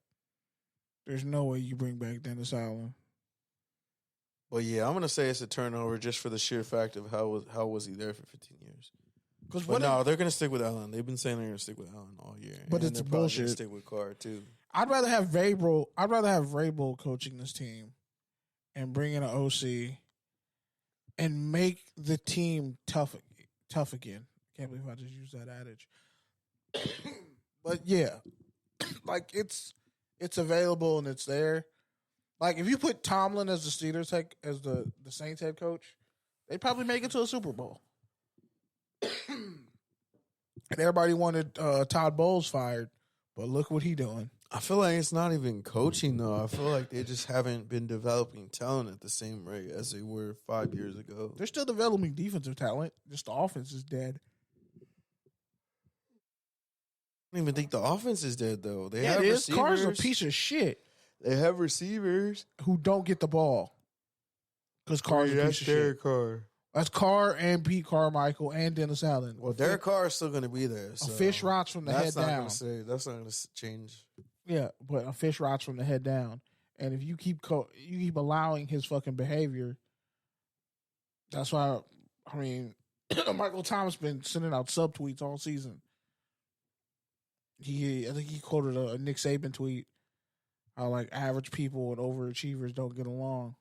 Speaker 5: There's no way you bring back Dennis Allen.
Speaker 3: But yeah, I'm gonna say it's a turnover just for the sheer fact of how was he there for 15 years? They're gonna stick with Allen. They've been saying they're gonna stick with Allen all year,
Speaker 5: but it's bullshit.
Speaker 3: Stick with Carr too.
Speaker 5: I'd rather have Vrabel coaching this team and bring in an OC and make the team tough again. Can't believe I just used that adage. But yeah, like it's available and it's there. Like, if you put Tomlin as the Steelers as the Saints head coach, they'd probably make it to a Super Bowl. And everybody wanted Todd Bowles fired, but look what he doing.
Speaker 3: I feel like it's not even coaching though. I feel like they just haven't been developing talent at the same rate as they were 5 years ago.
Speaker 5: They're still developing defensive talent. Just the offense is dead.
Speaker 3: don't even think the offense is dead though. They
Speaker 5: Yeah,
Speaker 3: have
Speaker 5: it is.
Speaker 3: receivers.
Speaker 5: Carr's a piece of shit
Speaker 3: They have receivers
Speaker 5: who don't get the ball because Carr's a piece of shit.
Speaker 3: Carr.
Speaker 5: That's Carr and Pete Carmichael and Dennis Allen.
Speaker 3: Well, Derek Carr is still going to be there. So
Speaker 5: a Fisch rots from the head down.
Speaker 3: That's not going to change.
Speaker 5: Yeah, but a Fisch rots from the head down. And if you keep allowing his fucking behavior, that's why. I mean, Michael Thomas been sending out subtweets all season. I think he quoted a Nick Saban tweet how like average people and overachievers don't get along.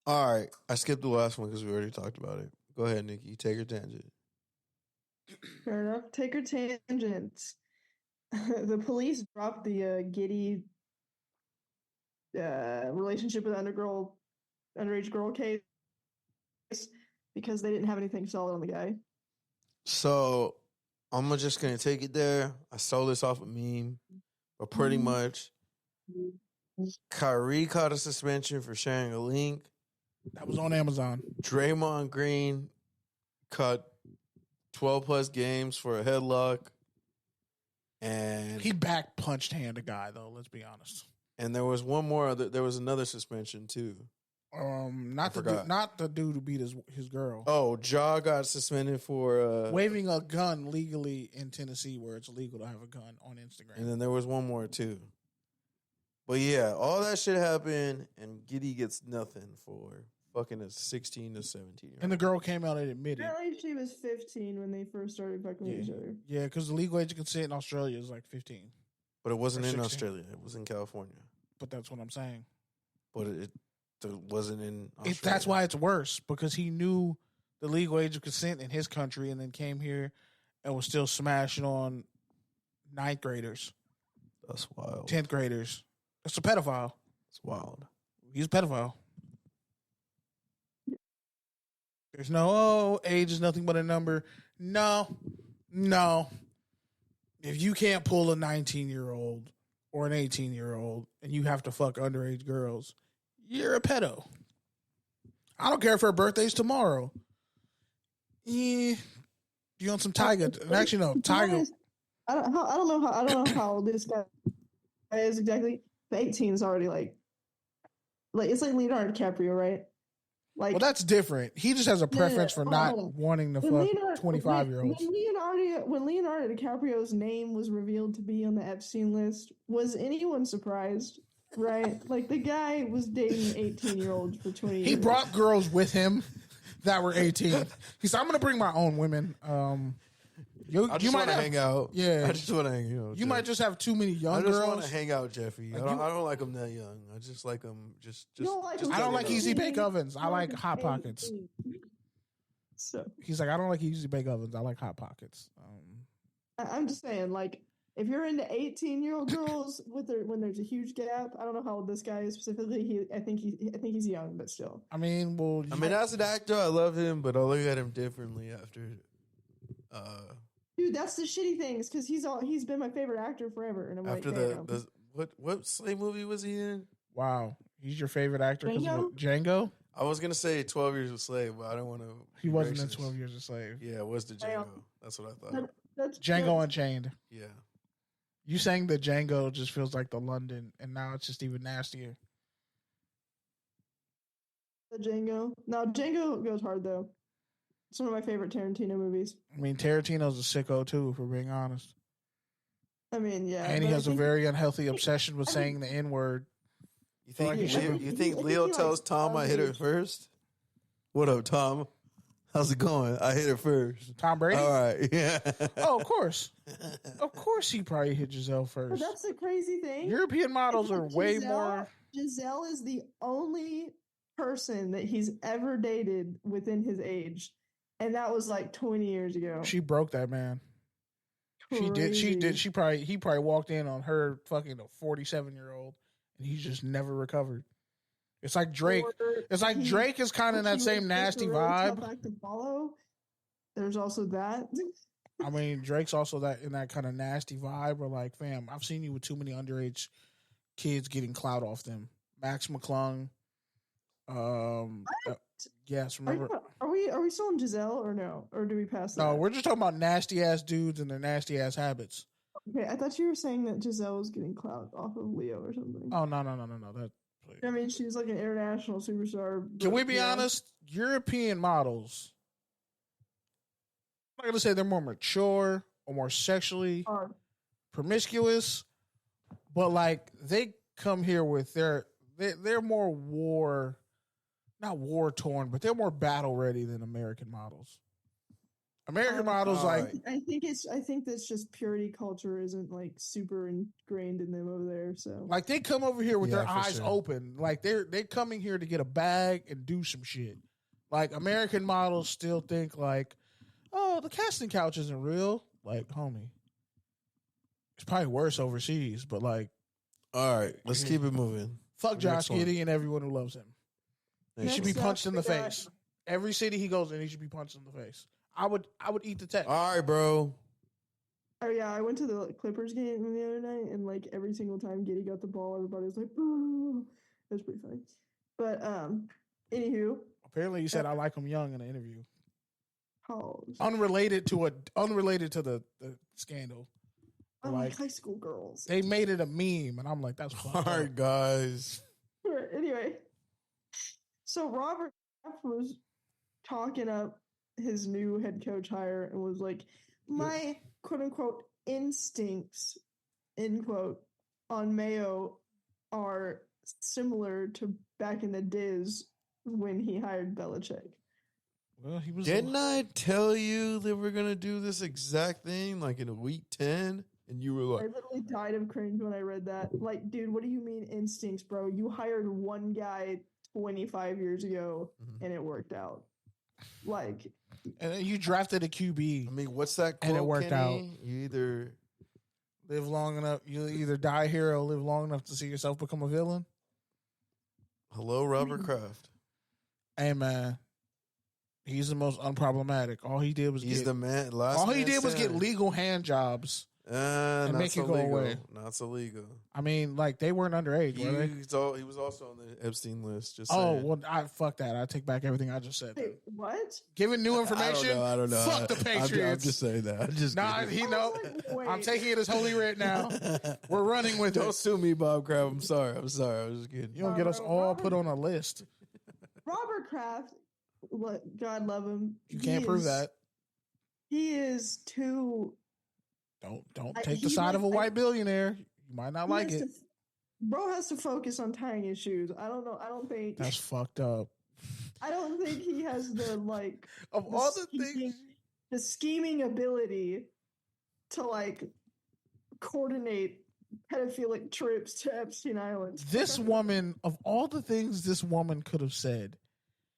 Speaker 3: All right, I skipped the last one because we already talked about it. Go ahead, Nikki. Take your tangent.
Speaker 1: Fair enough. Take your tangents. The police dropped the Giddy relationship with underage girl case because they didn't have anything solid on the guy.
Speaker 3: So I'm just going to take it there. I stole this off a meme, but pretty much Kyrie caught a suspension for sharing a link.
Speaker 5: That was on Amazon.
Speaker 3: Draymond Green cut 12-plus games for a headlock. And
Speaker 5: he back punched hand a guy, though, let's be honest.
Speaker 3: And there was one more. There was another suspension, too.
Speaker 5: Not the dude who beat his girl.
Speaker 3: Oh, Ja got suspended for
Speaker 5: waving a gun legally in Tennessee, where it's illegal to have a gun on Instagram.
Speaker 3: And then there was one more too. But yeah, all that shit happened, and Giddy gets nothing for fucking a 16 to 17.
Speaker 5: And the girl came out and admitted.
Speaker 1: Apparently, she was 15 when they first started fucking with each other.
Speaker 5: Yeah, because the legal age of consent in Australia is like 15.
Speaker 3: But it wasn't in Australia. It was in California.
Speaker 5: But that's what I'm saying.
Speaker 3: But it wasn't in Australia.
Speaker 5: That's why it's worse, because he knew the legal age of consent in his country and then came here and was still smashing on 9th graders.
Speaker 3: That's wild.
Speaker 5: 10th graders. That's a pedophile.
Speaker 3: It's wild.
Speaker 5: He's a pedophile. There's no, age is nothing but a number. No. If you can't pull a 19-year-old or an 18-year-old and you have to fuck underage girls, you're a pedo. I don't care if her birthday's tomorrow. Yeah. You want some Tiger? Actually, no. Tiger.
Speaker 1: I don't know how old this guy is exactly. The 18 is already like it's like Leonardo DiCaprio, right? Like,
Speaker 5: well, that's different. He just has a preference for not wanting to fuck 25-year-olds.
Speaker 1: When Leonardo DiCaprio's name was revealed to be on the Epstein list, was anyone surprised? Right? Like, the guy was dating 18-years for 20 years.
Speaker 5: He brought girls with him that were 18. He said, I'm going to bring my own women.
Speaker 3: I just want to hang out.
Speaker 5: Yeah.
Speaker 3: I just want to hang out.
Speaker 5: You might just have too many young girls.
Speaker 3: I just want to hang out, Jeffy. I don't like them that young. I just like them just
Speaker 5: I don't like Easy Bake Ovens. I like Hot Pockets.
Speaker 1: So
Speaker 5: he's like, I don't like Easy Bake Ovens. I like Hot Pockets.
Speaker 1: I'm just saying, like, if you're into 18-year-old girls when there's a huge gap, I don't know how old this guy is specifically. I think he's young, but still.
Speaker 5: I mean,
Speaker 3: as an actor, I love him, but I look at him differently after.
Speaker 1: Dude, that's the shitty things, because he's been my favorite actor forever, and I'm
Speaker 3: after
Speaker 1: like,
Speaker 3: what slave movie was he in?
Speaker 5: Wow, he's your favorite actor because of Django.
Speaker 3: I was gonna say 12 Years a Slave, but I don't want to.
Speaker 5: He wasn't in 12 Years a Slave.
Speaker 3: Yeah, it was the Django. That's what I thought.
Speaker 1: That's
Speaker 5: Django Unchained.
Speaker 3: Yeah.
Speaker 5: You saying that Django just feels like the London, and now it's just even nastier.
Speaker 1: The Django. No, Django goes hard though. It's one of my favorite Tarantino movies.
Speaker 5: I mean, Tarantino's a sicko too, if we're being honest.
Speaker 1: I mean, yeah.
Speaker 5: And he has a very unhealthy obsession with saying the N-word.
Speaker 3: You think Leo tells Tom I hit her first? What up, Tom? How's it going? I hit her first.
Speaker 5: Tom Brady?
Speaker 3: All right, yeah.
Speaker 5: Oh, of course. Of course he probably hit Giselle first.
Speaker 1: But that's the crazy thing.
Speaker 5: European models are way more...
Speaker 1: Giselle is the only person that he's ever dated within his age. And that was like 20 years ago.
Speaker 5: She broke that man.
Speaker 1: Crazy.
Speaker 5: She did. He probably walked in on her fucking a 47-year-old, and he just never recovered. It's like Drake. It's like Drake is kind of that same nasty vibe.
Speaker 1: Back to follow. There's also that.
Speaker 5: I mean, Drake's also in that kind of nasty vibe. Where like, fam, I've seen you with too many underage kids getting clout off them. Max McClung. Yes, remember?
Speaker 1: Are we still in Giselle or no? Or do we pass that?
Speaker 5: No, we're just talking about nasty ass dudes and their nasty ass habits.
Speaker 1: Okay, I thought you were saying that Giselle was getting clout off of Leo or something.
Speaker 5: Oh no. That.
Speaker 1: I mean, she's like an international superstar.
Speaker 5: Can we be honest? European models, I'm not gonna say they're more mature or more sexually promiscuous, but like they come here with they're more not war torn, but they're more battle ready than American models. American models I
Speaker 1: think that's just purity culture isn't like super ingrained in them over there. So
Speaker 5: like they come over here with their eyes open, like they're coming here to get a bag and do some shit. Like American models still think like, oh, the casting couch isn't real. Like, homie, it's probably worse overseas. But like,
Speaker 3: all right, let's keep it moving.
Speaker 5: Fuck Josh Giddey and everyone who loves him. He should be punched in the face. Every city he goes in, he should be punched in the face. I would eat the tech.
Speaker 3: All right, bro.
Speaker 1: Oh yeah, I went to the Clippers game the other night, and like every single time Giddey got the ball, everybody was like, "Boo!" It was pretty funny. But anywho,
Speaker 5: apparently you said I like him young in the interview.
Speaker 1: Pause.
Speaker 5: Unrelated to the scandal.
Speaker 1: I like high school girls.
Speaker 5: They made it a meme, and I'm like, that's fun.
Speaker 3: All right, guys.
Speaker 1: Anyway, so Robert was talking up his new head coach hire and was like, my quote unquote instincts, end quote, on Mayo are similar to back in the days when he hired Belichick.
Speaker 5: Well, he was.
Speaker 3: Didn't I tell you that we're gonna do this exact thing like in week 10? And you were like,
Speaker 1: I literally died of cringe when I read that. Like, dude, what do you mean instincts, bro? You hired one guy 25 years ago and it worked out. Like,
Speaker 5: and you drafted a QB.
Speaker 3: I mean, what's that quote,
Speaker 5: and it worked out.
Speaker 3: You either
Speaker 5: live long enough, you either die a hero, live long enough to see yourself become a villain.
Speaker 3: Hello, Robert Kraft.
Speaker 5: Hey, man. He's the most unproblematic. All he did was
Speaker 3: the man.
Speaker 5: All he did was get legal hand jobs and make it go away.
Speaker 3: Not so legal.
Speaker 5: I mean, like they weren't underage, were they?
Speaker 3: He was also on the Epstein list. Just
Speaker 5: well, fuck that. I take back everything I just said.
Speaker 1: Wait, what?
Speaker 5: Giving new information.
Speaker 3: I don't know.
Speaker 5: Fuck the Patriots.
Speaker 3: I'm just saying that. I'm just
Speaker 5: I'm taking it as holy writ now. We're running with it.
Speaker 3: Don't sue me, Bob Kraft. I'm sorry. I was just kidding.
Speaker 5: You don't get us all put on a list.
Speaker 1: Robert Kraft. God love him.
Speaker 5: You can't prove that.
Speaker 1: He is too.
Speaker 5: Don't take the side of a white billionaire. You might not like it.
Speaker 1: Bro has to focus on tying his shoes. I don't know. I don't think
Speaker 5: that's fucked up.
Speaker 1: I don't think he has the like
Speaker 5: of all the things,
Speaker 1: the scheming ability to like coordinate pedophilic trips to Epstein Island.
Speaker 5: This woman, of all the things this woman could have said,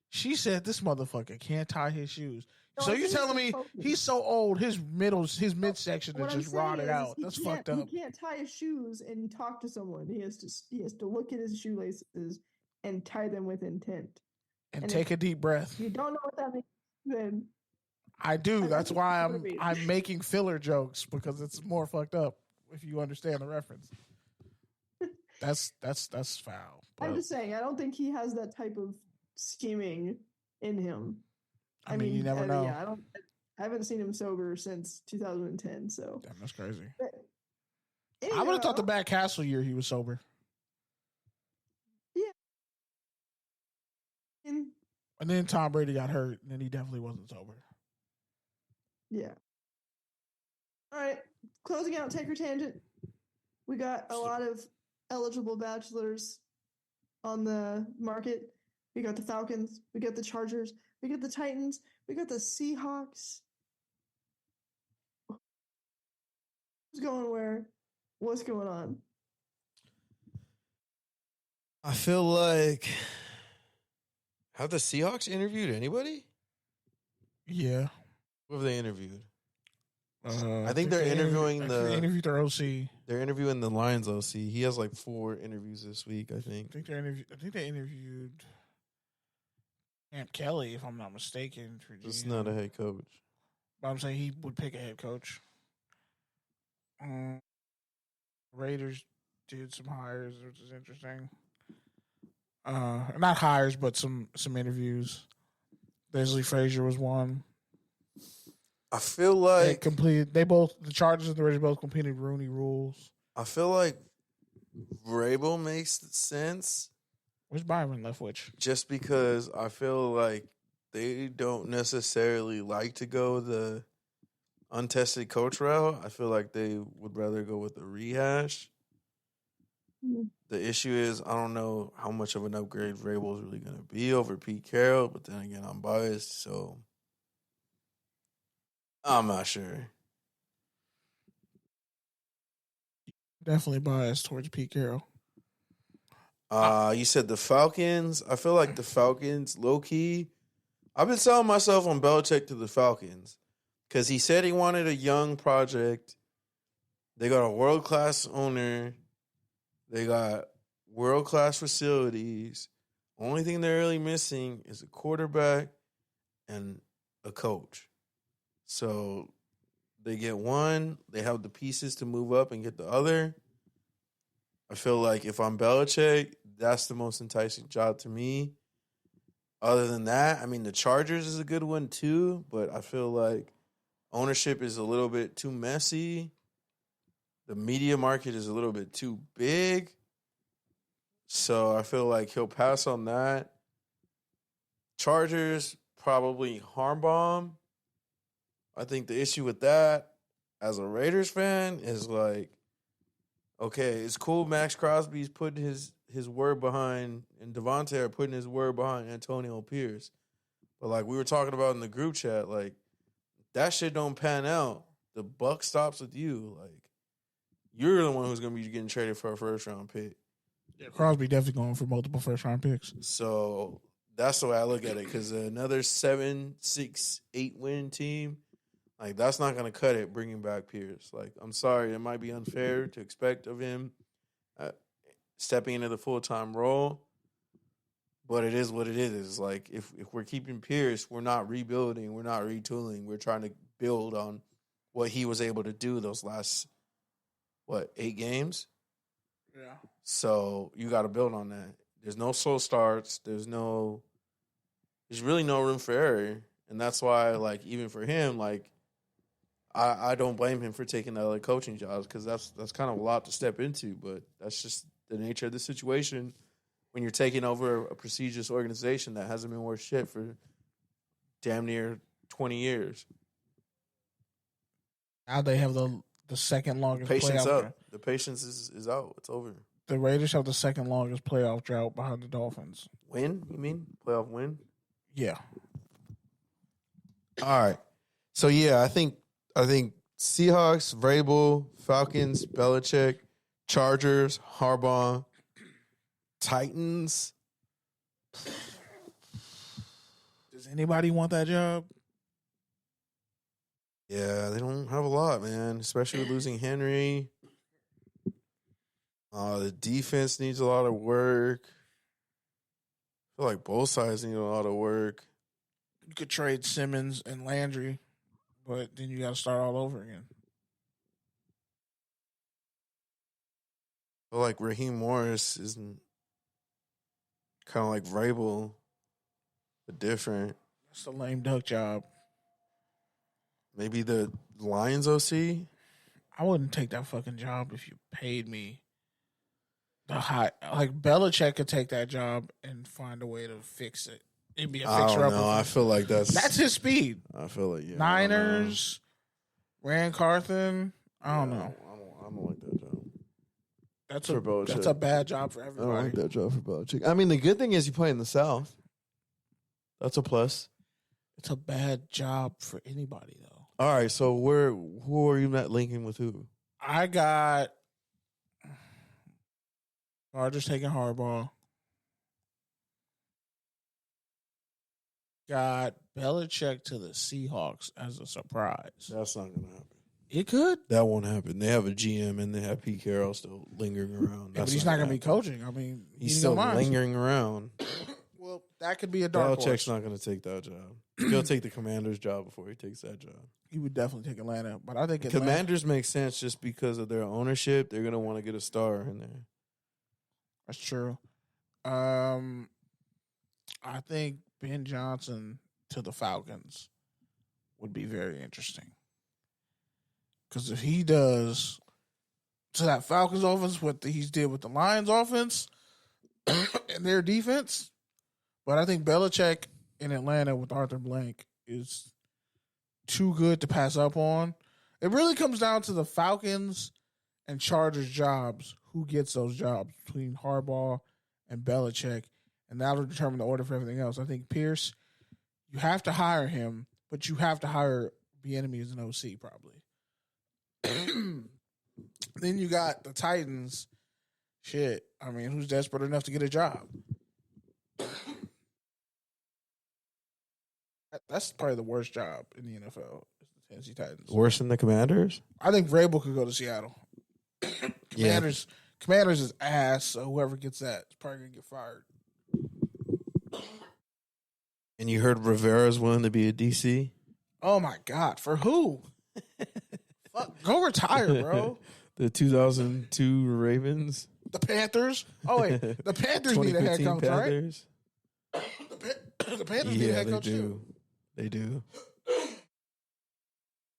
Speaker 5: she said this motherfucker can't tie his shoes. No, so you're telling me he's so old, his midsection is just rotted out. That's fucked up.
Speaker 1: He can't tie his shoes and talk to someone. He has to look at his shoelaces and tie them with intent.
Speaker 5: And take a deep breath.
Speaker 1: If you don't know what that means, then
Speaker 5: I do. That's why I'm making filler jokes, because it's more fucked up if you understand the reference. That's foul.
Speaker 1: I'm just saying, I don't think he has that type of scheming in him.
Speaker 5: I mean, you never know.
Speaker 1: Yeah, I haven't seen him sober since 2010. So
Speaker 5: damn, that's crazy.
Speaker 1: Anyhow,
Speaker 5: I would have thought the Back Castle year he was sober.
Speaker 1: Yeah.
Speaker 5: And then Tom Brady got hurt, and then he definitely wasn't sober.
Speaker 1: Yeah. All right, closing out Taker Tangent. We got a lot of eligible bachelors on the market. We got the Falcons. We got the Chargers. We got the Titans. We got the Seahawks. Who's going where? What's going on?
Speaker 3: I feel like... Have the Seahawks interviewed anybody?
Speaker 5: Yeah.
Speaker 3: Who have they interviewed?
Speaker 5: I
Speaker 3: think they're interviewing
Speaker 5: they interviewed their OC.
Speaker 3: They're interviewing the Lions OC. He has like 4 interviews this week, I think.
Speaker 5: I think they interviewed Camp Kelly, if I'm not mistaken.
Speaker 3: It's not a head coach.
Speaker 5: But I'm saying he would pick a head coach. Raiders did some hires, which is interesting. Not hires, but some interviews. Leslie Frazier was one.
Speaker 3: I feel like
Speaker 5: the Chargers and the Raiders both completed Rooney rules.
Speaker 3: I feel like Vrabel makes sense.
Speaker 5: Which Byron left which?
Speaker 3: Just because I feel like they don't necessarily like to go the untested coach route. I feel like they would rather go with a rehash. The issue is I don't know how much of an upgrade Vrabel is really going to be over Pete Carroll, but then again, I'm biased, so I'm not sure.
Speaker 5: Definitely biased towards Pete Carroll.
Speaker 3: You said the Falcons. I feel like the Falcons, low key. I've been selling myself on Belichick to the Falcons because he said he wanted a young project. They got a world class owner. They got world class facilities. Only thing they're really missing is a quarterback and a coach. So they get one. They have the pieces to move up and get the other. I feel like if I'm Belichick, that's the most enticing job to me. Other than that, I mean, the Chargers is a good one too, but I feel like ownership is a little bit too messy. The media market is a little bit too big. So I feel like he'll pass on that. Chargers, probably Harbaugh. I think the issue with that, as a Raiders fan, is like, okay, it's cool Max Crosby's putting his word behind, and Devontae are putting his word behind Antonio Pierce. But like we were talking about in the group chat, like that shit don't pan out. The buck stops with you. Like you're the one who's going to be getting traded for a first-round pick.
Speaker 5: Yeah, Crosby definitely going for multiple first-round picks.
Speaker 3: So that's the way I look at it, because another 7-6-8 win team, like that's not going to cut it bringing back Pierce. Like, I'm sorry, it might be unfair to expect of him stepping into the full-time role, but it is what it is. Like, if we're keeping Pierce, we're not rebuilding, we're not retooling. We're trying to build on what he was able to do those last, 8 games?
Speaker 5: Yeah.
Speaker 3: So you got to build on that. There's no slow starts. There's really no room for error. And that's why, like, even for him, like, I don't blame him for taking the other coaching jobs, because that's kind of a lot to step into. But that's just the nature of the situation when you're taking over a prestigious organization that hasn't been worth shit for damn near 20 years.
Speaker 5: Now they have the second longest
Speaker 3: Patience
Speaker 5: playoff
Speaker 3: up.
Speaker 5: drought.
Speaker 3: The patience is out. It's over.
Speaker 5: The Raiders have the second longest playoff drought behind the Dolphins.
Speaker 3: Win? You mean playoff win?
Speaker 5: Yeah.
Speaker 3: All right. So yeah, I think Seahawks, Vrabel, Falcons, Belichick, Chargers, Harbaugh, Titans.
Speaker 5: Does anybody want that job?
Speaker 3: Yeah, they don't have a lot, man, especially with losing Henry. The defense needs a lot of work. I feel like both sides need a lot of work.
Speaker 5: You could trade Simmons and Landry, but then you got to start all over again.
Speaker 3: I feel like Raheem Morris isn't kind of like Vrabel, but different.
Speaker 5: That's a lame duck job.
Speaker 3: Maybe the Lions OC?
Speaker 5: I wouldn't take that fucking job if you paid me the high. Like, Belichick could take that job and find a way to fix it. It'd be a fixer up.
Speaker 3: No, I feel like that's
Speaker 5: his speed.
Speaker 3: I feel like, yeah.
Speaker 5: Niners, Rand Carthen. I don't know.
Speaker 3: I don't like that job.
Speaker 5: That's a bad job for
Speaker 3: I
Speaker 5: everybody.
Speaker 3: don't like that job for Belichick. I mean, the good thing is you play in the South. That's a plus.
Speaker 5: It's a bad job for anybody, though.
Speaker 3: All right, so who are you not linking with who?
Speaker 5: I got Chargers taking Harbaugh. Got Belichick to the Seahawks as a surprise.
Speaker 3: That's not going to happen.
Speaker 5: It could.
Speaker 3: That won't happen. They have a GM and they have Pete Carroll still lingering around.
Speaker 5: Yeah, but he's not going to be coaching. I mean,
Speaker 3: he's still lingering around.
Speaker 5: Well, that could be a dark
Speaker 3: Belichick's
Speaker 5: horse.
Speaker 3: not going to take that job. He'll take the Commander's job before he takes that job.
Speaker 5: He would definitely take Atlanta, but I think
Speaker 3: Commanders make sense just because of their ownership. They're going to want to get a star in there.
Speaker 5: That's true. I think Ben Johnson to the Falcons would be very interesting. Because if he does to that Falcons offense what he did with the Lions offense and their defense, but I think Belichick in Atlanta with Arthur Blank is too good to pass up on. It really comes down to the Falcons and Chargers jobs. Who gets those jobs between Harbaugh and Belichick, and that'll determine the order for everything else. I think Pierce, you have to hire him, but you have to hire Bieniemy as an OC probably. Then you got the Titans. Shit, I mean, who's desperate enough to get a job? That's probably the worst job in the NFL. Is the Tennessee Titans.
Speaker 3: Worse than the Commanders?
Speaker 5: I think Vrabel could go to Seattle. Commanders is ass, so whoever gets that is probably going to get fired.
Speaker 3: And you heard Rivera's willing to be a DC?
Speaker 5: Oh, my God. For who? Fuck, go retire, bro.
Speaker 3: The 2002 Ravens?
Speaker 5: The Panthers? Oh, wait. The Panthers need a head coach,
Speaker 3: Panthers?
Speaker 5: right? The Panthers need a head coach,
Speaker 3: too. They do.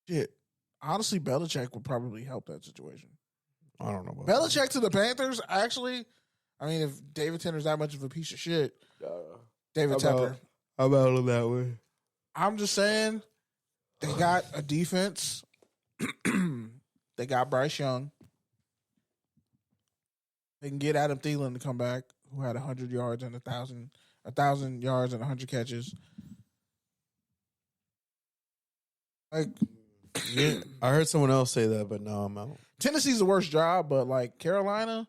Speaker 5: Shit. Honestly, Belichick would probably help that situation.
Speaker 3: I don't know about
Speaker 5: Belichick to the Panthers, actually. I mean, if David Tenner's that much of a piece of shit, David Tepper.
Speaker 3: How about it that way?
Speaker 5: I'm just saying, they got a defense. They got Bryce Young. They can get Adam Thielen to come back, who had 100 yards and 1,000 yards and 100 catches. Like,
Speaker 3: yeah, I heard someone else say that, but no, I'm out.
Speaker 5: Tennessee's the worst job, but like Carolina,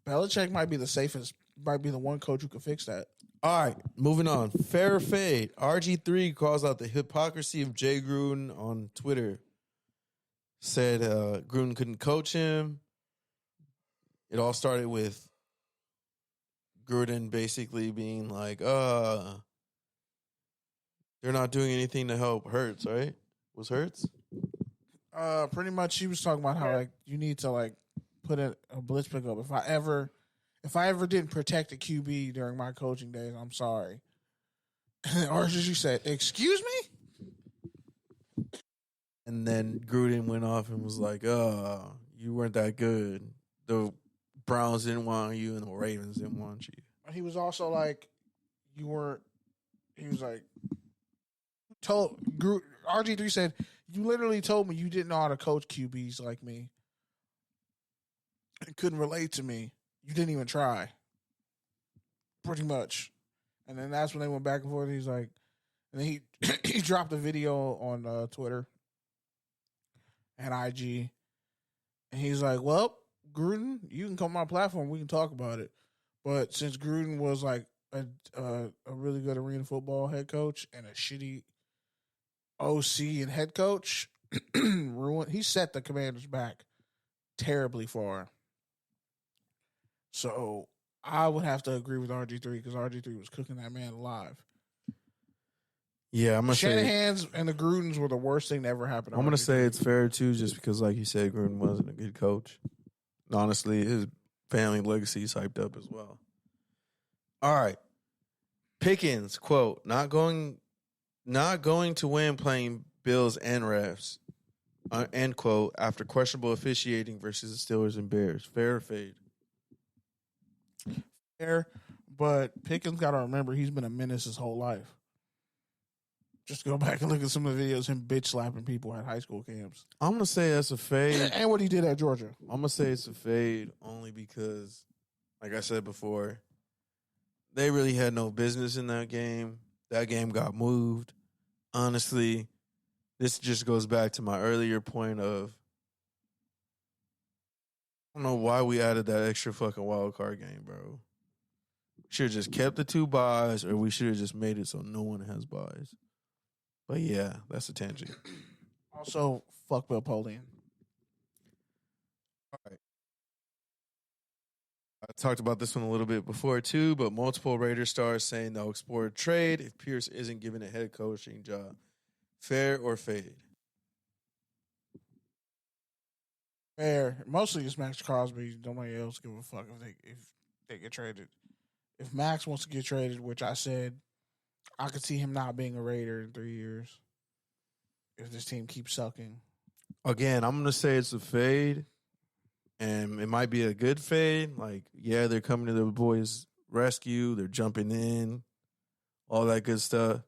Speaker 5: Belichick might be the safest, might be the one coach who could fix that.
Speaker 3: All right, moving on. Fair or fade. RG3 calls out the hypocrisy of Jay Gruden on Twitter. Said Gruden couldn't coach him. It all started with Gruden basically being like, they're not doing anything to help Hurts, right? Was Hurts?
Speaker 5: Pretty much he was talking about how like you need to like put a blitz pickup. If I ever didn't protect a QB during my coaching days, I'm sorry. Or as you said, excuse me?
Speaker 3: And then Gruden went off and was like, you weren't that good. The Browns didn't want you and the Ravens didn't want you.
Speaker 5: He was also like, he was like, RG3 said, you literally told me you didn't know how to coach QBs like me. And couldn't relate to me. You didn't even try. Pretty much. And then that's when they went back and forth. He's like, and then he dropped a video on Twitter and IG. And he's like, well, Gruden, you can come on my platform. We can talk about it. But since Gruden was like a really good arena football head coach and a shitty OC and head coach, he set the Commanders back terribly far. So I would have to agree with RG3 because RG3 was cooking that man alive.
Speaker 3: Yeah, I'm gonna
Speaker 5: Shanahan's and the Grudens were the worst thing that ever happened.
Speaker 3: I'm gonna say it's fair too, just because, like you said, Gruden wasn't a good coach. And honestly, his family legacy is hyped up as well. All right, Pickens quote: "Not going to win playing Bills and refs." End quote. After questionable officiating versus the Steelers and Bears. Fair or fade?
Speaker 5: Fair, but Pickens got to remember he's been a menace his whole life. Just go back and look at some of the videos him bitch slapping people at high school camps.
Speaker 3: I'm gonna say that's a fade,
Speaker 5: and what he did at Georgia.
Speaker 3: I'm gonna say it's a fade only because, like I said before, they really had no business in that game. That game got moved. Honestly, this just goes back to my earlier point of I don't know why we added that extra fucking wild card game, bro. Should have just kept the 2 buys, or we should have just made it so no one has buys. But yeah, that's a tangent.
Speaker 5: Also, fuck Bill Polian.
Speaker 3: All right. I talked about this one a little bit before too, but multiple Raiders stars saying they'll explore a trade if Pierce isn't given a head coaching job. Fair or fade?
Speaker 5: Fair. Mostly it's Max Crosby. Nobody else give a fuck if they get traded. If Max wants to get traded, which I said I could see him not being a Raider in 3 years if this team keeps sucking.
Speaker 3: Again, I'm gonna say it's a fade, and it might be a good fade. Like, yeah, they're coming to the boys' rescue. They're jumping in, all that good stuff.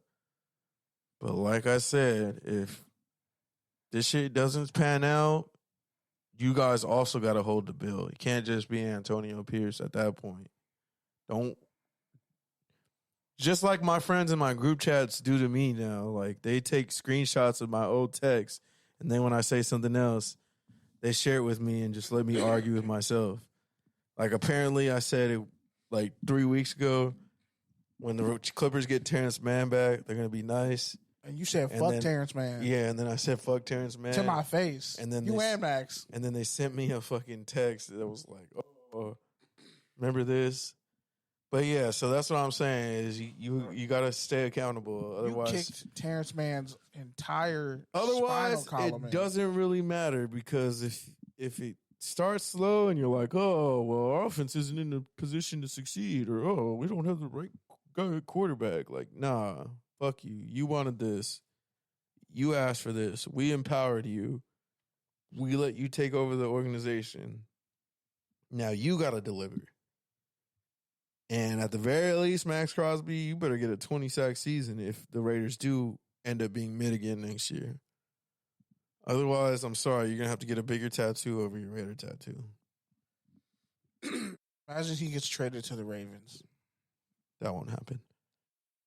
Speaker 3: But like I said, if this shit doesn't pan out, you guys also got to hold the bill. It can't just be Antonio Pierce at that point. Don't. Just like my friends in my group chats do to me now. Like, they take screenshots of my old texts, and then when I say something else, they share it with me and just let me argue with myself. Like, apparently I said it like 3 weeks ago, when the Clippers get Terrence Mann back, they're going to be nice.
Speaker 5: And you said, fuck Terrence Mann.
Speaker 3: Yeah, and then I said, fuck Terrence Mann.
Speaker 5: To my face.
Speaker 3: And then
Speaker 5: you and Max.
Speaker 3: And then they sent me a fucking text that was like, oh, remember this? But yeah, so that's what I'm saying is you got to stay accountable. Otherwise,
Speaker 5: you kicked Terrence Mann's entire
Speaker 3: otherwise
Speaker 5: spinal column
Speaker 3: it doesn't really matter, because if it starts slow and you're like, oh, well, our offense isn't in a position to succeed, or, oh, we don't have the right quarterback. Like, nah. Fuck you. You wanted this. You asked for this. We empowered you. We let you take over the organization. Now you got to deliver. And at the very least, Max Crosby, you better get a 20-sack season if the Raiders do end up being mid again next year. Otherwise, I'm sorry, you're going to have to get a bigger tattoo over your Raider tattoo.
Speaker 5: Imagine he gets traded to the Ravens.
Speaker 3: That won't happen.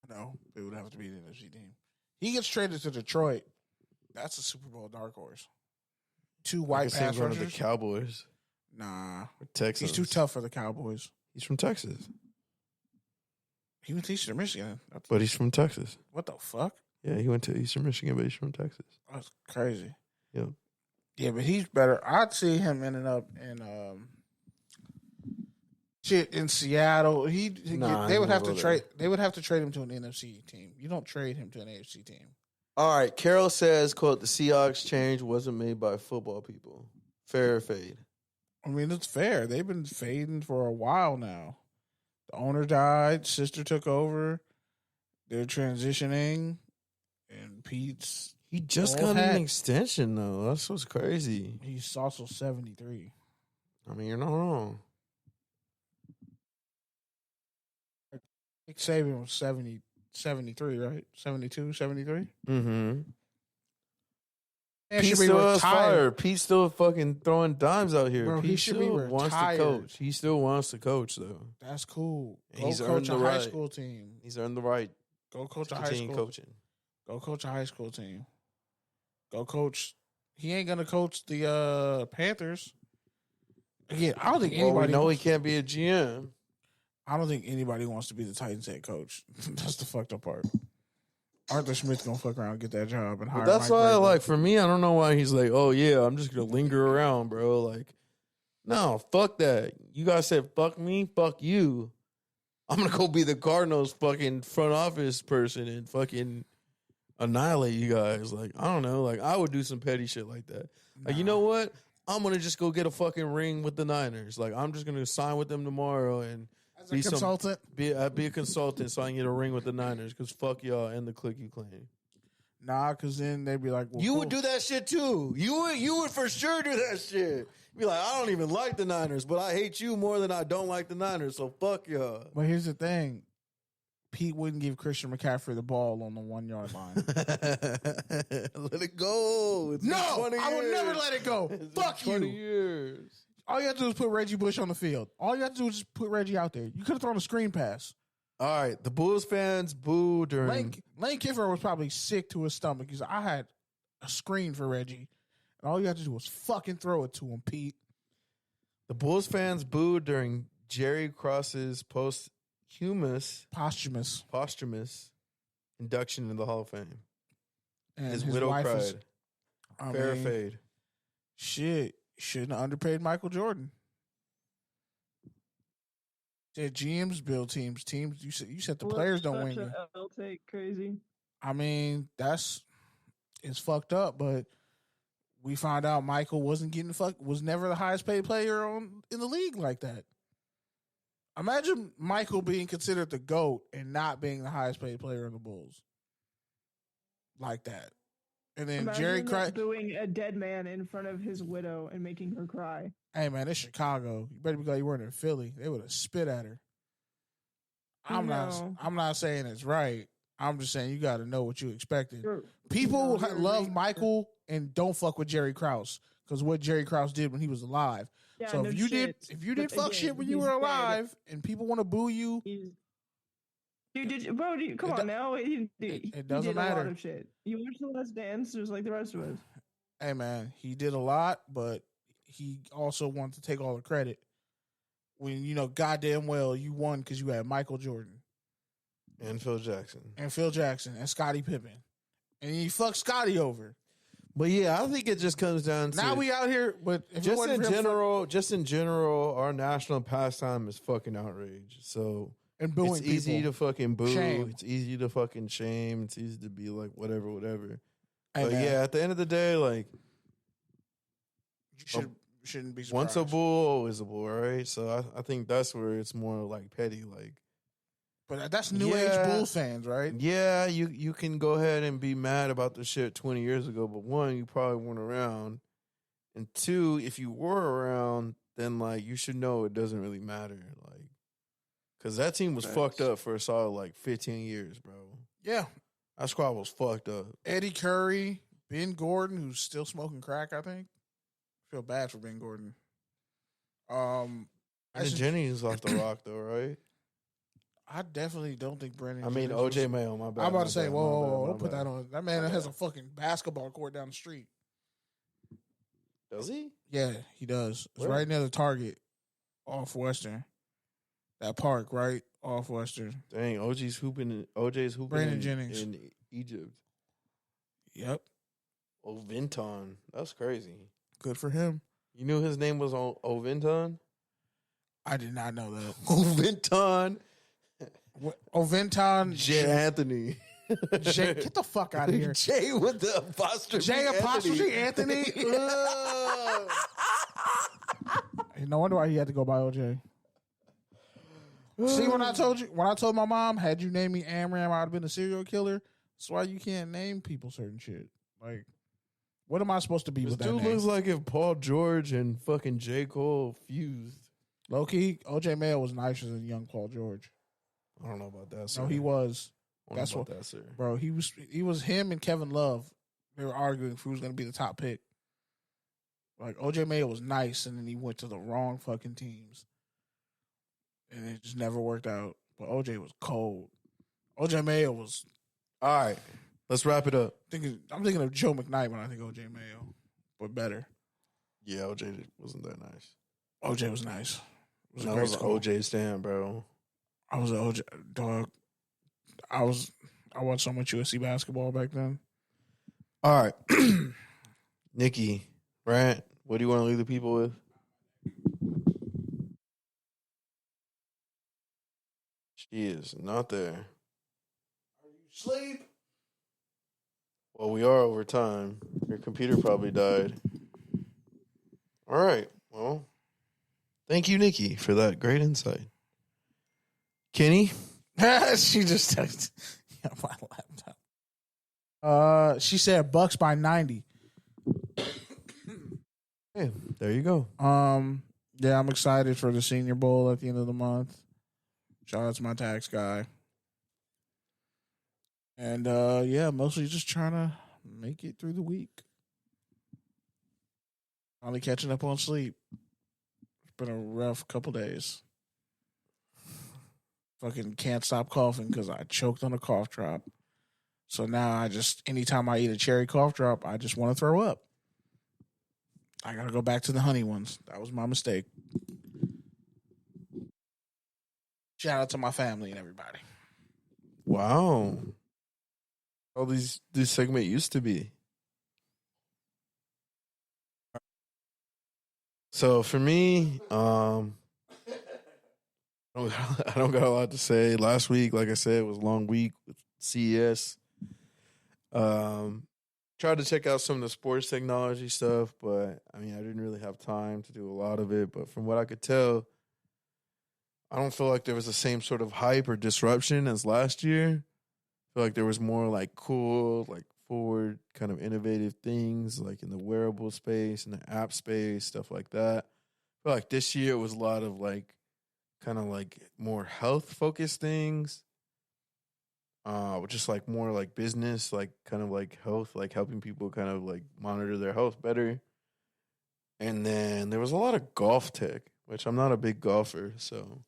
Speaker 5: No, it would have to be the NFC team. He gets traded to Detroit. That's a Super Bowl dark horse. 2 white pass rushers.
Speaker 3: The Cowboys.
Speaker 5: Nah.
Speaker 3: Texans.
Speaker 5: He's too tough for the Cowboys.
Speaker 3: He's from Texas.
Speaker 5: He went to Eastern Michigan.
Speaker 3: But he's from Texas.
Speaker 5: What the fuck?
Speaker 3: Yeah, he went to Eastern Michigan, but he's from Texas.
Speaker 5: That's crazy.
Speaker 3: Yep.
Speaker 5: Yeah, but he's better. I'd see him ending up in in Seattle. They would have to trade. They would have to trade him to an NFC team. You don't trade him to an AFC team.
Speaker 3: All right. Carol says, "quote The Seahawks change wasn't made by football people. Fair or fade?"
Speaker 5: I mean, it's fair. They've been fading for a while now. The owner died. Sister took over. They're transitioning, and Pete's.
Speaker 3: He just got an extension though. That's what's crazy.
Speaker 5: He's also 73.
Speaker 3: I mean, you're not wrong.
Speaker 5: Nick Saban was 73, right? 72, 73?
Speaker 3: Mm-hmm.
Speaker 5: Pete still has fire.
Speaker 3: Pete's still fucking throwing dimes out here.
Speaker 5: Bro,
Speaker 3: Pete
Speaker 5: he should be retired.
Speaker 3: Wants to coach. He still wants to coach, though.
Speaker 5: That's cool.
Speaker 3: Go he's
Speaker 5: coach a high school team.
Speaker 3: He's earned the right.
Speaker 5: Go coach a high school.
Speaker 3: Coaching.
Speaker 5: Go coach a high school team. Go coach. He ain't gonna coach the Panthers. Again, I don't think anybody.
Speaker 3: We know he can't be a GM.
Speaker 5: I don't think anybody wants to be the Titans head coach. That's the fucked up part. Arthur Smith gonna fuck around and get that job and hire.
Speaker 3: That's
Speaker 5: Mike
Speaker 3: why,
Speaker 5: Vrabel.
Speaker 3: like, for me, I don't know why he's like, oh yeah, I'm just gonna linger around, bro. Like, no, fuck that. You guys said fuck me, fuck you. I'm gonna go be the Cardinals fucking front office person and fucking annihilate you guys. Like, I don't know. Like, I would do some petty shit like that. Like, you know what? I'm gonna just go get a fucking ring with the Niners. Like, I'm just gonna sign with them tomorrow and
Speaker 5: be a consultant.
Speaker 3: Be a consultant so I can get a ring with the Niners. Because fuck y'all and the clique you claim.
Speaker 5: Nah, because then they'd be like, well,
Speaker 3: you would do that shit too. You would for sure do that shit. Be like, I don't even like the Niners, but I hate you more than I don't like the Niners. So fuck y'all.
Speaker 5: But here's the thing. Pete wouldn't give Christian McCaffrey the ball on the 1 yard line.
Speaker 3: Let it go.
Speaker 5: No, I will never let it go. Fuck you.
Speaker 3: 20 years.
Speaker 5: All you have to do is put Reggie Bush on the field. All you have to do is just put Reggie out there. You could have thrown a screen pass.
Speaker 3: All right, the Bulls fans boo during.
Speaker 5: Lane Kiffin was probably sick to his stomach. He's like, I had a screen for Reggie, and all you had to do was fucking throw it to him, Pete.
Speaker 3: The Bulls fans booed during Jerry Cross's posthumous induction into the Hall of Fame.
Speaker 5: And
Speaker 3: his widow cried. Fair
Speaker 5: mean,
Speaker 3: fade.
Speaker 5: Shit, shouldn't have underpaid Michael Jordan. Said GMs build teams. You said the players don't win.
Speaker 1: L take crazy.
Speaker 5: I mean, it's fucked up, but we found out Michael was never the highest paid player in the league like that. Imagine Michael being considered the GOAT and not being the highest paid player in the Bulls. Like that. And then
Speaker 1: Imagine
Speaker 5: Jerry
Speaker 1: them booing a dead man in front of his widow and making her cry.
Speaker 5: Hey, man, it's Chicago. You better be glad you weren't in Philly. They would have spit at her. I'm not saying it's right. I'm just saying you got to know what you expected. People love Michael and don't fuck with Jerry Krause because what Jerry Krause did when he was alive.
Speaker 1: Yeah,
Speaker 5: so if you did fuck shit when you were alive and people want to boo you,
Speaker 1: come on now.
Speaker 5: It doesn't matter.
Speaker 1: A lot of shit. You watched The Last Dance, just like the rest of us.
Speaker 5: Hey man, he did a lot, but he also wanted to take all the credit. When you know goddamn well you won because you had Michael Jordan
Speaker 3: and Phil Jackson
Speaker 5: and Scottie Pippen, and you fucked Scottie over.
Speaker 3: But yeah, I think it just comes down to
Speaker 5: now we out here. But
Speaker 3: just in general, our national pastime is fucking outrage. So
Speaker 5: and booing
Speaker 3: it's easy
Speaker 5: people.
Speaker 3: to fucking boo.
Speaker 5: Shame.
Speaker 3: It's easy to fucking shame. It's easy to be like whatever.
Speaker 5: Hey,
Speaker 3: but
Speaker 5: man.
Speaker 3: yeah, at the end of the day, like
Speaker 5: you shouldn't be surprised.
Speaker 3: Once a bull, always a bull, right? So I think that's where it's more like petty, like.
Speaker 5: But that's new age Bulls fans, right?
Speaker 3: Yeah, you can go ahead and be mad about the shit 20 years ago, but one, you probably weren't around, and two, if you were around, then like you should know it doesn't really matter, like, because that team was fucked up for a solid like 15 years, bro.
Speaker 5: Yeah,
Speaker 3: that squad was fucked up.
Speaker 5: Eddie Curry, Ben Gordon, who's still smoking crack, I think. Feel bad for Ben Gordon.
Speaker 3: And Jennings off the rock though, right?
Speaker 5: I definitely don't think Brennan.
Speaker 3: I mean, OJ Mayo, my bad.
Speaker 5: I'm about to say, whoa, don't put that on. That man has a fucking basketball court down the street.
Speaker 3: Does he?
Speaker 5: Yeah, he does. It's right near the Target off Western. That park, right off Western.
Speaker 3: Dang, OJ's hooping
Speaker 5: Brandon Jennings
Speaker 3: in Egypt.
Speaker 5: Yep.
Speaker 3: Ovinton. That's crazy.
Speaker 5: Good for him.
Speaker 3: You knew his name was Ovinton?
Speaker 5: I did not know that.
Speaker 3: Ovinton.
Speaker 5: Ovinton.
Speaker 3: J. Anthony.
Speaker 5: Jay, get the fuck out of here.
Speaker 3: Jay with the apostrophe.
Speaker 5: J apostrophe Anthony. No wonder why he had to go by OJ. See, when I told my mom, had you named me Amram, I'd have been a serial killer. That's why you can't name people certain shit. Like, what am I supposed to be with that name?
Speaker 3: This dude looks like if Paul George and fucking J. Cole fused.
Speaker 5: Low key, OJ Mayo was nicer than young Paul George.
Speaker 3: I don't know about that, sir.
Speaker 5: No, he was.
Speaker 3: That's what that, sir.
Speaker 5: Bro, he was him and Kevin Love. They were arguing who was going to be the top pick. Like, OJ Mayo was nice, and then he went to the wrong fucking teams. And it just never worked out. But OJ was cold. OJ Mayo was...
Speaker 3: All right, let's wrap it up.
Speaker 5: I'm thinking of Joe McKnight when I think OJ Mayo, but better.
Speaker 3: Yeah, OJ wasn't that nice.
Speaker 5: OJ was nice.
Speaker 3: I was an OJ stan, bro.
Speaker 5: I was an OJ dog. I watched so much USC basketball back then.
Speaker 3: All right, Nikki, Brent, what do you want to leave the people with? She is not there.
Speaker 5: Are you asleep?
Speaker 3: Well, we are over time. Your computer probably died. All right. Well, thank you, Nikki, for that great insight. Kenny?
Speaker 5: She just texted my laptop. She said Bucs by 90.
Speaker 3: Hey, there you go.
Speaker 5: Yeah, I'm excited for the Senior Bowl at the end of the month. Shout out to my tax guy. And yeah, mostly just trying to make it through the week. Finally catching up on sleep. It's been a rough couple days. Fucking can't stop coughing because I choked on a cough drop. So now anytime I eat a cherry cough drop, I just want to throw up. I got to go back to the honey ones. That was my mistake. Shout out to my family and everybody.
Speaker 3: Wow. All this segment used to be. So for me, I don't got a lot to say. Last week, like I said, was a long week with CES. Tried to check out some of the sports technology stuff, but I mean, I didn't really have time to do a lot of it. But from what I could tell, I don't feel like there was the same sort of hype or disruption as last year. I feel like there was more like cool, like forward kind of innovative things like in the wearable space and the app space, stuff like that. I feel like this year it was a lot of like kind of like more health focused things. Just like more like business, like kind of like health, like helping people kind of like monitor their health better. And then there was a lot of golf tech, which I'm not a big golfer, so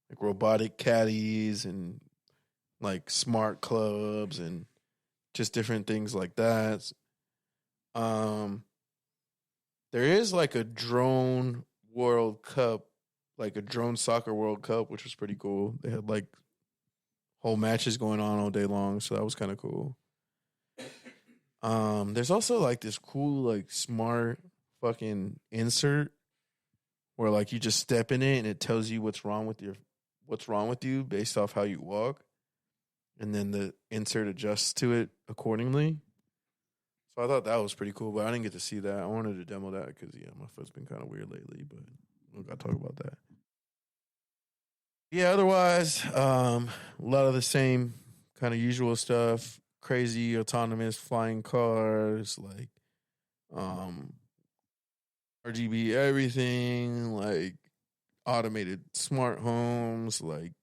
Speaker 3: like robotic caddies and like smart clubs and just different things like that. There is like a drone World Cup, like a drone soccer World Cup, which was pretty cool. They had like whole matches going on all day long, so that was kind of cool. There's also like this cool like smart fucking insert where like you just step in it and it tells you what's wrong with you based off how you walk, and then the insert adjusts to it accordingly. So I thought that was pretty cool, but I didn't get to see that. I wanted to demo that because my foot's been kind of weird lately, but we'll gotta talk about that. Yeah, otherwise, a lot of the same kind of usual stuff. Crazy autonomous flying cars, like RGB everything, like automated smart homes, like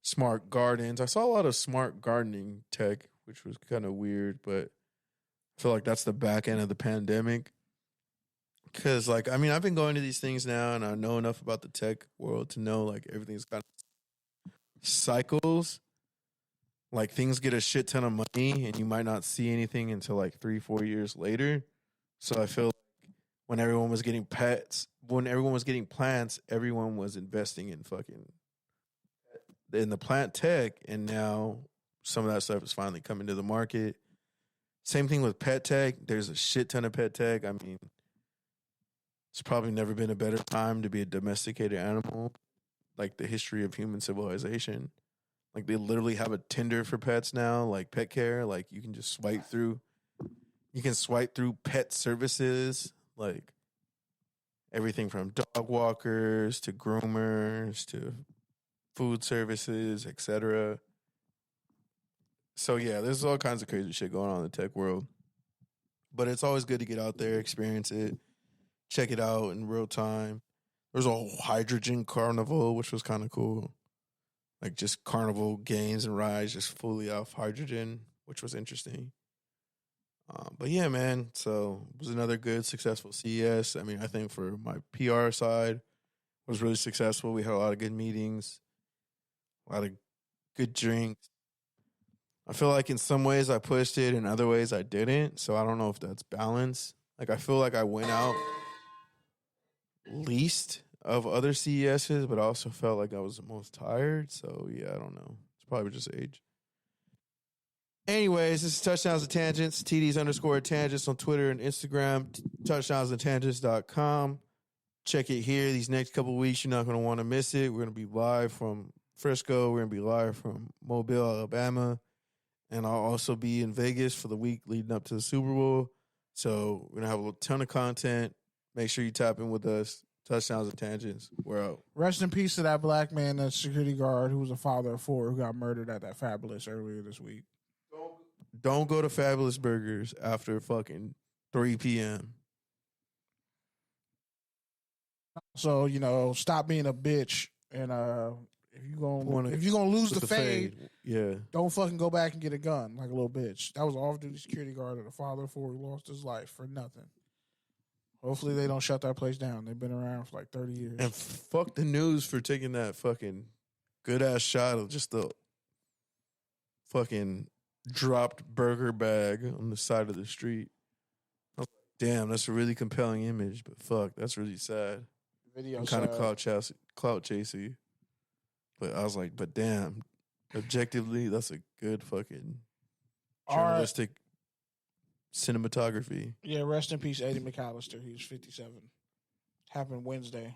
Speaker 3: smart gardens. I saw a lot of smart gardening tech, which was kind of weird, but I feel like that's the back end of the pandemic. Because, like, I mean, I've been going to these things now, and I know enough about the tech world to know, like, everything's kind of cycles. Like, things get a shit ton of money, and you might not see anything until, like, 3-4 years later. So I feel like when everyone was getting plants, everyone was investing in the plant tech, and now some of that stuff is finally coming to the market. Same thing with pet tech. There's a shit ton of pet tech. I mean, it's probably never been a better time to be a domesticated animal, like the history of human civilization. Like, they literally have a Tinder for pets now, like pet care. Like, you can just swipe through pet services, like everything from dog walkers to groomers to food services, etc. So, yeah, there's all kinds of crazy shit going on in the tech world. But it's always good to get out there, experience it, check it out in real time. There's a whole hydrogen carnival, which was kind of cool. Like, just carnival games and rides just fully off hydrogen, which was interesting. But, yeah, man, so it was another good, successful CES. I mean, I think for my PR side, it was really successful. We had a lot of good meetings, a lot of good drinks. I feel like in some ways I pushed it, in other ways I didn't. So I don't know if that's balance. Like, I feel like I went out least of other CESs, but I also felt like I was the most tired. So, yeah, I don't know. It's probably just age. Anyways, this is Touchdowns and Tangents, TDs_tangents on Twitter and Instagram, touchdownsandtangents.com. Check it here. These next couple of weeks, you're not going to want to miss it. We're going to be live from Frisco. We're going to be live from Mobile, Alabama. And I'll also be in Vegas for the week leading up to the Super Bowl. So we're going to have a ton of content. Make sure you tap in with us. Touchdowns and Tangents. We're out.
Speaker 5: Rest in peace to that black man, that security guard who was a father of 4 who got murdered at that Fabulous earlier this week.
Speaker 3: Don't go to Fabulous Burgers after fucking 3 p.m.
Speaker 5: So, stop being a bitch. And if you're gonna lose the fade,
Speaker 3: yeah,
Speaker 5: don't fucking go back and get a gun like a little bitch. That was an off-duty security guard of the father of 4 who lost his life for nothing. Hopefully they don't shut that place down. They've been around for like 30 years.
Speaker 3: And fuck the news for taking that fucking good-ass shot of just the fucking dropped burger bag on the side of the street. I was like, damn, that's a really compelling image, but fuck, that's really sad.
Speaker 5: Video
Speaker 3: kind of clout chasey. But I was like, but damn, objectively, that's a good fucking journalistic cinematography.
Speaker 5: Yeah, rest in peace, Eddie McAllister. He was 57. Happened Wednesday.